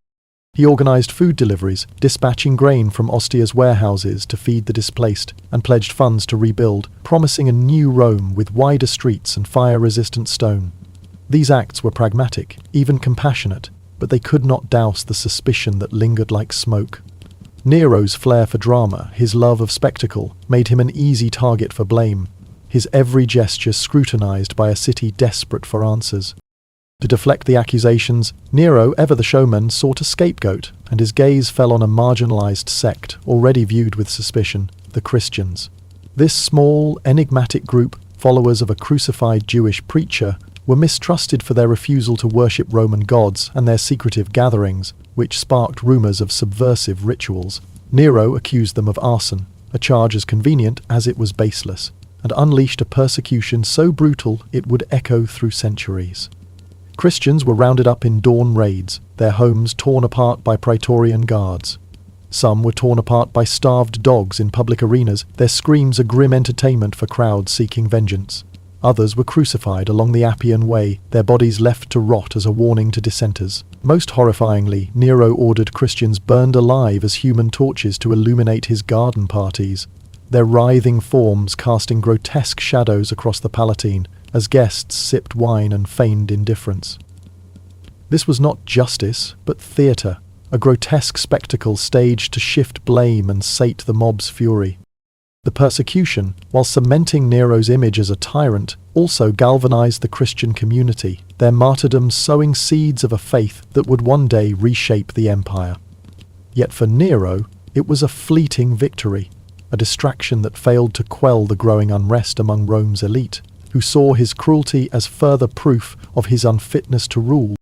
He organized food deliveries, dispatching grain from Ostia's warehouses to feed the displaced, and pledged funds to rebuild, promising a new Rome with wider streets and fire-resistant stone. These acts were pragmatic, even compassionate, but they could not douse the suspicion that lingered like smoke. Nero's flair for drama, his love of spectacle, made him an easy target for blame, his every gesture scrutinized by a city desperate for answers. To deflect the accusations, Nero, ever the showman, sought a scapegoat, and his gaze fell on a marginalized sect, already viewed with suspicion, the Christians. This small, enigmatic group, followers of a crucified Jewish preacher, were mistrusted for their refusal to worship Roman gods and their secretive gatherings, which sparked rumors of subversive rituals. Nero accused them of arson, a charge as convenient as it was baseless, and unleashed a persecution so brutal it would echo through centuries. Christians were rounded up in dawn raids, their homes torn apart by praetorian guards. Some were torn apart by starved dogs in public arenas, their screams a grim entertainment for crowds seeking vengeance. Others were crucified along the Appian Way, their bodies left to rot as a warning to dissenters. Most horrifyingly, Nero ordered Christians burned alive as human torches to illuminate his garden parties, their writhing forms casting grotesque shadows across the Palatine as guests sipped wine and feigned indifference. This was not justice, but theatre, a grotesque spectacle staged to shift blame and sate the mob's fury. The persecution, while cementing Nero's image as a tyrant, also galvanized the Christian community, their martyrdom sowing seeds of a faith that would one day reshape the empire. Yet for Nero, it was a fleeting victory, a distraction that failed to quell the growing unrest among Rome's elite, who saw his cruelty as further proof of his unfitness to rule.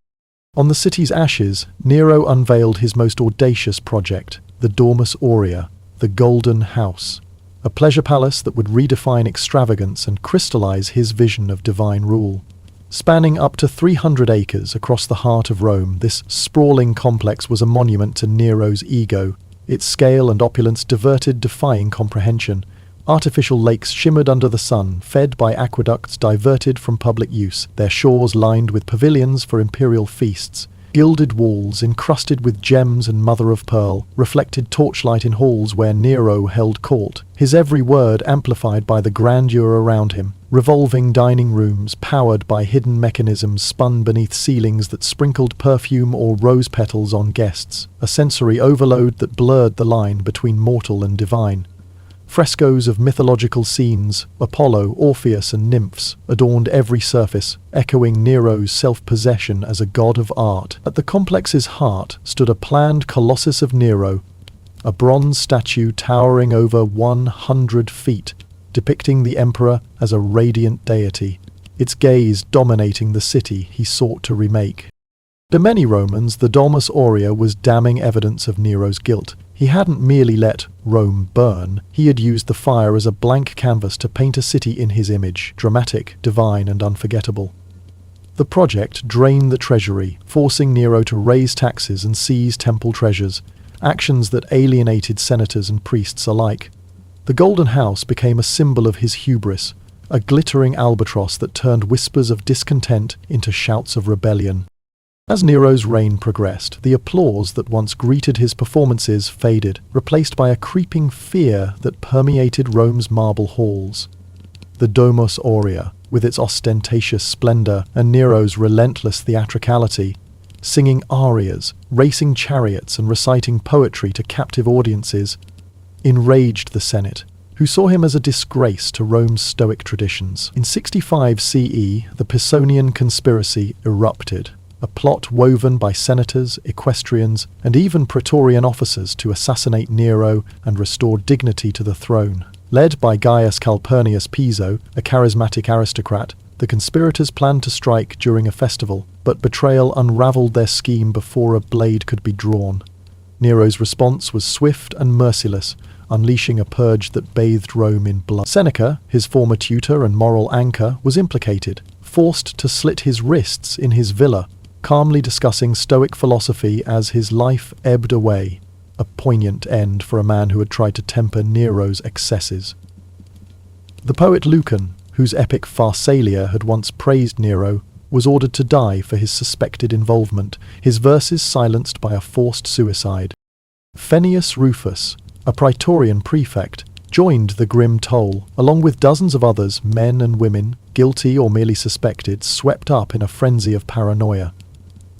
On the city's ashes, Nero unveiled his most audacious project, the Domus Aurea, the Golden House, a pleasure palace that would redefine extravagance and crystallize his vision of divine rule. Spanning up to 300 acres across the heart of Rome, this sprawling complex was a monument to Nero's ego, its scale and opulence defying comprehension. Artificial lakes shimmered under the sun, fed by aqueducts diverted from public use, their shores lined with pavilions for imperial feasts. Gilded walls, encrusted with gems and mother-of-pearl, reflected torchlight in halls where Nero held court, his every word amplified by the grandeur around him. Revolving dining rooms, powered by hidden mechanisms spun beneath ceilings that sprinkled perfume or rose petals on guests, a sensory overload that blurred the line between mortal and divine. Frescoes of mythological scenes, Apollo, Orpheus and nymphs, adorned every surface, echoing Nero's self-possession as a god of art. At the complex's heart stood a planned Colossus of Nero, a bronze statue towering over 100 feet, depicting the emperor as a radiant deity, its gaze dominating the city he sought to remake. To many Romans, the Domus Aurea was damning evidence of Nero's guilt. He hadn't merely let Rome burn, he had used the fire as a blank canvas to paint a city in his image, dramatic, divine and unforgettable. The project drained the treasury, forcing Nero to raise taxes and seize temple treasures, actions that alienated senators and priests alike. The Golden House became a symbol of his hubris, a glittering albatross that turned whispers of discontent into shouts of rebellion. As Nero's reign progressed, the applause that once greeted his performances faded, replaced by a creeping fear that permeated Rome's marble halls. The Domus Aurea, with its ostentatious splendor and Nero's relentless theatricality, singing arias, racing chariots, and reciting poetry to captive audiences, enraged the Senate, who saw him as a disgrace to Rome's Stoic traditions. In 65 CE, the Pisonian conspiracy erupted, a plot woven by senators, equestrians, and even praetorian officers to assassinate Nero and restore dignity to the throne. Led by Gaius Calpurnius Piso, a charismatic aristocrat, the conspirators planned to strike during a festival, but betrayal unraveled their scheme before a blade could be drawn. Nero's response was swift and merciless, unleashing a purge that bathed Rome in blood. Seneca, his former tutor and moral anchor, was implicated, forced to slit his wrists in his villa, calmly discussing Stoic philosophy as his life ebbed away, a poignant end for a man who had tried to temper Nero's excesses. The poet Lucan, whose epic Pharsalia had once praised Nero, was ordered to die for his suspected involvement, his verses silenced by a forced suicide. Fennius Rufus, a praetorian prefect, joined the grim toll, along with dozens of others, men and women, guilty or merely suspected, swept up in a frenzy of paranoia.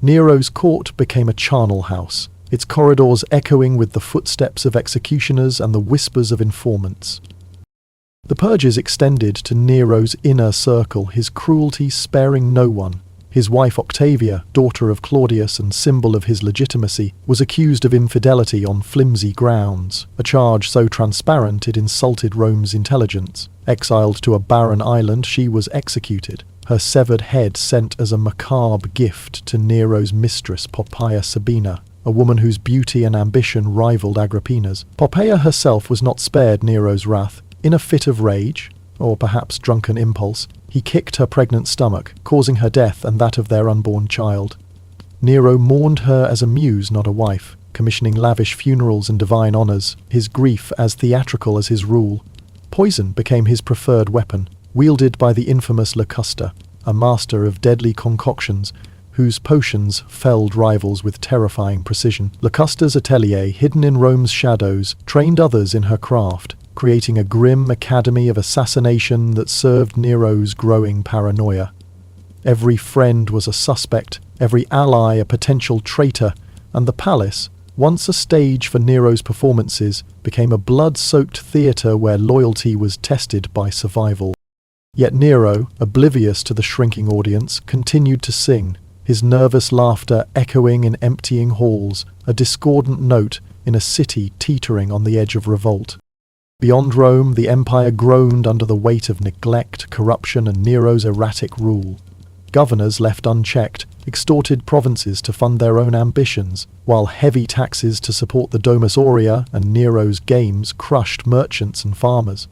Nero's court became a charnel house, its corridors echoing with the footsteps of executioners and the whispers of informants. The purges extended to Nero's inner circle, his cruelty sparing no one. His wife Octavia, daughter of Claudius and symbol of his legitimacy, was accused of infidelity on flimsy grounds, a charge so transparent it insulted Rome's intelligence. Exiled to a barren island, she was executed, her severed head sent as a macabre gift to Nero's mistress Poppaea Sabina, a woman whose beauty and ambition rivaled Agrippina's. Poppaea herself was not spared Nero's wrath. In a fit of rage, or perhaps drunken impulse, he kicked her pregnant stomach, causing her death and that of their unborn child. Nero mourned her as a muse, not a wife, commissioning lavish funerals and divine honours, his grief as theatrical as his rule. Poison became his preferred weapon, wielded by the infamous Locusta, a master of deadly concoctions, whose potions felled rivals with terrifying precision. Locusta's atelier, hidden in Rome's shadows, trained others in her craft, creating a grim academy of assassination that served Nero's growing paranoia. Every friend was a suspect, every ally a potential traitor, and the palace, once a stage for Nero's performances, became a blood-soaked theatre where loyalty was tested by survival. Yet Nero, oblivious to the shrinking audience, continued to sing, his nervous laughter echoing in emptying halls, a discordant note in a city teetering on the edge of revolt. Beyond Rome, the empire groaned under the weight of neglect, corruption, and Nero's erratic rule. Governors left unchecked extorted provinces to fund their own ambitions, while heavy taxes to support the Domus Aurea and Nero's games crushed merchants and farmers.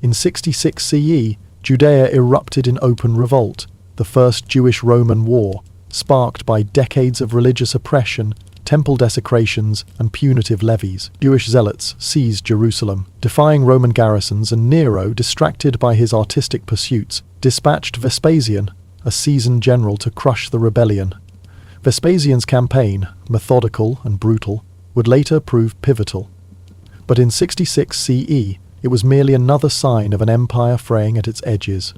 In 66 CE, Judea erupted in open revolt, the first Jewish-Roman war, sparked by decades of religious oppression, temple desecrations, and punitive levies. Jewish zealots seized Jerusalem, defying Roman garrisons, and Nero, distracted by his artistic pursuits, dispatched Vespasian, a seasoned general, to crush the rebellion. Vespasian's campaign, methodical and brutal, would later prove pivotal. But in 66 CE, it was merely another sign of an empire fraying at its edges.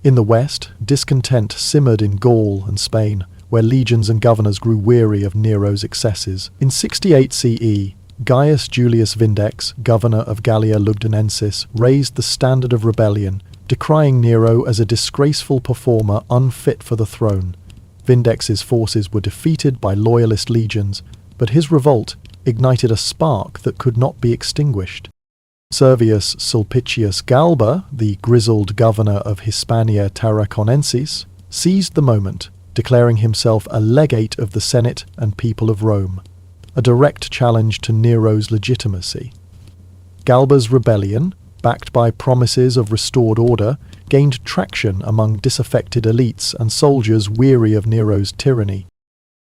In the west, discontent simmered in Gaul and Spain, where legions and governors grew weary of Nero's excesses. In 68 CE, Gaius Julius Vindex, governor of Gallia Lugdunensis, raised the standard of rebellion, decrying Nero as a disgraceful performer unfit for the throne. Vindex's forces were defeated by loyalist legions, but his revolt ignited a spark that could not be extinguished. Servius Sulpicius Galba, the grizzled governor of Hispania Tarraconensis, seized the moment, declaring himself a legate of the Senate and people of Rome, a direct challenge to Nero's legitimacy. Galba's rebellion, backed by promises of restored order, gained traction among disaffected elites and soldiers weary of Nero's tyranny.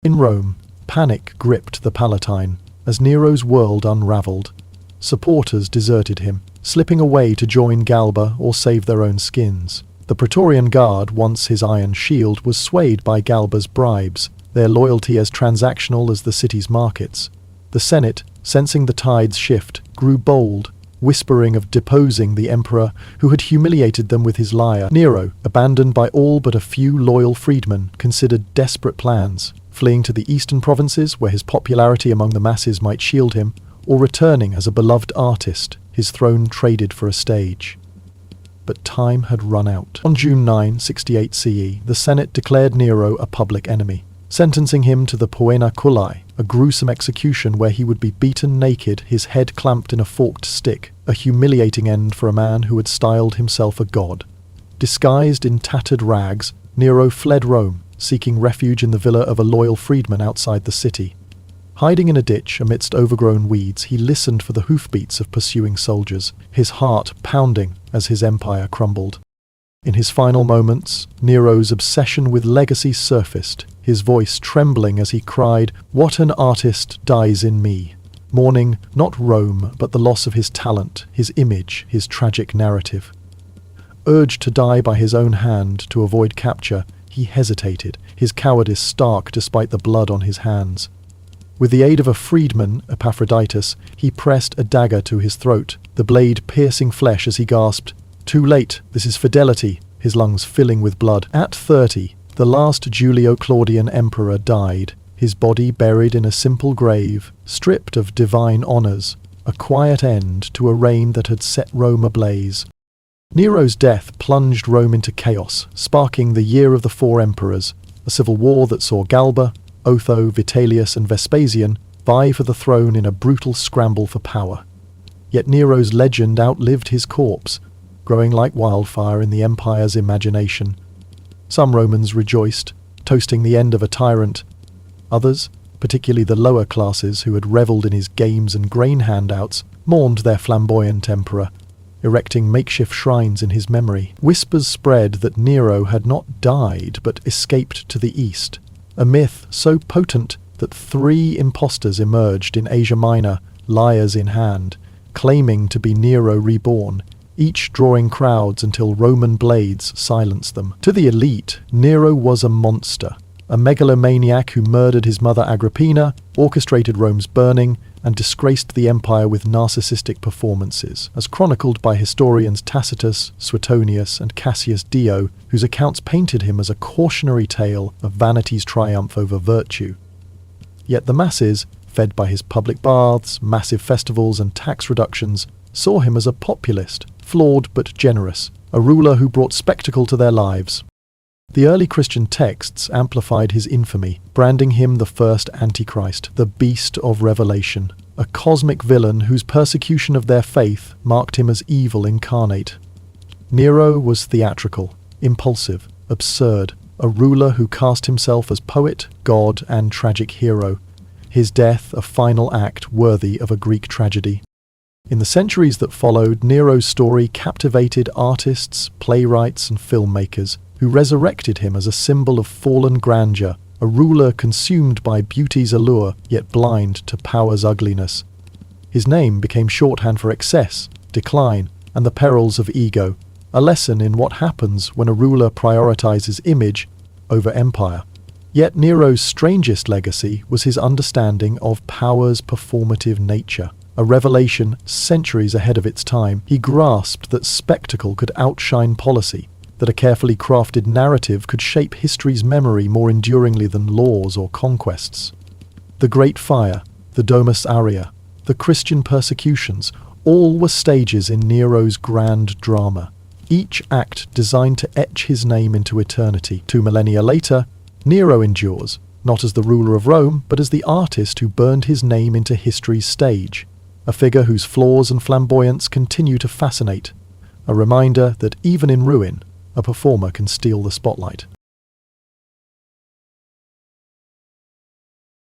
In Rome, panic gripped the Palatine, as Nero's world unravelled. Supporters deserted him, slipping away to join Galba or save their own skins. The Praetorian Guard, once his iron shield, was swayed by Galba's bribes, their loyalty as transactional as the city's markets. The Senate, sensing the tides shift, grew bold, whispering of deposing the emperor who had humiliated them with his lyre. Nero, abandoned by all but a few loyal freedmen, considered desperate plans, fleeing to the eastern provinces where his popularity among the masses might shield him, or returning as a beloved artist, his throne traded for a stage. But time had run out. On June 9, 68 CE, the Senate declared Nero a public enemy, sentencing him to the poena cullae, a gruesome execution where he would be beaten naked, his head clamped in a forked stick, a humiliating end for a man who had styled himself a god. Disguised in tattered rags, Nero fled Rome, seeking refuge in the villa of a loyal freedman outside the city. Hiding in a ditch amidst overgrown weeds, he listened for the hoofbeats of pursuing soldiers, his heart pounding as his empire crumbled. In his final moments, Nero's obsession with legacy surfaced, his voice trembling as he cried, "What an artist dies in me," mourning not Rome, but the loss of his talent, his image, his tragic narrative. Urged to die by his own hand to avoid capture, he hesitated, his cowardice stark despite the blood on his hands. With the aid of a freedman, Epaphroditus, he pressed a dagger to his throat, the blade piercing flesh as he gasped, "Too late, this is fidelity," his lungs filling with blood. At 30, the last Julio-Claudian emperor died, his body buried in a simple grave, stripped of divine honours, a quiet end to a reign that had set Rome ablaze. Nero's death plunged Rome into chaos, sparking the Year of the Four Emperors, a civil war that saw Galba, Otho, Vitellius and Vespasian vie for the throne in a brutal scramble for power. Yet Nero's legend outlived his corpse, growing like wildfire in the empire's imagination. Some Romans rejoiced, toasting the end of a tyrant. Others, particularly the lower classes who had revelled in his games and grain handouts, mourned their flamboyant emperor, erecting makeshift shrines in his memory. Whispers spread that Nero had not died but escaped to the east, a myth so potent that 3 impostors emerged in Asia Minor, lyres in hand, claiming to be Nero reborn, each drawing crowds until Roman blades silenced them. To the elite, Nero was a monster, a megalomaniac who murdered his mother Agrippina, orchestrated Rome's burning, and disgraced the empire with narcissistic performances, as chronicled by historians Tacitus, Suetonius, and Cassius Dio, whose accounts painted him as a cautionary tale of vanity's triumph over virtue. Yet the masses, fed by his public baths, massive festivals, and tax reductions, saw him as a populist, flawed but generous, a ruler who brought spectacle to their lives. The early Christian texts amplified his infamy, branding him the first Antichrist, the beast of Revelation, a cosmic villain whose persecution of their faith marked him as evil incarnate. Nero was theatrical, impulsive, absurd, a ruler who cast himself as poet, god, and tragic hero, his death a final act worthy of a Greek tragedy. In the centuries that followed, Nero's story captivated artists, playwrights, and filmmakers, who resurrected him as a symbol of fallen grandeur, a ruler consumed by beauty's allure, yet blind to power's ugliness. His name became shorthand for excess, decline, and the perils of ego, a lesson in what happens when a ruler prioritizes image over empire. Yet Nero's strangest legacy was his understanding of power's performative nature, a revelation centuries ahead of its time. He grasped that spectacle could outshine policy, that a carefully crafted narrative could shape history's memory more enduringly than laws or conquests. The Great Fire, the Domus Aurea, the Christian persecutions, all were stages in Nero's grand drama, each act designed to etch his name into eternity. 2 millennia later, Nero endures, not as the ruler of Rome, but as the artist who burned his name into history's stage, a figure whose flaws and flamboyance continue to fascinate, a reminder that even in ruin, a performer can steal the spotlight.